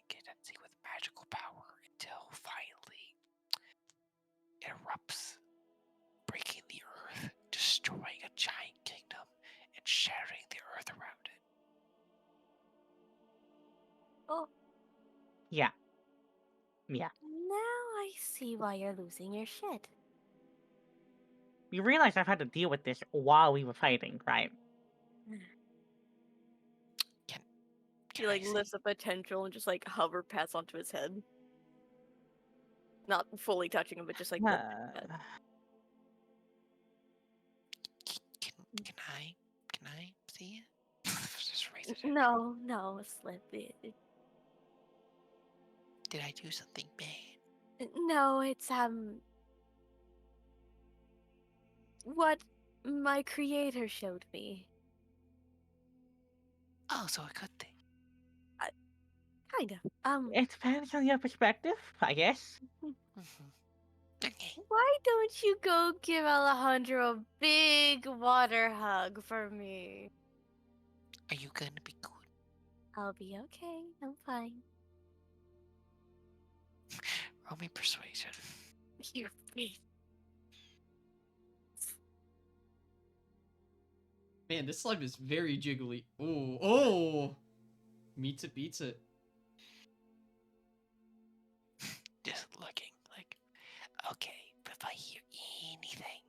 Condensing with magical power until finally it erupts, breaking the earth, destroying a giant kingdom, and shattering the earth around it. Oh. Yeah. Yeah. Now I see why you're losing your shit. You realize I've had to deal with this while we were fighting, right? She like lifts up a tendril and just like hover pats onto his head. Not fully touching him, but just like the head. Can I see it? Just raise it. No, Slip. Did I do something bad? No, it's what my creator showed me. Oh, so a good thing. Kind of. It depends on your perspective, I guess. Why don't you go give Alejandro a big water hug for me? Are you gonna be good? I'll be okay. I'm fine. Roll me persuasion. Your face. Man, this slime is very jiggly. Oh. Meets it, beats it. Just looking like, okay, if I hear anything,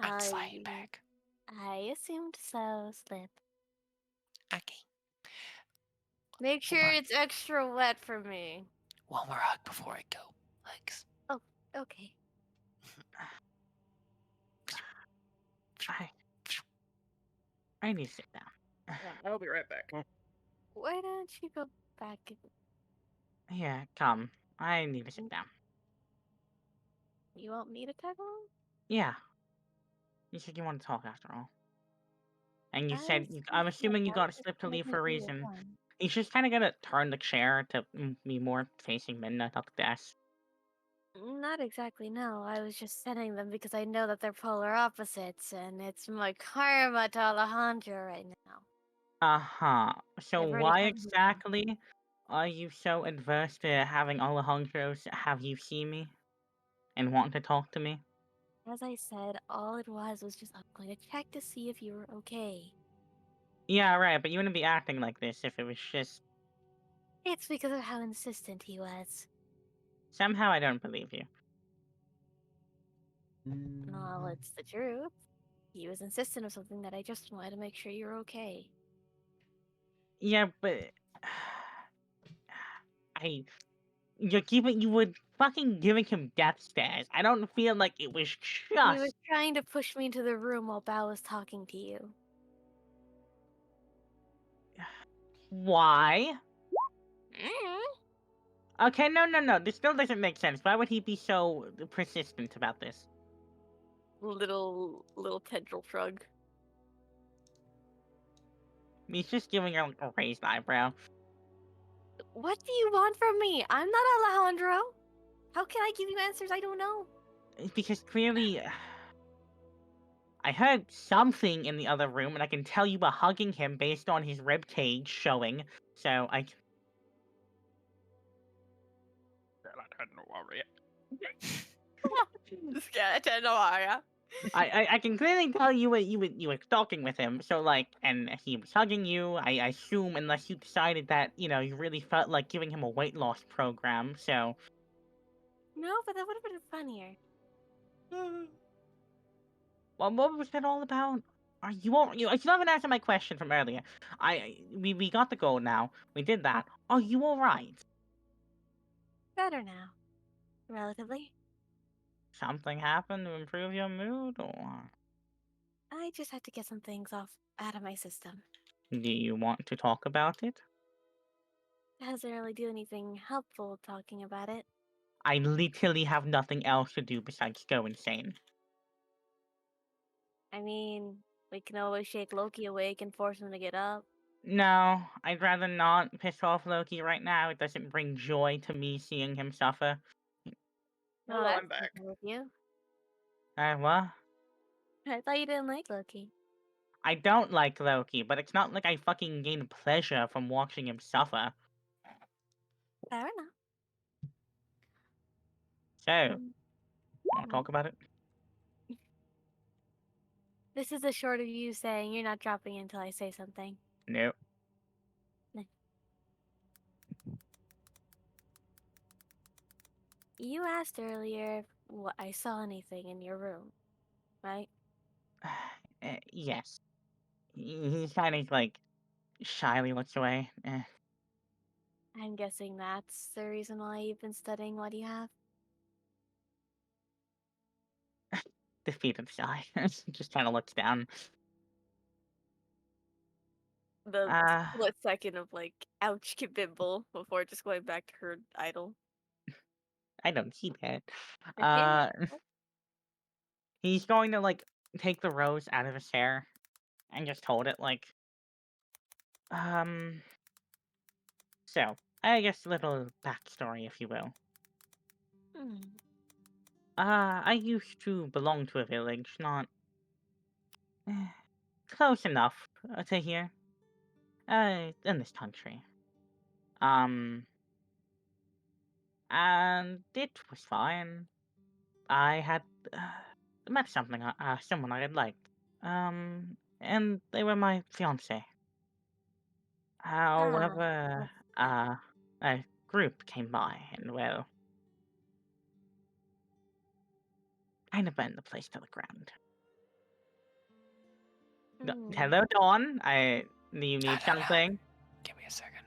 I'm sliding back. I assumed so, Slip. Okay. Make sure it's extra wet for me. One more hug before I go. Legs. Oh, okay. I need to sit down. Yeah, I'll be right back. Why don't you go back? Yeah, come. I need to sit down. You want me to tag along? Yeah. You said you want to talk after all. And you said, I'm assuming you got a slip to leave for a reason. He's just kind of gonna turn the chair to be more facing Minna, not the desk. Not exactly, no. I was just setting them because I know that they're polar opposites, and it's my karma to Alejandro right now. Uh-huh. So I've already why had him. exactly are you so adverse to having Alejandro's have you seen me and want to talk to me? As I said, all it was just I'm going to check to see if you were okay. Yeah, right, but you wouldn't be acting like this if it was just... It's because of how insistent he was. Somehow I don't believe you. Well, it's the truth. He was insistent of something that I just wanted to make sure you're okay. Yeah, but... You would fucking giving him death stares. I don't feel like it was He was just... trying to push me into the room while Bao was talking to you. Why? Mm. Okay, no. This still doesn't make sense. Why would he be so persistent about this? Little tendril shrug. He's just giving her a raised eyebrow. What do you want from me? I'm not Alejandro. How can I give you answers I don't know? Because clearly... I heard something in the other room, and I can tell you were hugging him based on his rib cage showing. So I Skeleton, no, yeah. I can clearly tell you were talking with him. So like, and he was hugging you. I assume unless you decided that you really felt like giving him a weight loss program. So No, but that would have been funnier. well, what was that all about? Are you all you still haven't answered my question from earlier. We got the goal now. We did that. Are you all right? Better now. Relatively. Something happened to improve your mood, or I just had to get some things out of my system. do you want to talk about it? It doesn't really do anything helpful talking about it. I literally have nothing else to do besides go insane. I mean, we can always shake Loki awake and force him to get up. No, I'd rather not piss off Loki right now. It doesn't bring joy to me seeing him suffer. Hello, that's I'm back. okay with you. What? I thought you didn't like Loki. I don't like Loki, but it's not like I fucking gain pleasure from watching him suffer. Fair enough. So, Um, wanna talk about it? This is a short of you saying you're not dropping in until I say something. No. You asked earlier if I saw anything in your room, right? Yes. He kind of like shyly looks away. I'm guessing that's the reason why you've been studying what you have. Defeated sigh. Just kind of looks down. The Uh, split second of like, ouch, Kibimble, before just going back to her idol. I don't see that. Okay. He's going to like take the rose out of his hair and just hold it like, um. So I guess a little backstory, if you will. Hmm. I used to belong to a village, not close enough to here. In this country. Um, and it was fine. I had met someone I had liked. And they were my fiance. However, That's a group came by and, well, kind of burned the place to the ground. Hello, Dawn. Do you need something? Give me a second.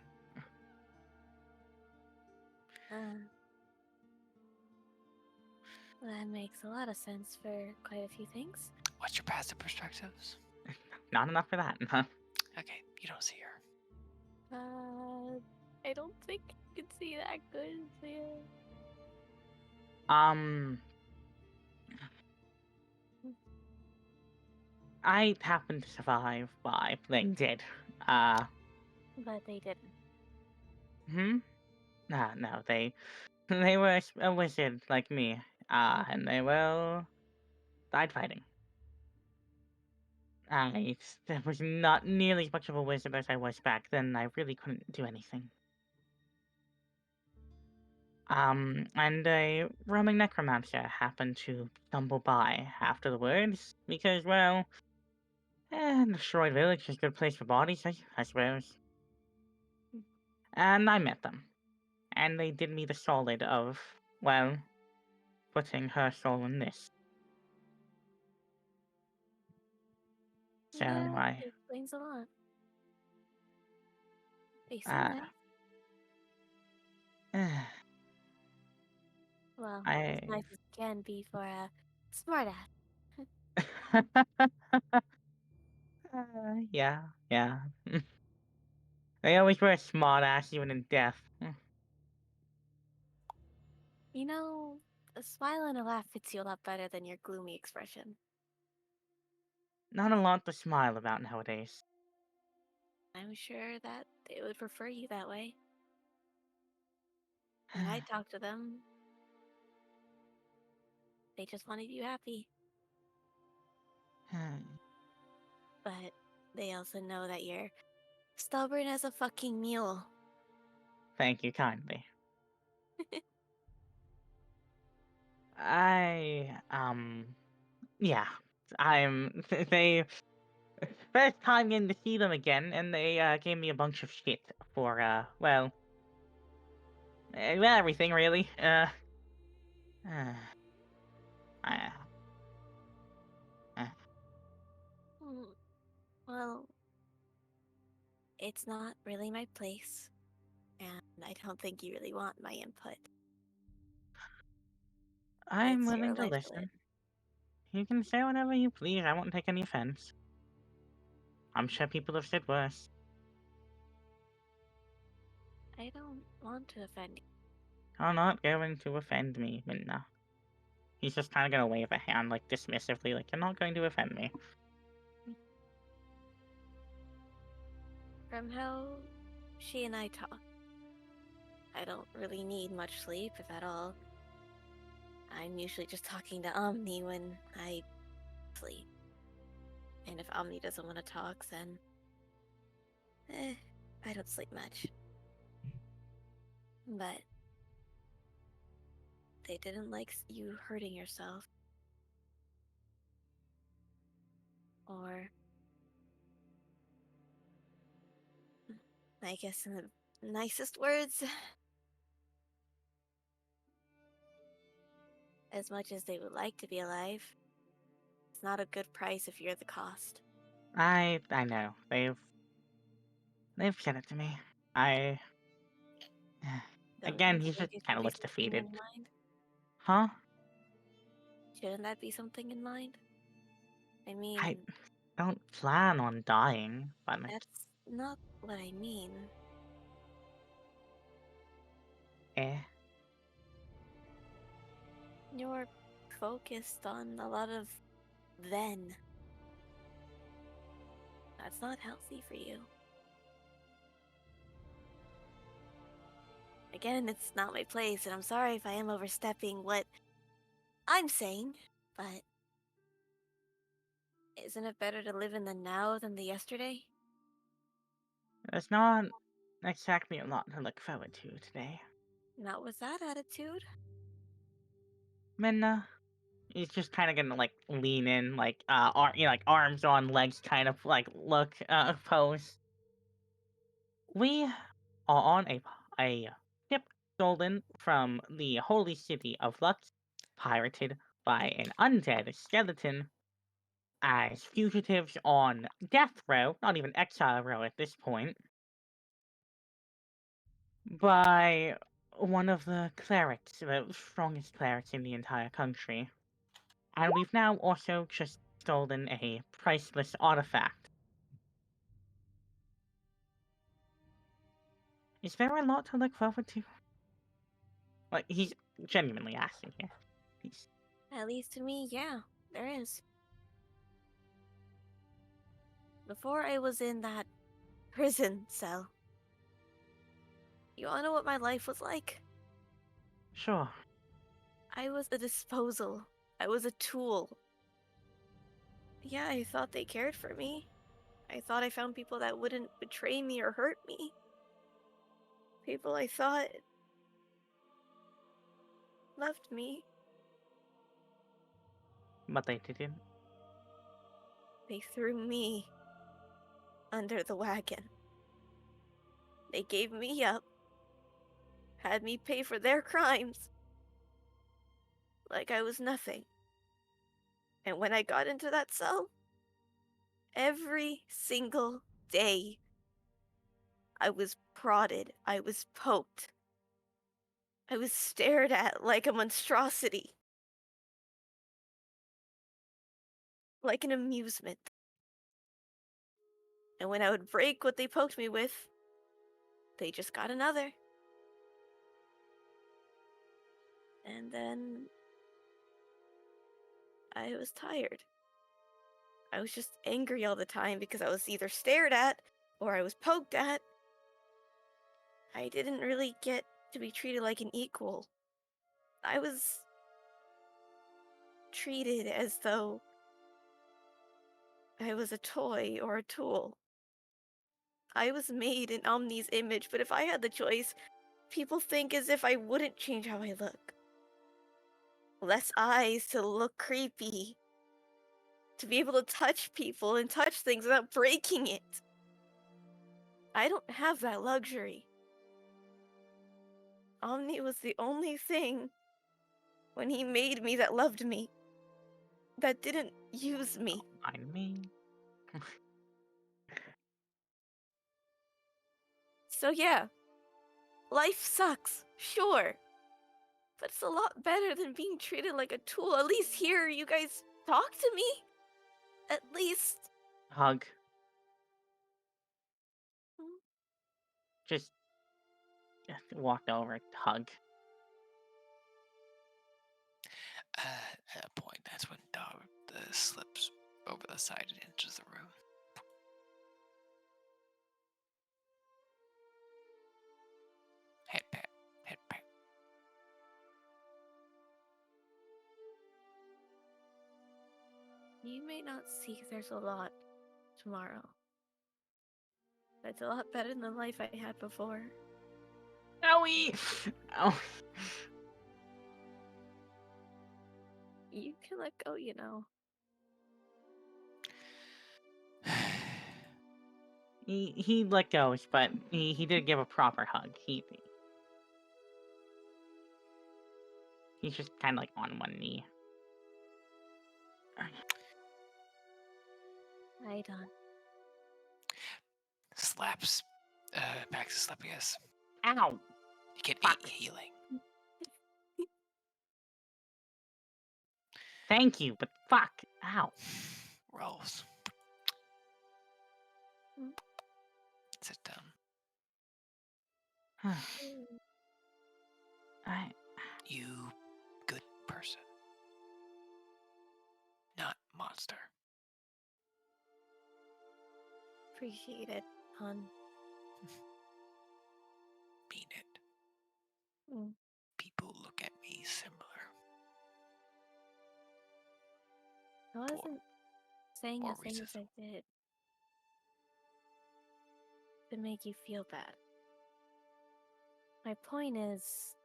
That makes a lot of sense for quite a few things. What's your passive perspectives? Not enough for that. Okay, you don't see her. I don't think you can see that good. So yeah. I happened to survive, but they did. But they didn't. Hmm? No, they were a wizard like me. And they died fighting. I was not nearly as much of a wizard as I was back then. I really couldn't do anything. And a roaming necromancer happened to stumble by after the words because, well, destroyed village is a good place for bodies, I suppose. And I met them, and they did me the solid of, well, putting her soul in this. So Yeah, that explains a lot. They seem uh, nice. Well, as I, nice as can be for a smartass. yeah. They always wear a smart ass even in death. You know, a smile and a laugh fits you a lot better than your gloomy expression. Not a lot to smile about nowadays. I'm sure that they would prefer you that way. When I talk to them, they just wanted you happy. But they also know that you're stubborn as a fucking mule. Thank you kindly. Yeah. They first time in to see them again, and they gave me a bunch of shit for everything really. Uh, uh, Hmm, well, it's not really my place, and I don't think you really want my input. I'm It's your willing to life to live. listen. You can say whatever you please. I won't take any offense. I'm sure people have said worse. I don't want to offend you. You're not going to offend me, Minna. He's just kind of gonna wave a hand, like dismissively, like you're not going to offend me. From how she and I talk, I don't really need much sleep, if at all. I'm usually just talking to Omni when I sleep. And if Omni doesn't want to talk, then I don't sleep much. But they didn't like you hurting yourself. Or, I guess in the nicest words, as much as they would like to be alive, it's not a good price if you're the cost. I know. They've said it to me. I Don't again, you he think just it kind should of be looks something defeated. in mind? Huh? Shouldn't that be something in mind? I mean, I don't plan on dying, but like, that's not what I mean. eh. You're focused on a lot of then. That's not healthy for you. Again, it's not my place, and I'm sorry if I am overstepping what I'm saying, but isn't it better to live in the now than the yesterday? There's not exactly a lot to look forward to today. Not with that attitude. Minna, he's just kind of gonna like lean in, like like arms on legs, kind of like look pose. We are on a ship stolen from the holy city of Lux, pirated by an undead skeleton as fugitives on death row, not even exile row at this point, by one of the clerics, the strongest clerics in the entire country. And we've now also just stolen a priceless artifact. Is there a lot to look forward to? Like, he's genuinely asking here. He's... At least to me, yeah, there is. Before I was in that prison cell, You wanna know what my life was like? Sure. I was a disposal. I was a tool. Yeah, I thought they cared for me. I thought I found people that wouldn't betray me or hurt me. People I thought loved me. But they didn't. They threw me under the wagon. They gave me up, had me pay for their crimes, like I was nothing. And when I got into that cell, every single day, I was prodded, I was poked, I was stared at like a monstrosity, like an amusement. And when I would break what they poked me with, they just got another. And then I was tired. I was just angry all the time because I was either stared at or I was poked at. I didn't really get to be treated like an equal. I was treated as though I was a toy or a tool. I was made in Omni's image, but if I had the choice, people think as if I wouldn't change how I look. Less eyes to look creepy. To be able to touch people and touch things without breaking it. I don't have that luxury. Omni was the only thing when he made me that loved me. That didn't use me. I mean. So yeah, life sucks, sure. But it's a lot better than being treated like a tool. At least here, you guys talk to me. At least. Hug. Hmm? Just walked over, hug. At a point, that's when Dog slips over the side and enters the room. Head pat, head pat. You may not see there's a lot tomorrow. But it's a lot better than the life I had before. Owie! Ow. You can let go, you know. He let go, but he did give a proper hug. He's just kind of like on one knee. Right on. Slaps. Back to Slepius. Ow! You get Fuck. 8 healing. Thank you, but fuck. Ow. Rolls. Hmm. Sit down. You good person. Not monster. Appreciate it, hon. Mean it. Mm. People look at me similar. I wasn't saying more the things I did to make you feel bad. My point is,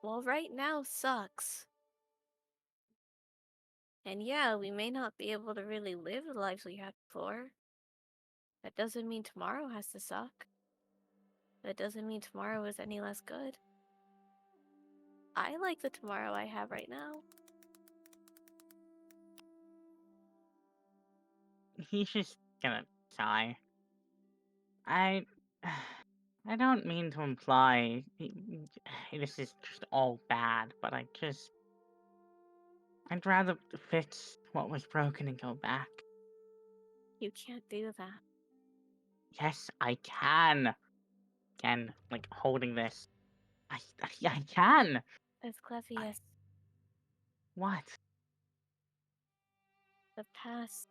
well, right now sucks. And yeah, we may not be able to really live the lives we had before. That doesn't mean tomorrow has to suck. That doesn't mean tomorrow is any less good. I like the tomorrow I have right now. He's just gonna sigh. I don't mean to imply this is just all bad, but I'd rather fix what was broken and go back. You can't do that. Yes, I can. Again, like holding this. I can. As Clevius, What? the past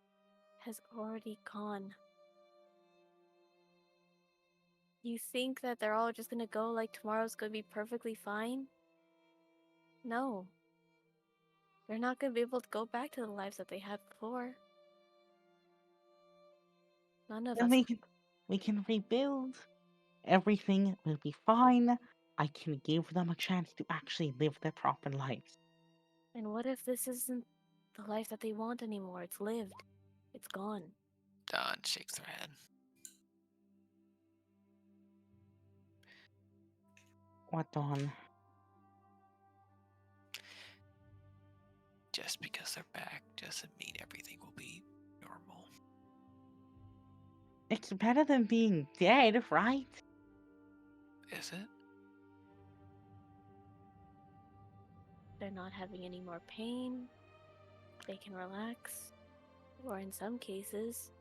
has already gone. You think that they're all just gonna go like tomorrow's gonna be perfectly fine? No. They're not gonna be able to go back to the lives that they had before. None of Then us. we can rebuild. Everything will be fine. I can give them a chance to actually live their proper lives. And what if this isn't the life that they want anymore? It's lived. It's gone. Dawn shakes her head. What, Dawn? Just because they're back doesn't mean everything will be normal. It's better than being dead, right? Is it? They're not having any more pain. They can relax. Or in some cases,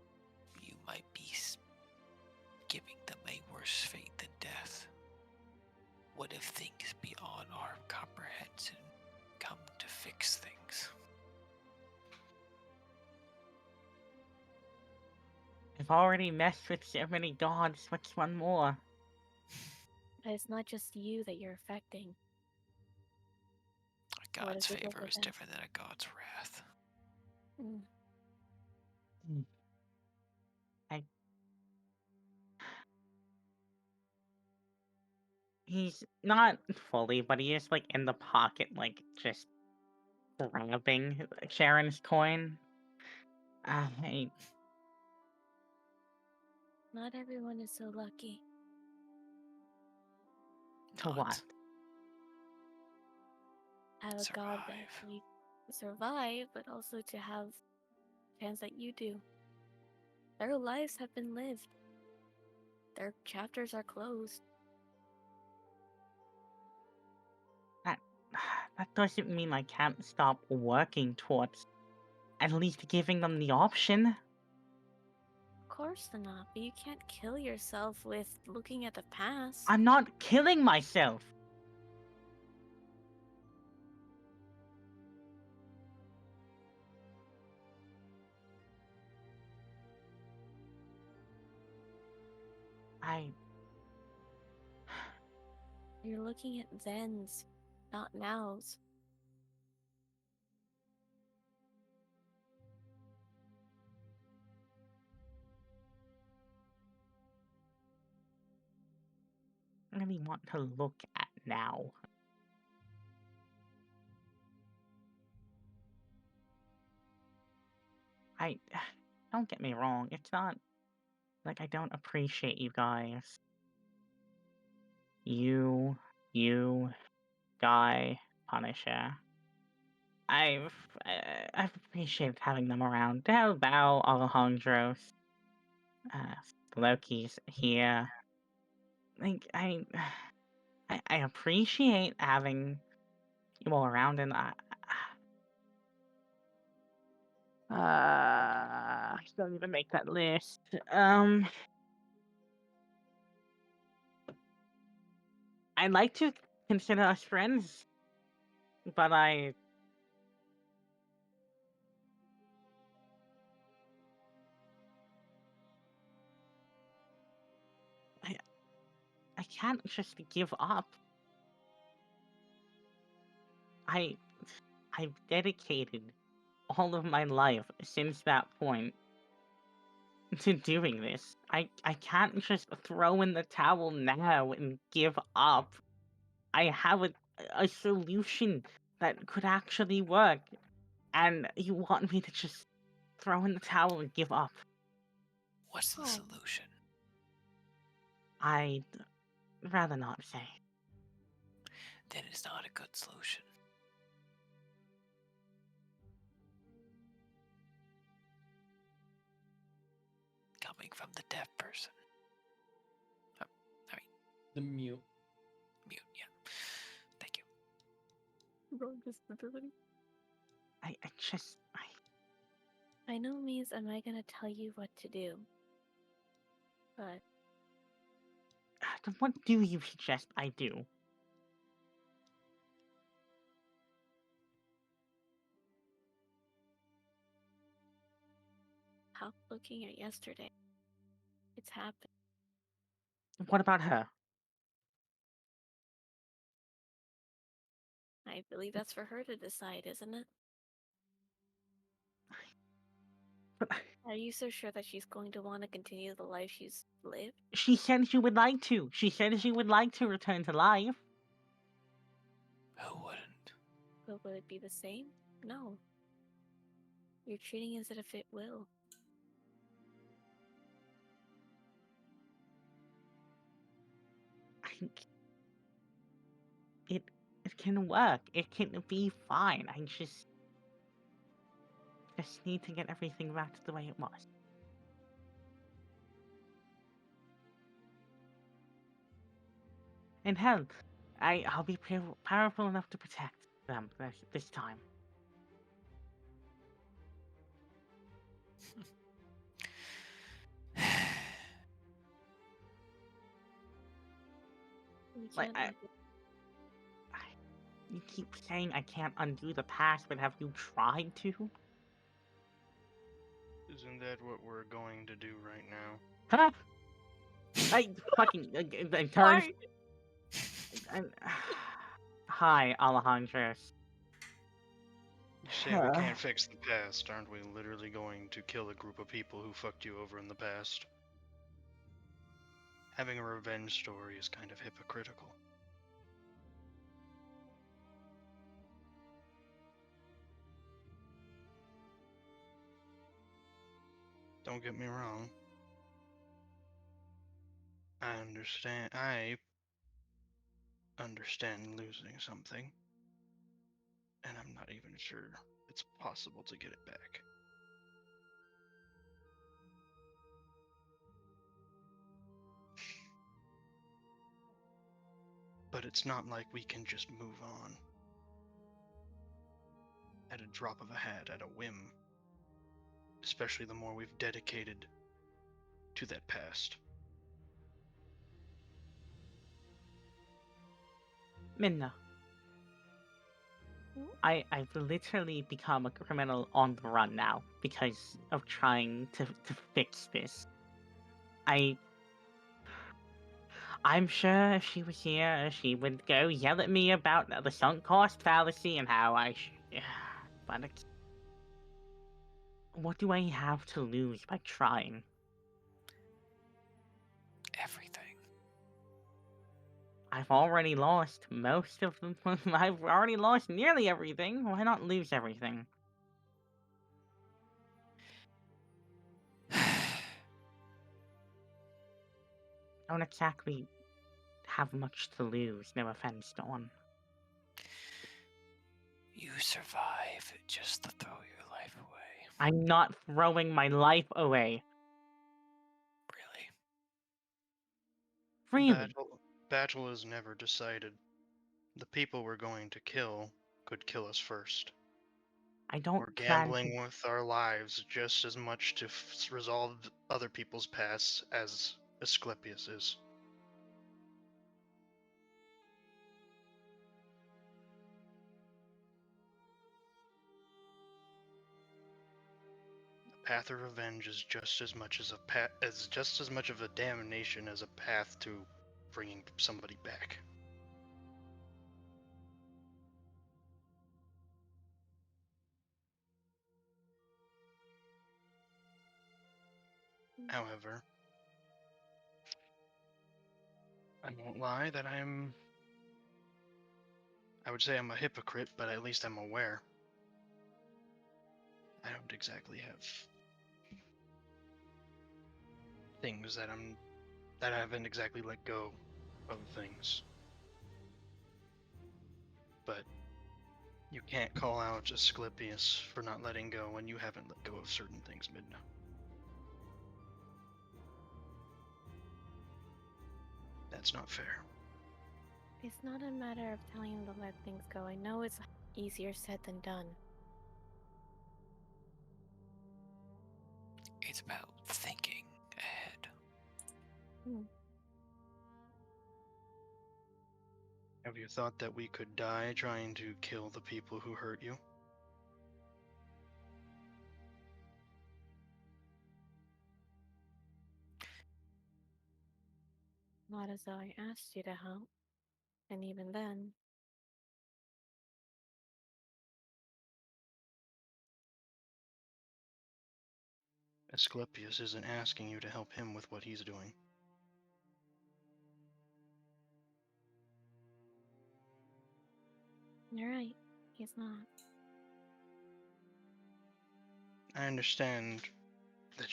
You might be giving them a worse fate than death. What if things beyond our comprehension come to fix things? I've already messed with so many gods. What's one more? but it's not just you that you're affecting. A What god's if it favor doesn't is matter? different than a god's wrath. Mm. He's not fully, but he is like in the pocket, like just grabbing Sharon's coin. I Not everyone is so lucky. to what? Have a god that Survive. you survive, but also to have the chance that you do. Their lives have been lived. Their chapters are closed. That doesn't mean I can't stop working towards at least giving them the option. Of course not, but you can't kill yourself with looking at the past. I'm not killing myself. You're looking at thens, not nows. really want to look at now. Don't get me wrong, it's not like I don't appreciate you guys. You, Guy, Punisher. I've appreciated having them around. Del Bow, Alejandros, Loki's here. Like, I appreciate having you all around, and I still need to make that list. I'd like to consider us friends, but I can't just give up. I've dedicated all of my life since that point to doing this. I can't just throw in the towel now and give up. I have a solution that could actually work, and you want me to just throw in the towel and give up. What's the solution? I'd rather not say. Then it's not a good solution. Coming from the deaf person. The mute. Mute, yeah. Thank you. Wrong disability. I By no means am I gonna tell you what to do. But what do you suggest I do? how looking at yesterday. It's happened. What about her? I believe that's for her to decide, isn't it? But Are you so sure that she's going to want to continue the life she's lived? she said she would like to. She said she would like to return to life. Who wouldn't? But will it be the same? No. You're treating it as if it will. I, it can work. It can be fine. I just need to get everything back to the way it was. And hell, I'll be powerful enough to protect them this time. You Like, can't you keep saying I can't undo the past, but have you tried to? Isn't that what we're going to do right now? Huh? I fucking I turns. Why? Hi, Alejandro. You say we can't fix the past, aren't we literally going to kill a group of people who fucked you over in the past? Having a revenge story is kind of hypocritical. Don't get me wrong. I understand losing something, and I'm not even sure it's possible to get it back. But it's not like we can just move on at a drop of a hat, at a whim. Especially the more we've dedicated to that past. Minna. I've literally become a criminal on the run now because of trying to fix this. I'm sure if she was here, she would go yell at me about the sunk cost fallacy and how but what do I have to lose by trying? Everything. I've already lost most of them. I've already lost nearly everything. Why not lose everything? I don't exactly have much to lose, no offense, Dawn. You survive just to throw your life away. I'm not throwing my life away. Really? Really? Battle is never decided. The people we're going to kill could kill us first. I don't We're gambling with our lives just as much to resolve other people's pasts as Asclepius is. The path of revenge is just as much of a damnation as a path to bringing somebody back. However, I won't lie that I would say I'm a hypocrite, but at least I'm aware. I don't exactly have things that I haven't exactly let go of things. But you can't call out Asclepius for not letting go when you haven't let go of certain things, Midna. That's not fair. It's not a matter of telling him to let things go. I know it's easier said than done. It's about thinking ahead. Have you thought that we could die trying to kill the people who hurt you? Not as though I asked you to help. And even then, Asclepius isn't asking you to help him with what he's doing. you're right. He's not. I understand that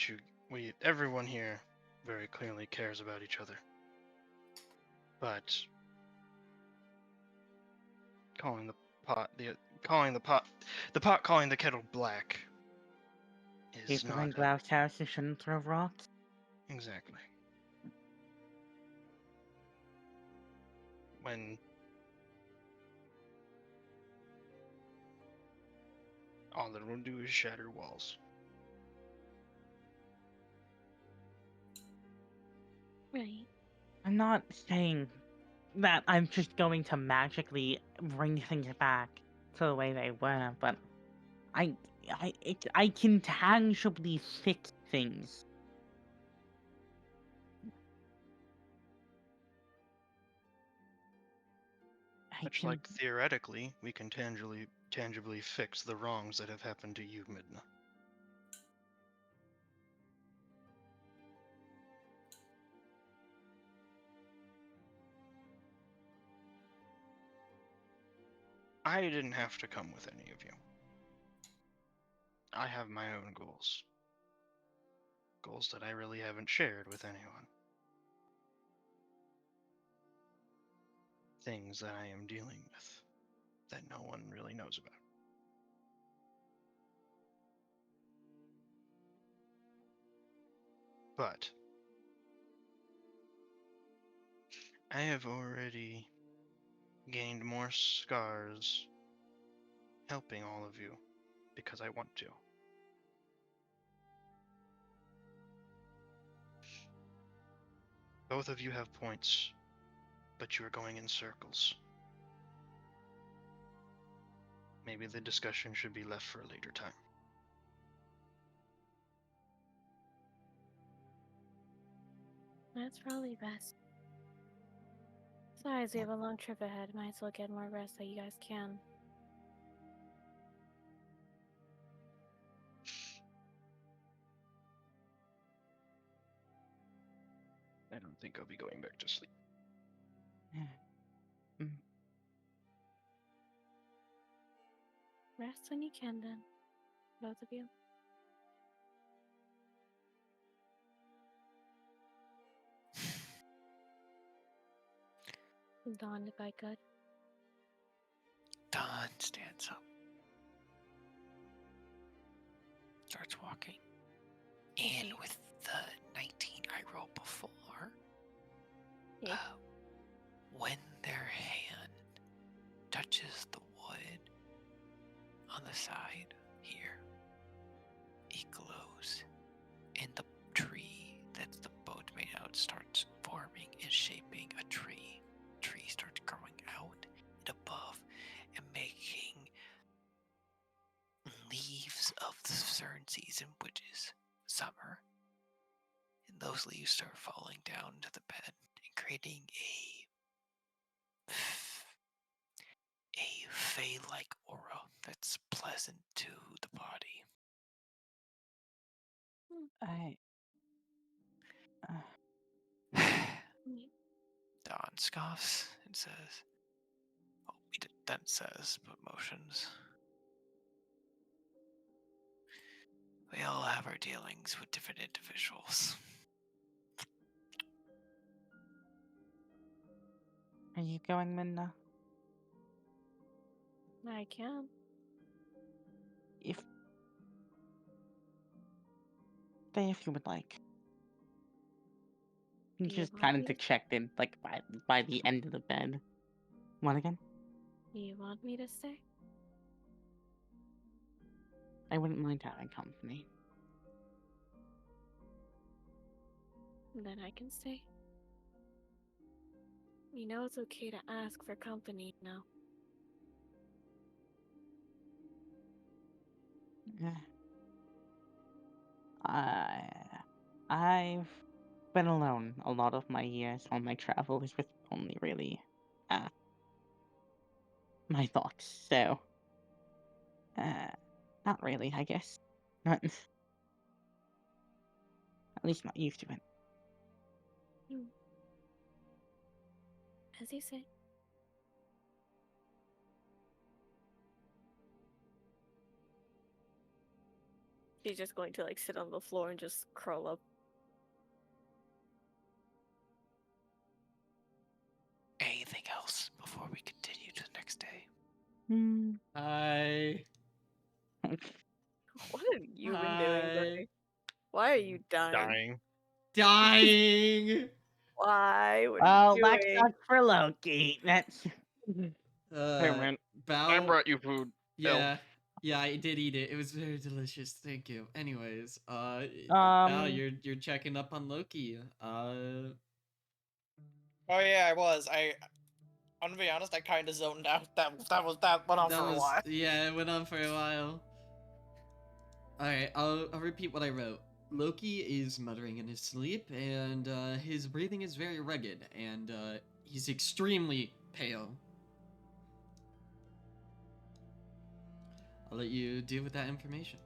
everyone here very clearly cares about each other. But calling the pot calling the kettle black is People not in glass houses shouldn't throw rocks. exactly. When all it will do is shatter walls. Right. I'm not saying that I'm just going to magically bring things back to the way they were, but I can tangibly fix things. Much like theoretically, we can tangibly fix the wrongs that have happened to you, Midna. I didn't have to come with any of you. I have my own goals. Goals that I really haven't shared with anyone. Things that I am dealing with that no one really knows about. But I have already gained more scars helping all of you because I want to. Both of you have points, but you are going in circles. Maybe the discussion should be left for a later time. That's probably best. Besides, we have a long trip ahead. Might as well get more rest that you guys can. I don't think I'll be going back to sleep. Rest when you can, then. Both of you. Dawn, if I could. Don stands up. Starts walking. And with the 19 I rolled before, Yeah. when their hand touches the wood on the side here, it glows, and the tree that the boat made out starts forming and shaping a tree. Tree starts growing out and above and making leaves of the certain season, which is summer. And those leaves start falling down to the bed and creating a fey-like aura that's pleasant to the body. Dawn scoffs and says, "Oh, that says, but motions. We all have our dealings with different individuals." Are you going, Minna? I can. Stay if you would like. You You just want kind me of to- dejected, like by the end of the bed. What again? You want me to stay? I wouldn't mind having company. Then I can stay. You know it's okay to ask for company now. I've been alone a lot of my years on my travels with only really my thoughts. So not really, I guess. Not at least not used to it. As you say. She's just going to like sit on the floor and just curl up. Anything else before we continue to the next day? Hi. What have you been doing, Hi. buddy? Why are you dying? Dying. Why? What are Well, you that doing? sucks for Loki. That's man. I Bao. brought you food. Yeah. Yeah, I did eat it. It was very delicious. Thank you. Anyways, Bao, you're checking up on Loki. Oh yeah, I was. I'm gonna be honest, I kind of zoned out. That went on for a while. Yeah, it went on for a while. Alright, I'll repeat what I wrote. Loki is muttering in his sleep, and his breathing is very rugged, and he's extremely pale. I'll let you deal with that information.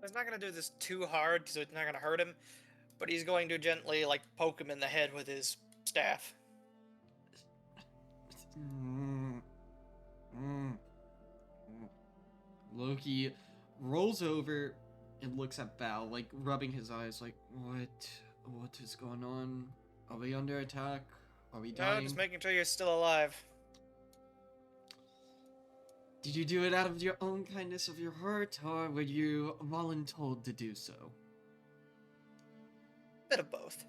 He's not gonna do this too hard, so it's not gonna hurt him. But he's going to gently, like, poke him in the head with his staff. Loki rolls over and looks at Bao, like rubbing his eyes, like, what is going on? Are we under attack? Are we dying? No, just making sure you're still alive. Did you do it out of your own kindness of your heart, or were you voluntold to do so? Bit of both.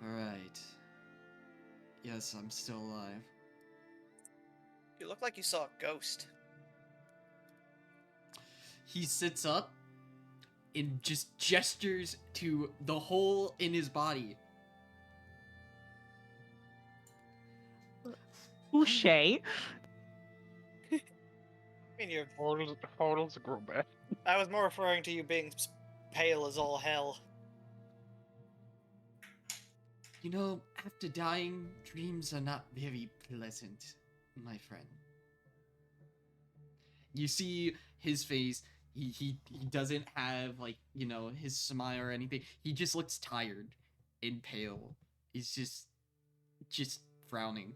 Alright. Yes, I'm still alive. You look like you saw a ghost. He sits up and just gestures to the hole in his body. touche. I mean, you're. How does it grow back? I was more referring to you being pale as all hell. You know, after dying, dreams are not very pleasant, my friend. You see his face, he doesn't have, like, you know, his smile or anything. He just looks tired and pale. He's just frowning.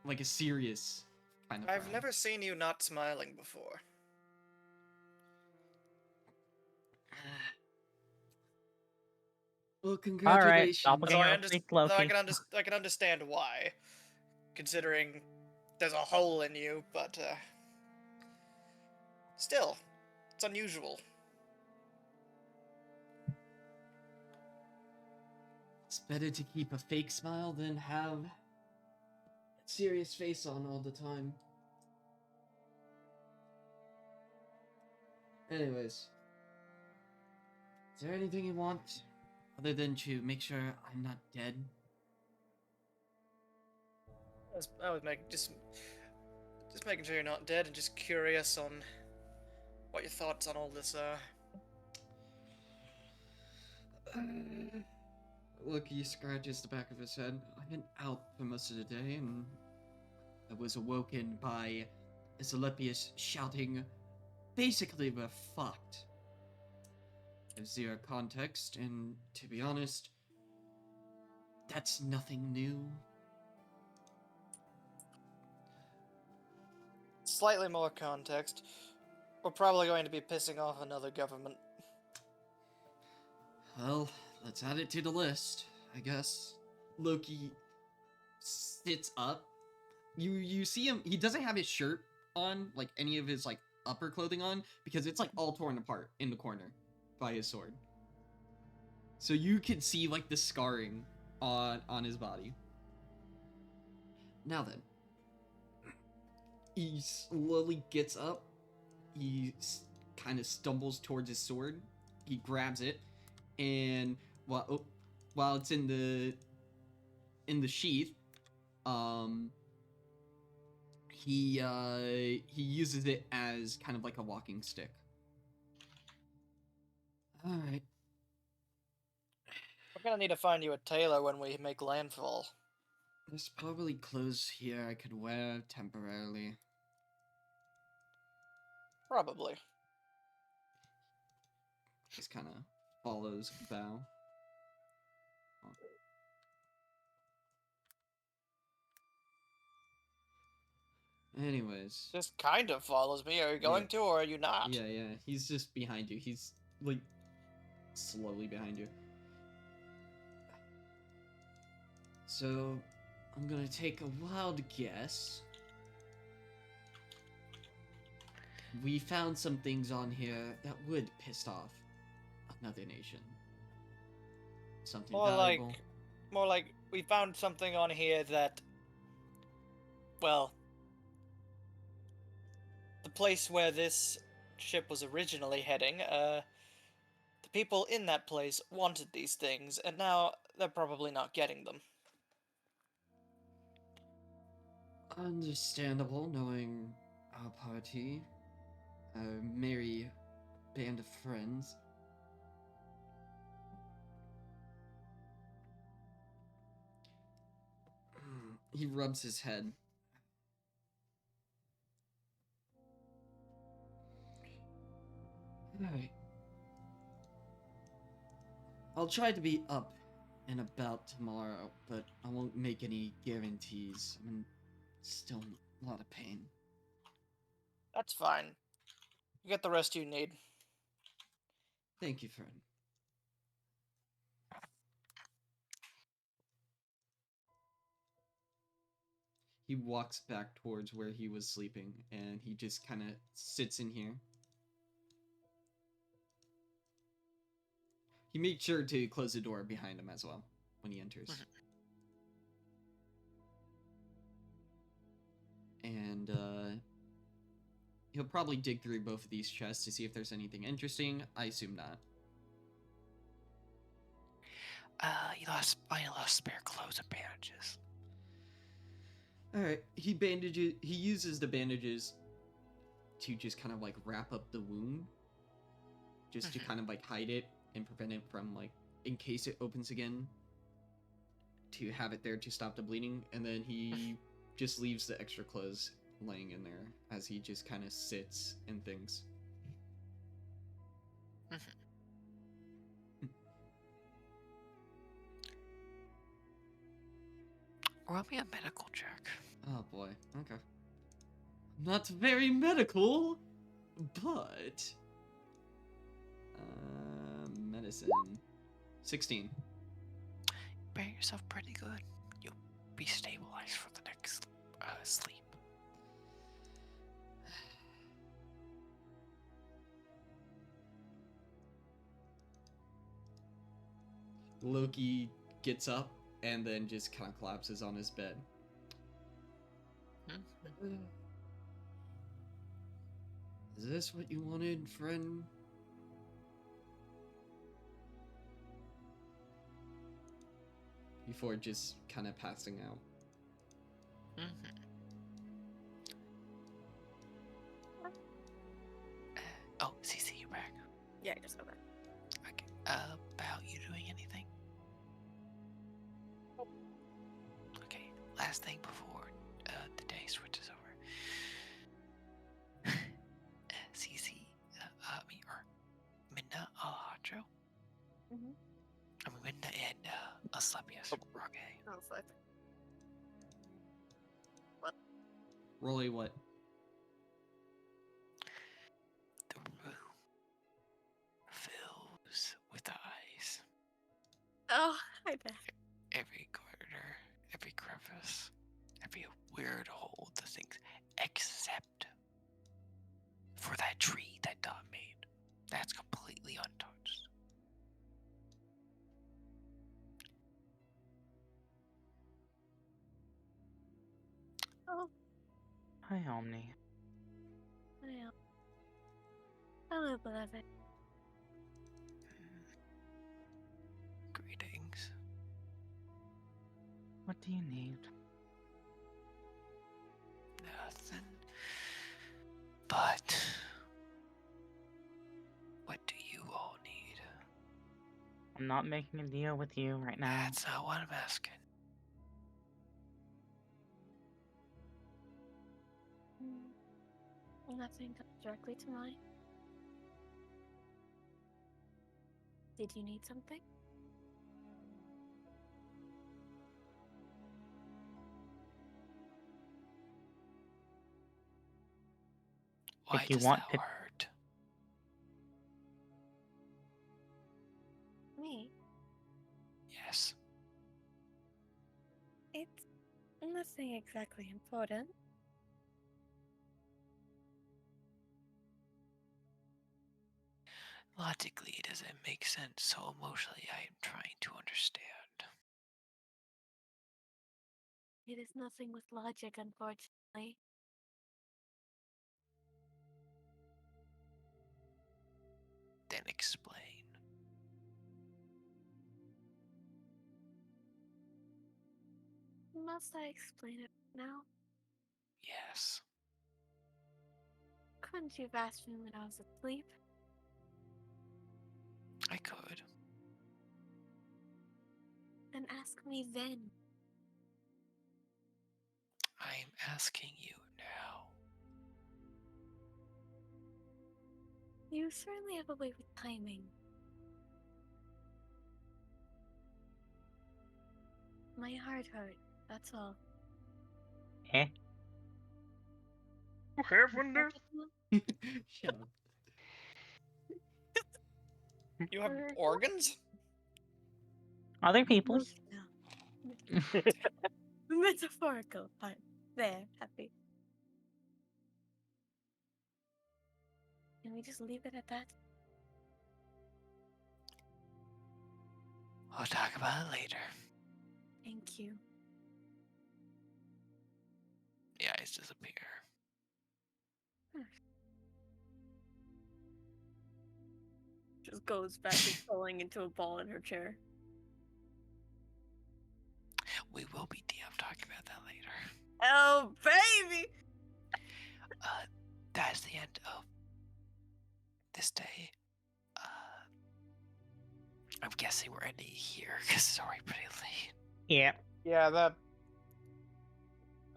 Like a serious kind of I've frown. never seen you not smiling before. Well, All right, congratulations. Though I can understand why, considering there's a hole in you, but still, it's unusual. It's better to keep a fake smile than have a serious face on all the time. Anyways, is there anything you want other than to make sure I'm not dead? I was making just making sure you're not dead, and just curious on what your thoughts on all this are. Look, he scratches the back of his head. I've been out for most of the day, and I was awoken by Asclepius shouting, basically, we're fucked. There's zero context, and to be honest, that's nothing new. Slightly more context. We're probably going to be pissing off another government. Well, let's add it to the list, I guess. Loki sits up. You see him, he doesn't have his shirt on, like any of his like upper clothing on, because it's like all torn apart in the corner by his sword. So you can see like the scarring on his body. Now then, he slowly gets up. He kind of stumbles towards his sword. He grabs it, and while it's in the sheath, he uses it as kind of like a walking stick. All right. We're gonna need to find you a tailor when we make landfall. There's probably clothes here I could wear temporarily. Probably. Just kind of follows Bow. Anyways. Just kind of follows me. Are you going to, or are you not? Yeah. He's just behind you. He's, like, slowly behind you. So, I'm gonna take a wild guess. We found some things on here that would piss off another nation. Something valuable. More like we found something on here that, well, the place where this ship was originally heading, the people in that place wanted these things, and now they're probably not getting them. Understandable, knowing our party, our merry band of friends. He rubs his head. Alright. I'll try to be up and about tomorrow, but I won't make any guarantees. I'm in still a lot of pain. That's fine. You get the rest you need. Thank you, friend. He walks back towards where he was sleeping, and he just kind of sits in here. He makes sure to close the door behind him as well when he enters. And he'll probably dig through both of these chests to see if there's anything interesting. I assume not. I lost spare clothes and bandages. Alright, he uses the bandages to just kind of like wrap up the wound. Just to kind of like hide it and prevent it from like, in case it opens again, to have it there to stop the bleeding. And then he just leaves the extra clothes laying in there as he just kind of sits and thinks. Roll me a medical check. Oh boy, okay. Not very medical, but... medicine. 16. Bear yourself pretty good. You'll be stabilized for the next sleep. Loki gets up and then just kind of collapses on his bed. Is this what you wanted, friend? Before just kind of passing out. Oh, Cece, you're back. Yeah, I just got back. Okay. About you doing anything? Okay. Last thing before the day switches over. Cece, me or Minna, Alejandro. I'm Minna and Asclepius. Okay. Oh, fuck. Roll a what? The room fills with eyes. Oh, hi there. Every corner, every crevice, every weird hole, the things, except for that tree that Dom made. That's completely untouched. Oh, Hi, Omni. hello. Hello, beloved. Greetings. What do you need? Nothing. I'm not making a deal with you right now. That's not what I'm asking. Nothing comes directly to mind. Did you need something? Why you does want that to- hurt? Me? Yes. It's nothing exactly important. Logically, it doesn't make sense, so emotionally, I am trying to understand. It is nothing with logic, unfortunately. Then explain. Must I explain it now? Yes. Couldn't you have asked me when I was asleep? I could. Then ask me then. I'm asking you now. You certainly have a way with timing. My heart hurt, that's all. Eh? What happened there? Shut up. You have organs? Other people's? No. Metaphorical, but there, happy. Can we just leave it at that? We'll talk about it later. Thank you. The eyes disappear. Just goes back to falling into a ball in her chair. We will be DM talking about that later. Oh, baby! That's the end of this day. I'm guessing we're ending here because it's already pretty late. Yeah. Yeah, that.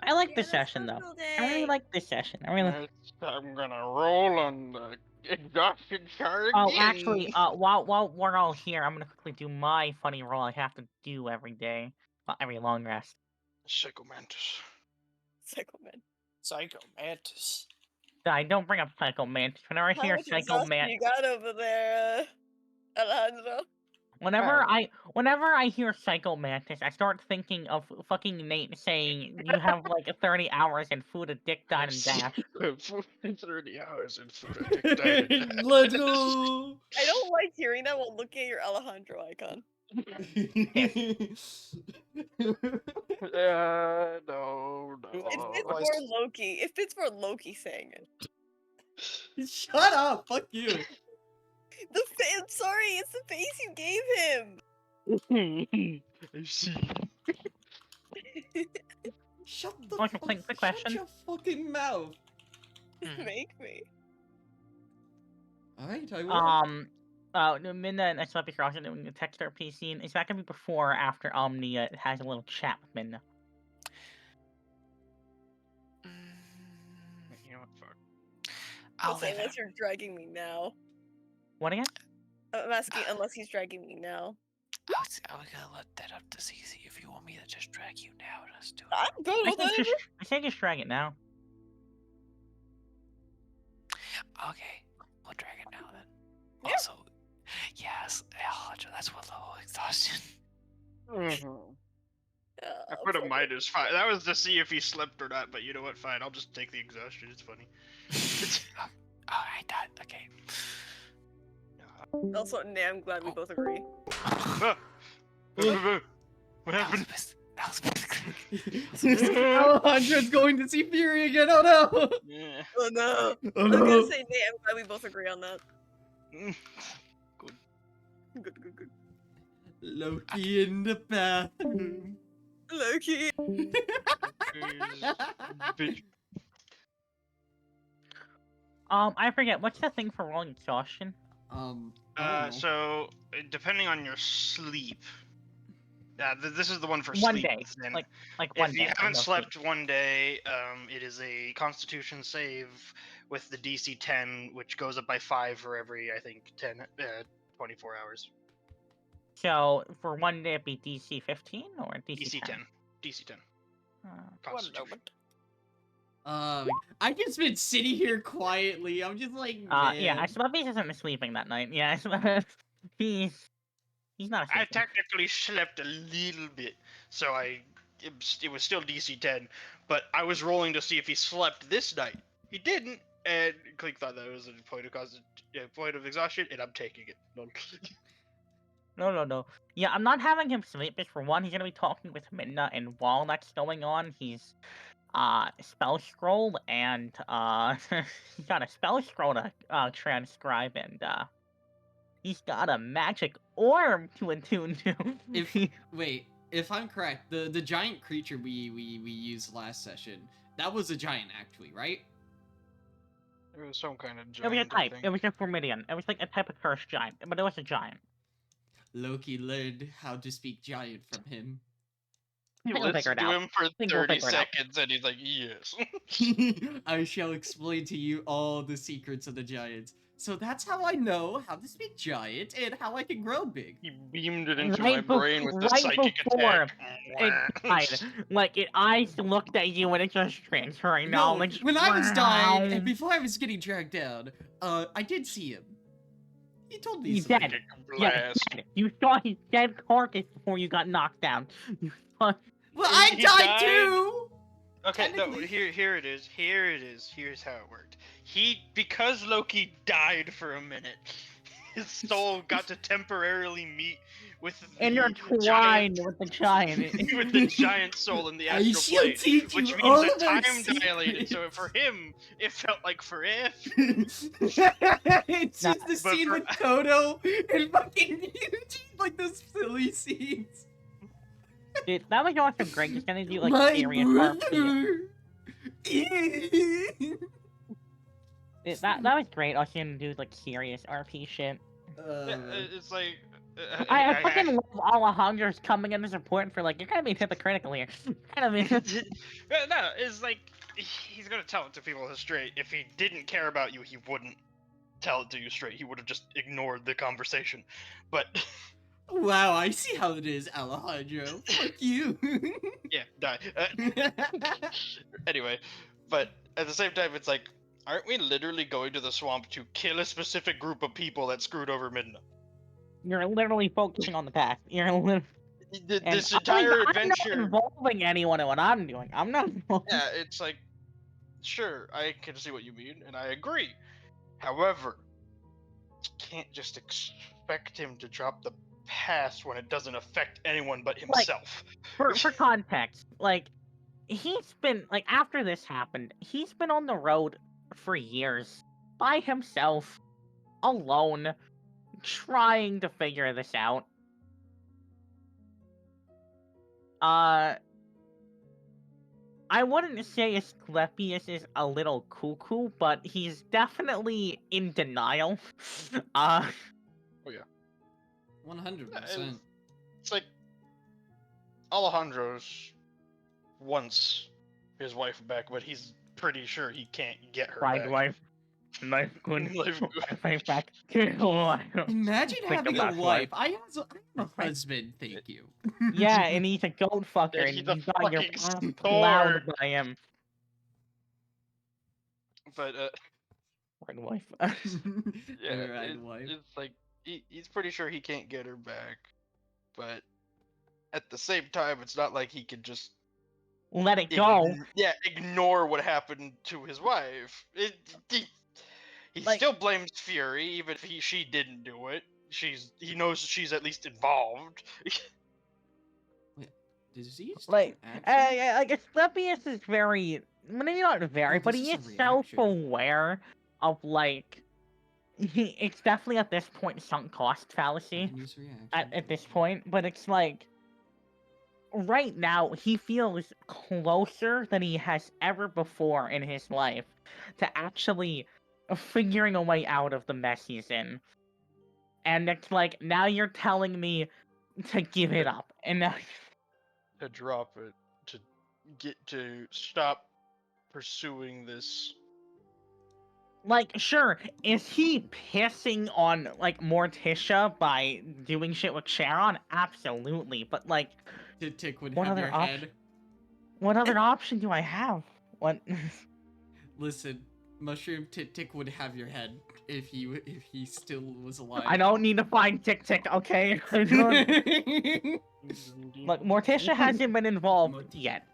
I like Yeah, this the session though. social I really day. like this session. I really. I'm gonna roll on the exhaustion chart Oh, again. actually, while we're all here, I'm gonna quickly do my funny roll I have to do every day, every long rest. Psychomantis. Psychoman. Psychomantis. I don't bring up Psycho Mantis. Whenever I How hear much Psycho exhaustion Mantis, you got over there, Alejandro? whenever I hear Psycho Mantis, I start thinking of fucking Nate saying you have like 30 hours and food, a dick, dine, and dash. 30 hours and food a dick died and dash. Let's go. I don't like hearing that while looking at your Alejandro icon. No. It fits Oh, for Loki. It fits for Loki saying it. Shut up. Fuck you. Sorry, it's the face you gave him. I see. Shut the Want to fuck. think the Shut question? your fucking mouth. Make me. Alright, I will. Minna and Sleepy Cross are doing a text RP scene. Is that gonna be before or after Omni has a little chat with Minna? You know what? Fuck. I'll Listen, leave unless it. you're dragging me now. What again? I'm asking unless he's dragging me now. I was gonna let that up to CC. If you want me to just drag you now, just do it. I'm good with it. I say just drag it now. Okay, we'll drag it now then. Yeah. Also, yes, Alejandro, that's what level exhaustion. I put a -5. That was to see if he slept or not, but you know what? Fine, I'll just take the exhaustion. It's funny. I thought, okay. Also, nah, I'm glad we both agree. What happened? Alejandro's going to see Fury again. Oh no. Yeah. Oh no. Oh I was no. gonna say, nah, I'm glad we both agree on that. Good. Good. Loki in the bathroom. Loki. Bitch. I forget what's the thing for rolling exhaustion. Oh. So depending on your sleep, this is the one for One sleep. day, Then. like one If day. you haven't no slept one day, it is a Constitution save with the DC 10, which goes up by 5 for every, I think, 24 hours. So for one day, it'd be DC 15 or DC 10. DC 10. One Constitution. moment. I've just been sitting here quietly. I'm just like, Yeah, man. Slippy isn't sleeping that night. Yeah, he's not I sleeping. technically slept a little bit, so it was still DC 10, but I was rolling to see if he slept this night. He didn't, and Clink thought that was a point of exhaustion, and I'm taking it. No. Yeah, I'm not having him sleep because for one, he's gonna be talking with Midna, and while that's going on, he's spell scroll and he's got a spell scroll to transcribe, and he's got a magic orb to attune to. If I'm correct, the giant creature we used last session, that was a giant actually, right? It was some kind of It was a giant. type. It was a Formidian. It was like a type of cursed giant, but it was a giant. Loki learned how to speak giant from him. He We'll figure listened it to out. him for We'll 30 figure it out. seconds, and he's like, yes. I shall explain to you all the secrets of the giants. So that's how I know how to speak giant and how I can grow big. He beamed it into Right my brain with the right psychic before attack. It died. Like, it eyes looked at you and it just transferring No, knowledge. when I was dying and before I was getting dragged down, I did see him. He told me He's something. dead. Yeah, he's dead. You saw his dead carcass before you got knocked down. You saw... Well, I He died died? too! Okay, no, Technically. here it is. Here's how it worked. Because Loki died for a minute, his soul got to temporarily meet with And you're the twined giant, with the giant. with the giant soul in the I astral shall plane, teach which you means all that of our time dilated. So secrets. for him, it felt like forever. It's Nah, just the but scene for- with Kodo and fucking Eugene, like those silly scenes. Dude, that was also great. Just gonna do like My serious RP. brother. That was great. I was gonna do like serious RP shit. Yeah, it's like I fucking love Alejandro's coming in as important for like, you're kind of being hypocritical here. Kind of being... no, it's like he's gonna tell it to people straight. If he didn't care about you, he wouldn't tell it to you straight. He would have just ignored the conversation. But Wow, I see how it is, Alejandro. Fuck you. yeah, die. Anyway, but at the same time, it's like, aren't we literally going to the swamp to kill a specific group of people that screwed over Midna? You're literally focusing on the past. You're literally... This entire I'm adventure. not involving anyone in what I'm doing. I'm not involving... Yeah, it's like, sure, I can see what you mean, and I agree. However, you can't just expect him to drop the past when it doesn't affect anyone but himself. For context, like, he's been, like, after this happened, he's been on the road for years, by himself, alone, trying to figure this out. I wouldn't say Asclepius is a little cuckoo, but he's definitely in denial. 100%. It's like Alejandro's wants his wife back, but he's pretty sure he can't get her Right, back. wife. Life good. Life good. Wife back. Imagine Think having a about wife. life. I have a husband, thank you. Yeah, and he's a goat fucker, Yeah, and he's a you got your fucking arm sword. plowed by him. But Right, wife. yeah, Alright, wife. it's like he's pretty sure he can't get her back, but at the same time, it's not like he could just Let it go. ignore what happened to his wife. He Like- still blames Fury, even if she didn't do it. He knows she's at least involved. Does he just Like, action? like Asclepius is very, maybe not very, Oh, but this he is is a reaction. self-aware of like, it's definitely at this point sunk cost fallacy. Continuous reaction. At this point, but it's like, right now he feels closer than he has ever before in his life to actually figuring a way out of the mess he's in. and it's like now you're telling me to give it up, and now To drop it, to stop pursuing this. like sure, is he pissing on like Morticia by doing shit with Sharon? Absolutely, but like, Tick would what have other your option? head. What other option do I have? What? Listen, Mushroom Tick would have your head if he still was alive. I don't need to find Tick Tick, okay? I don't- Look, Morticia hasn't been involved yet.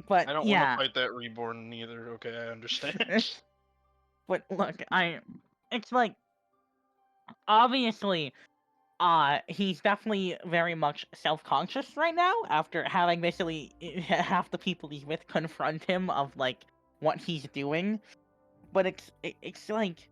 But I don't yeah. want to fight that reborn either. Okay, I understand. But look, it's like obviously he's definitely very much self-conscious right now after having basically half the people he's with confront him of like what he's doing. But it's like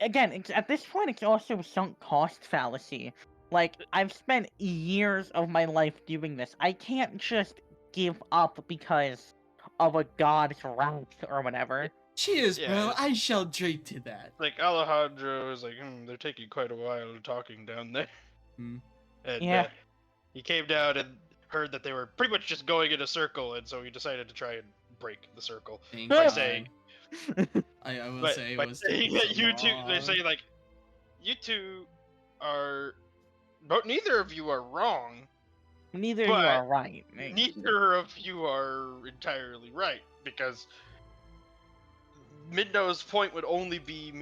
again, it's at this point it's also a sunk cost fallacy. Like I've spent years of my life doing this. I can't just give up because of a god's wrath or whatever. Cheers, Yeah, bro. it's- I shall drink to that. Like Alejandro is like, they're taking quite a while talking down there. Hmm. And Yeah. he came down and heard that they were pretty much just going in a circle, and so he decided to try and break the circle Thank by God. saying, I will but say it by was saying taking that so you two, they long. say like, you two are, but neither of you are wrong. Neither of you But are right. Neither of you are entirely right, because Midnow's point would only be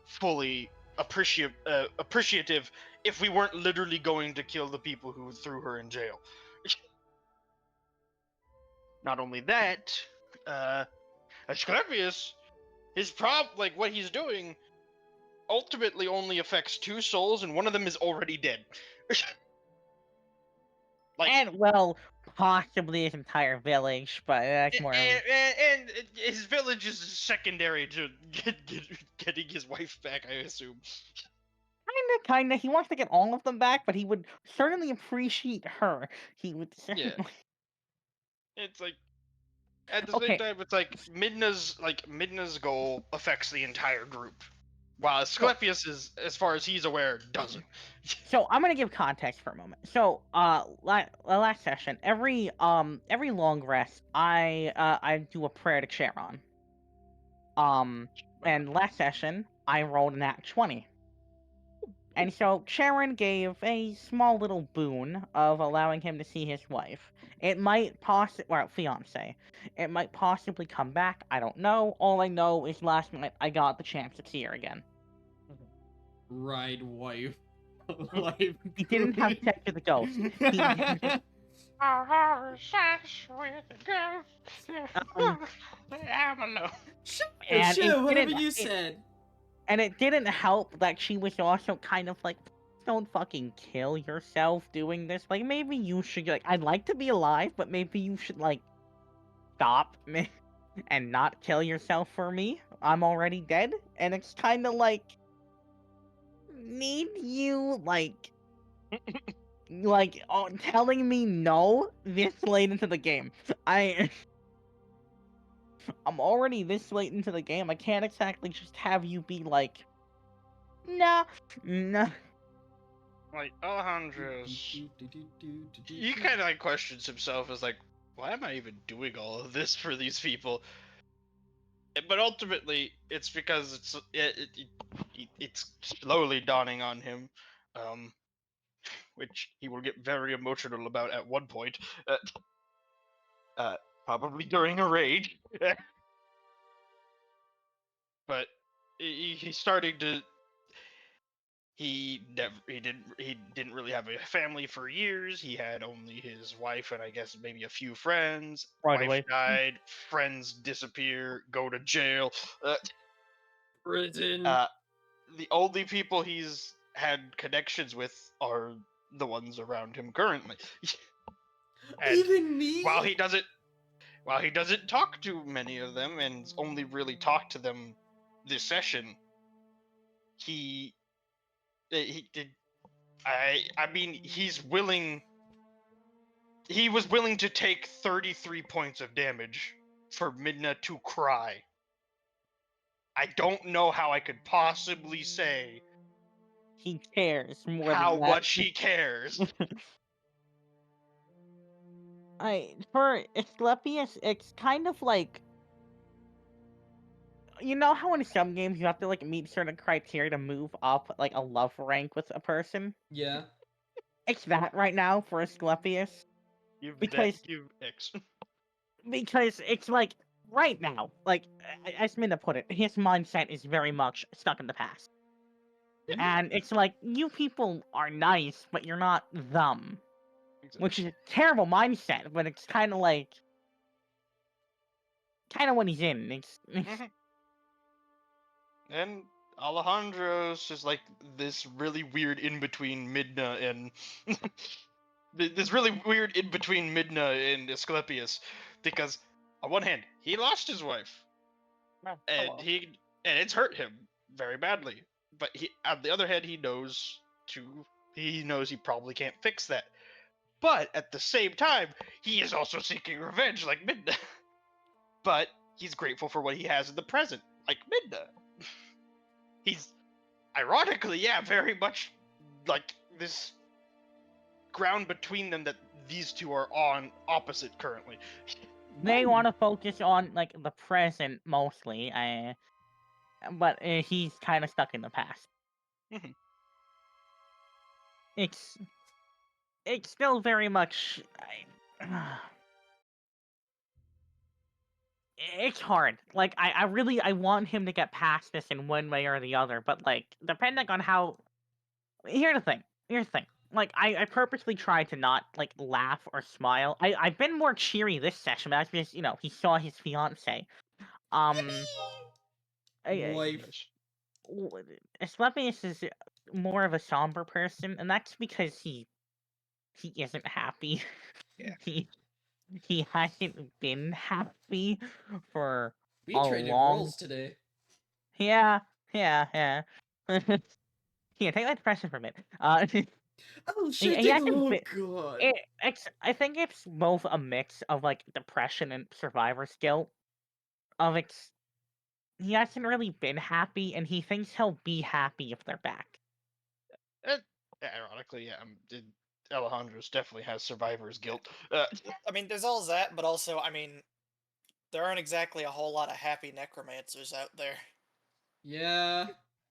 fully appreciative if we weren't literally going to kill the people who threw her in jail. Not only that, Asclepius, like what he's doing, ultimately only affects 2 souls, and one of them is already dead. Like, And well, possibly his entire village, but that's more. and his village is secondary to getting his wife back, I assume. Kinda. He wants to get all of them back, but he would certainly appreciate her. He would certainly. Yeah. It's like, at the same Okay. time, it's like Midna's goal affects the entire group, while Asclepius is, as far as he's aware, doesn't. So I'm gonna give context for a moment. So last session, every long rest, I do a prayer to Charon. And last session, I rolled an nat 20. And so Charon gave a small little boon of allowing him to see his wife. It might fiance. It might possibly come back. I don't know. All I know is last night I got the chance to see her again. Ride wife. Life. He didn't have sex with the ghost. I'm alone. And it Sure, whatever didn't- you it- said. And it didn't help that she was also kind of like, don't fucking kill yourself doing this. Like, maybe you should, like, I'd like to be alive, but maybe you should, like, stop me and not kill yourself for me. I'm already dead. And it's kind of like, need you, like, telling me no this late into the game. I'm already this late into the game. I can't exactly just have you be like, nah. Like, Alejandro's, he kind of like questions himself as like, why am I even doing all of this for these people? But ultimately, it's because it's slowly dawning on him, which he will get very emotional about at one point, probably during a raid. But he's starting to. He didn't really have a family for years. He had only his wife and I guess maybe a few friends. Right Wife away. died, friends disappear, go to jail. Prison. The only people he's had connections with are the ones around him currently. And Even me? while he doesn't talk to many of them and only really talked to them this session, he did. I mean, he was willing to take 33 points of damage for Midna to cry. I don't know how I could possibly say He cares more how than that. much he cares. For Asclepius, it's kind of like, you know how in some games you have to like meet certain criteria to move up like a love rank with a person? Yeah. It's that right now for Asclepius. Give Because X. because it's like right now, like as Minna put it, his mindset is very much stuck in the past. Yeah. And it's like, you people are nice, but you're not them. Exactly. Which is a terrible mindset, but it's kind of like, what he's in. It's Mhm. And Alejandro's just like this really weird in between Midna and this really weird in between Midna and Asclepius, because on one hand he lost his wife and hello. and it's hurt him very badly, but on the other hand he knows he probably can't fix that, but at the same time he is also seeking revenge like Midna. But he's grateful for what he has in the present like Midna. He's ironically, yeah, very much like this ground between them that these two are on opposite currently. They want to focus on like the present mostly, but he's kind of stuck in the past. Mhm. It's still very much. It's hard. Like I really want him to get past this in one way or the other, but like depending on how. Here's the thing. Like I purposely try to not like laugh or smile. I've been more cheery this session, but that's because he saw his fiance. Wife. Asclepius is more of a somber person, and that's because he isn't happy. Yeah. he hasn't been happy for We a traded long. roles today. Yeah. Here, take that depression for a minute. Oh shit! he hasn't Oh been. god. I think it's both a mix of like depression and survivor's guilt. He hasn't really been happy, and he thinks he'll be happy if they're back. Ironically, yeah, Alejandro's definitely has survivor's guilt. I mean, there's all that, but also, I mean, there aren't exactly a whole lot of happy necromancers out there. Yeah.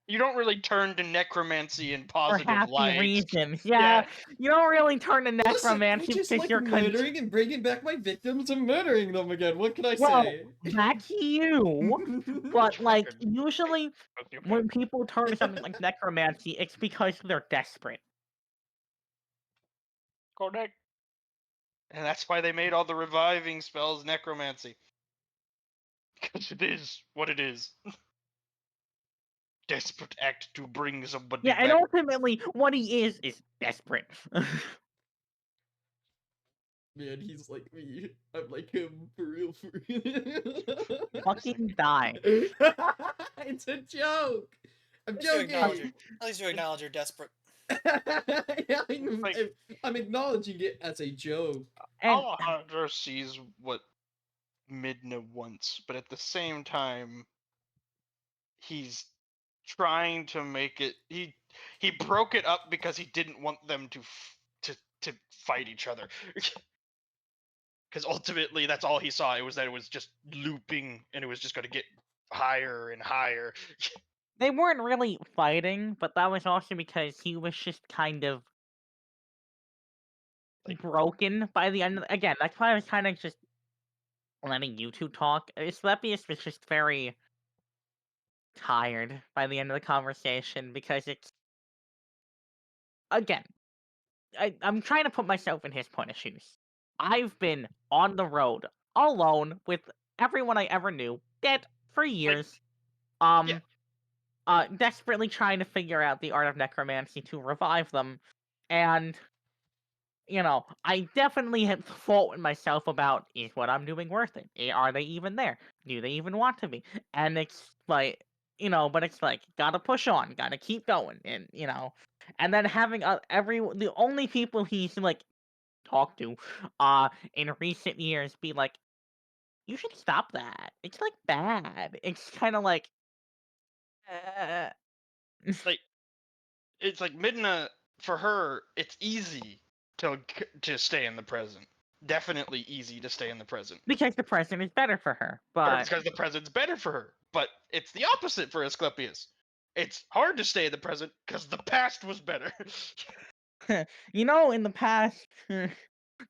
You don't really turn to necromancy in For positive happy light. reasons. Yeah, you don't really turn to Listen, I necromancy just because like you're murdering and bringing back my victims and murdering them again. What can I Well, say? that's you. But like Record. usually when people turn to something like necromancy, it's because they're desperate. Correct. And that's why they made all the reviving spells necromancy. Because it is what it is. Desperate act to bring somebody Yeah, back. and ultimately what he is desperate. Man, he's like me. I'm like him for real. Fucking die. It's a joke. I'm At joking. least you acknowledge you're desperate. Yeah, Like- I'm acknowledging it as a joke. And Alejandro sees what Midna wants, but at the same time, he's trying to make it. He broke it up because he didn't want them to fight each other. Because ultimately, that's all he saw. It was just looping, and it was just going to get higher and higher. they weren't really fighting, but that was also because he was just kind of broken by the end. Again, that's why I was kind of just letting you two talk. Asclepius was just very tired by the end of the conversation because it's again. I'm trying to put myself in his point of shoes. I've been on the road alone with everyone I ever knew, dead for years. Desperately trying to figure out the art of necromancy to revive them, and I definitely had thought with myself about, is what I'm doing worth it? Are they even there? Do they even want to be? And it's like, but it's like, gotta push on, gotta keep going, and and then having the only people he's like talked to, in recent years be like, you should stop that. It's like bad. It's kind of like, Like, it's like Midna, for her, it's easy to stay in the present. Definitely easy to stay in the present. Because the present is better for her, Or but it's because the present's better for her. But it's the opposite for Asclepius. It's hard to stay in the present because the past was better. you know, in the past,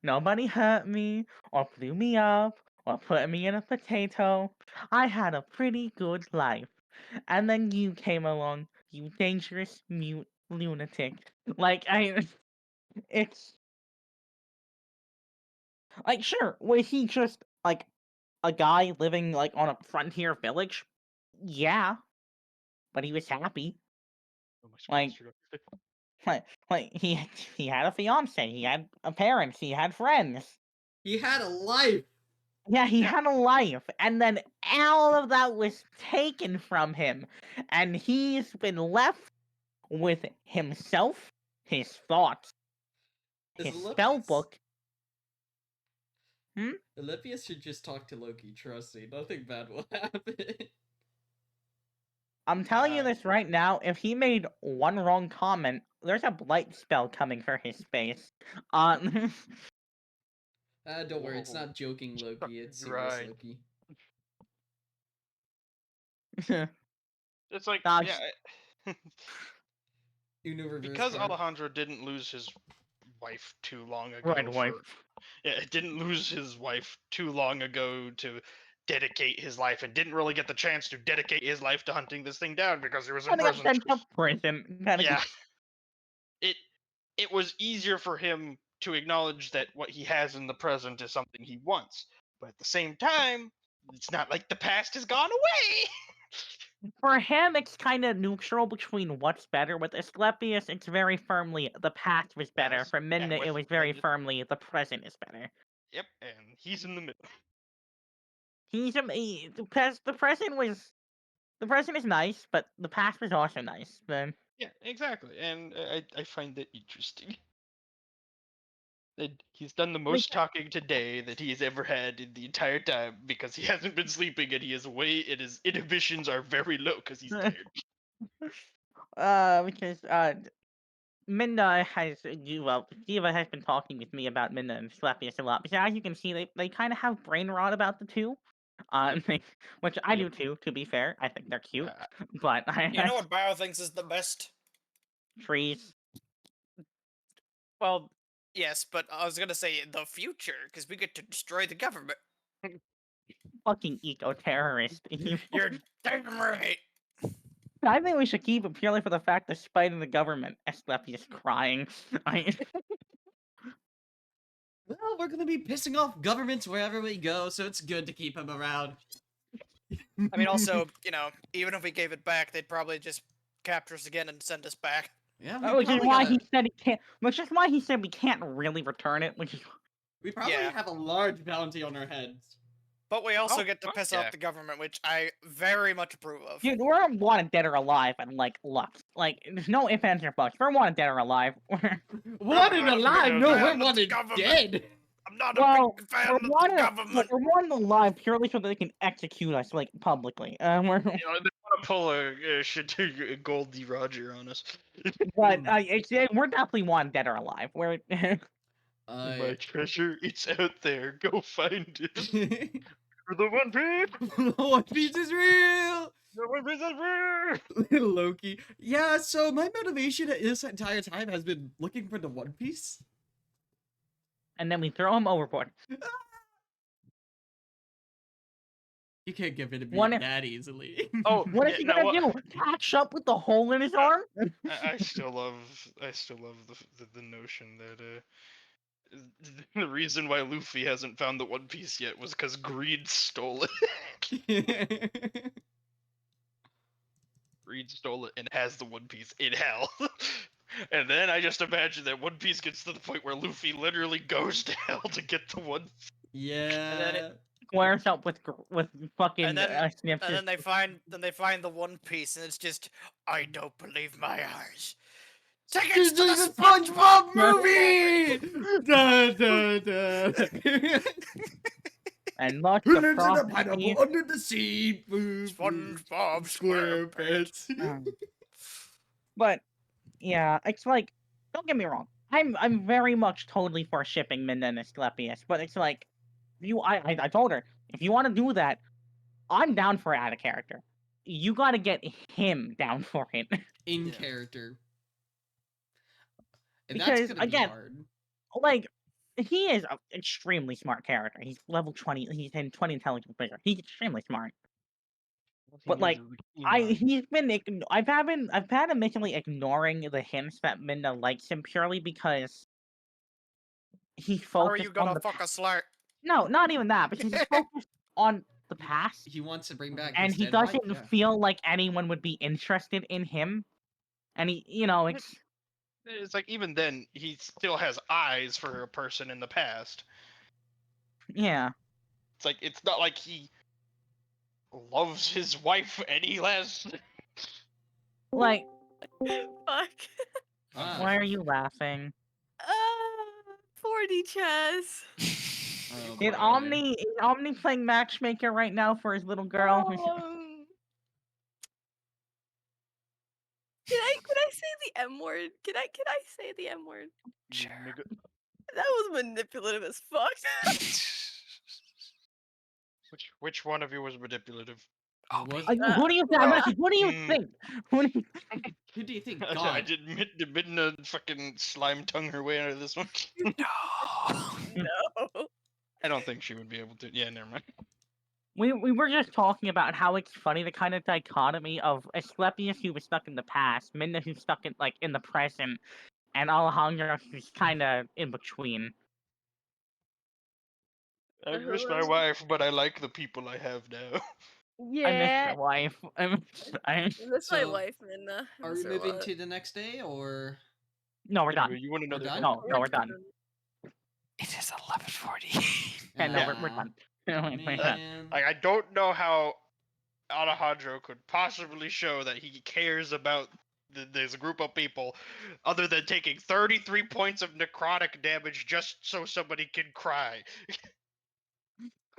nobody hurt me or blew me up or put me in a potato. I had a pretty good life. And then you came along, you dangerous mute lunatic. Like, it's like, sure, was he just like a guy living like on a frontier village? Yeah, but he was happy. Oh, my screen's Like, he had a fiance, he had a parents, he had friends. He had a life. Yeah, he Yeah. had a life, and then all of that was taken from him, and he's been left with himself, his thoughts, Is his Olympius- spell book. Olympius should just talk to Loki, trust me. Nothing bad will happen. I'm telling you this right now, if he made one wrong comment, there's a blight spell coming for his face. Don't worry, it's Whoa. not joking Loki, it's serious Right. Loki. It's like, Gosh. yeah. Uno reverse Because card. Alejandro didn't lose his wife too long ago. Right, wife. Yeah, didn't lose his wife too long ago to dedicate his life, and didn't really get the chance to dedicate his life to hunting this thing down because he was in Gotta get prison. sent to prison. Yeah. It was easier for him to acknowledge that what he has in the present is something he wants. But at the same time, it's not like the past has gone away. For him, it's kind of neutral between what's better. With Asclepius, it's very firmly the past was better. Yes, For and Minna, it with was very Minna- firmly the present is better. Yep, and he's in the middle. The present is nice, but the past was also nice. Then Yeah, exactly, and I find that interesting. That he's done the most talking today that he's ever had in the entire time because he hasn't been sleeping and he is away and his inhibitions are very low because he's tired. because Minna has Diva has been talking with me about Minna and Asclepius a lot. Because as you can see, they kind of have brain rot about the two. Which I do too. To be fair, I think they're cute, but You know what Bio thinks is the best? trees. Well, yes, but I was gonna say the future, because we get to destroy the government. Fucking eco-terrorist. You're damn right. I think we should keep it purely for the fact that spiting the government. Asclepius crying. Well, we're gonna be pissing off governments wherever we go, so it's good to keep him around. I mean, also, even if we gave it back, they'd probably just capture us again and send us back. Yeah, Which is why he said he can't. Which is why he said we can't really return it. Which is we probably have a large bounty on our heads. But we also Oh, get to fuck piss yeah. off the government, which I very much approve of. dude, we're wanted dead or alive, and like Lux. Like, there's no ifs, ands, or buts. We're wanted dead or alive. Wanted alive? No, we're the wanted government. dead. I'm not Well, a big fan we're of the wanted, government. we're wanted alive purely so that they can execute us, like publicly. They want to pull a Goldie Roger on us. But we're definitely wanted dead or alive. We're My treasure, it's out there. Go find it. For the One Piece. One Piece is real. The One Piece is real. Loki. Yeah, so my motivation this entire time has been looking for the One Piece. and then we throw him overboard. You can't get rid of me One- that easily. Oh, What is he gonna do? Catch up with the hole in his arm? I still love the notion that the reason why Luffy hasn't found the One Piece yet was because Greed stole it. Greed stole it and has the One Piece in hell. And then I just imagine that One Piece gets to the point where Luffy literally goes to hell to get the One. Yeah. And then Squares up with fucking And then, Snips. and then they find the One Piece, and it's just, I don't believe my eyes. Tickets to the SpongeBob movie. Da, da, da. and lots Who of lives in a prophecy. pineapple under the sea? SpongeBob SquarePants. But yeah, it's like, don't get me wrong. I'm very much totally for shipping Minna and Asclepius, but it's like, I told her, if you want to do that, I'm down for it out of character. You got to get him down for it. In Yeah. character. And that's Because, gonna be again, hard. like, he is an extremely smart character. He's level 20. He's in 20 intelligence figure. He's extremely smart. But like, he's been I've had him basically ignoring the hints that Minna likes him purely because he How are focused you on gonna the fuck a slut? no, not even that, because he's focused on the past, He wants to bring back and his he dead wife, doesn't yeah. feel like anyone would be interested in him. And he, you know, It's like even then he still has eyes for a person in the past. yeah. It's like it's not like he loves his wife any less. Like, Fuck. why are you laughing? 4D chess. Oh, Is boy. Omni playing matchmaker right now for his little girl? Can I say the M word? Can I say the M word? Sure. That was manipulative as fuck. Which one of you was manipulative? Oh, Was me. Who do you think? Oh, What do you mm. think? Who do you Who do you think? I God. did Midna fucking slime tongue her way out of this one. No. No. I don't think she would be able to. Yeah, never mind. We were just talking about how it's funny, the kind of dichotomy of Asclepius who was stuck in the past, Minna who's stuck in the present, and Alejandro who's kind of in between. I miss my wife, but I like the people I have now. Yeah. I miss your wife. That's my So, wife, Minna. I Are miss we her a moving lot. to the next day, or? No, we're Anyway, done. you want another? done? No, we're done. It is 11:40. And no, we're Ah, done. We're done. Man. Like I don't know how Alejandro could possibly show that he cares about this group of people, other than taking 33 points of necrotic damage just so somebody can cry.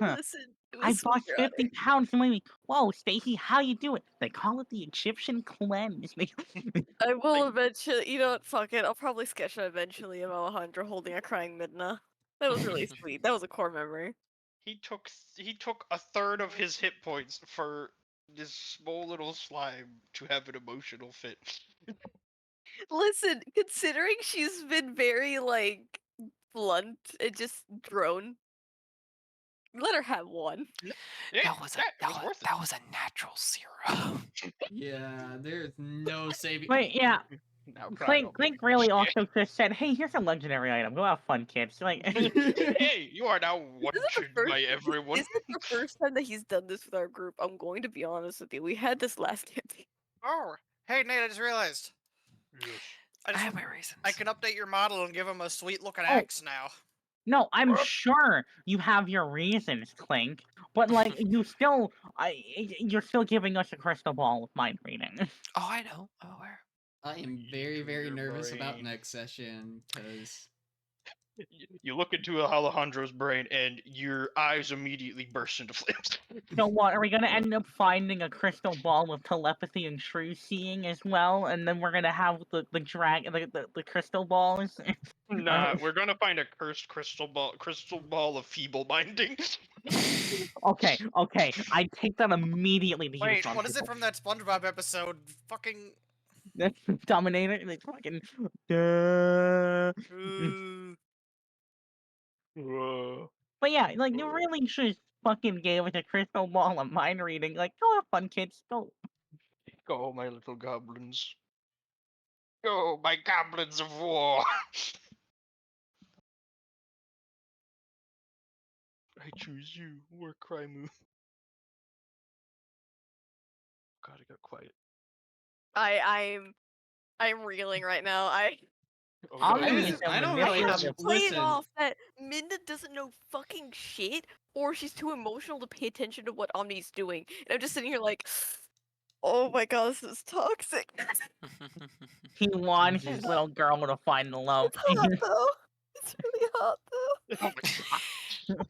Huh. Listen, it I was sweet, lost Your 50 Honor. pounds and wait, whoa, Stacy, how you do it? They call it the Egyptian cleanse. I will eventually. You know what? Fuck it. I'll probably sketch it eventually of Alejandro holding a crying Midna. That was really sweet. That was a core memory. He took a third of his hit points for this small little slime to have an emotional fit. Listen, considering she's been very like blunt and just drone, let her have one. Yeah, That was it was worth it. that was a natural 0. Yeah, there's no saving. Wait, yeah. Now cry on me. Clink really also just said, hey, here's a legendary item. Go have fun, kids. Like, Hey, you are now This is the wanted first- by everyone. This is the first time that he's done this with our group. I'm going to be honest with you. We had this last campaign. Oh, hey Nate, I just realized. I have my reasons. I can update your model and give him a sweet looking Oh. axe now. no, I'm sure you have your reasons, Clink, but like, you're still giving us a crystal ball with mind reading. Oh, I know. I'm aware. I am Into very, very your nervous about brain. next session, because You look into Alejandro's brain and your eyes immediately burst into flames. So what, are we gonna end up finding a crystal ball with telepathy and true seeing as well, and then we're gonna have the crystal balls? Nah, we're gonna find a cursed crystal ball of feeble minding. Okay, I take that immediately to Wait, use on what is it people. from that SpongeBob episode? Fucking. That's Dominator, they fucking... Duh. Whoa. But yeah, like, you really just fucking gave us a crystal ball of mind reading. Like, go have fun, kids. Go. Go, my little goblins. Go, my goblins of war. I choose you, war cry move. God, I got quiet. I'm reeling right now. Oh, I'm no, gonna yeah. use I them don't really have. manipulative. Play it Listen, off that Minna doesn't know fucking shit, or she's too emotional to pay attention to what Omni's doing. And I'm just sitting here like, oh my god, this is toxic. He wants his Just- little girl to find the love. It's hot though. It's really hot though. Oh my god.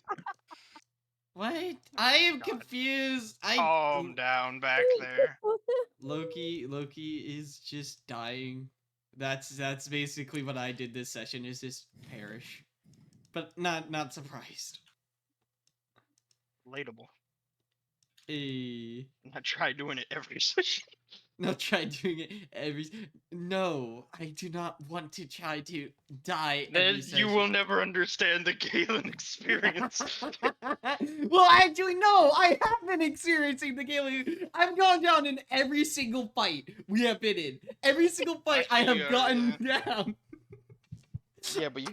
What? I am God. confused. Calm down back there. Loki is just dying. That's basically what I did this session, is just perish. But not surprised. Relatable. Eh. I try doing it every session. No, try doing it every. No, I do not want to try to die every Then session. you will never understand the Galen experience. Well, actually, no. I have been experiencing the Galen. I've gone down in every single fight we have been in. Every single fight I Actually, have gotten down. Yeah, but you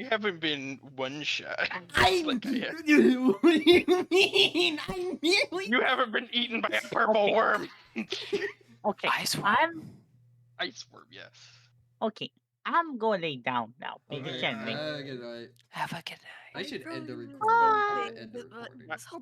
haven't been one shot. I. Like I have. What do you mean? I nearly. You haven't been eaten by a purple worm. Okay, Ice worm. Ice worm, yeah. okay. I'm going to lay down now. Okay, Because again, good night. Have a good night. I should end the really recording. think End the that recording. this Bye. whole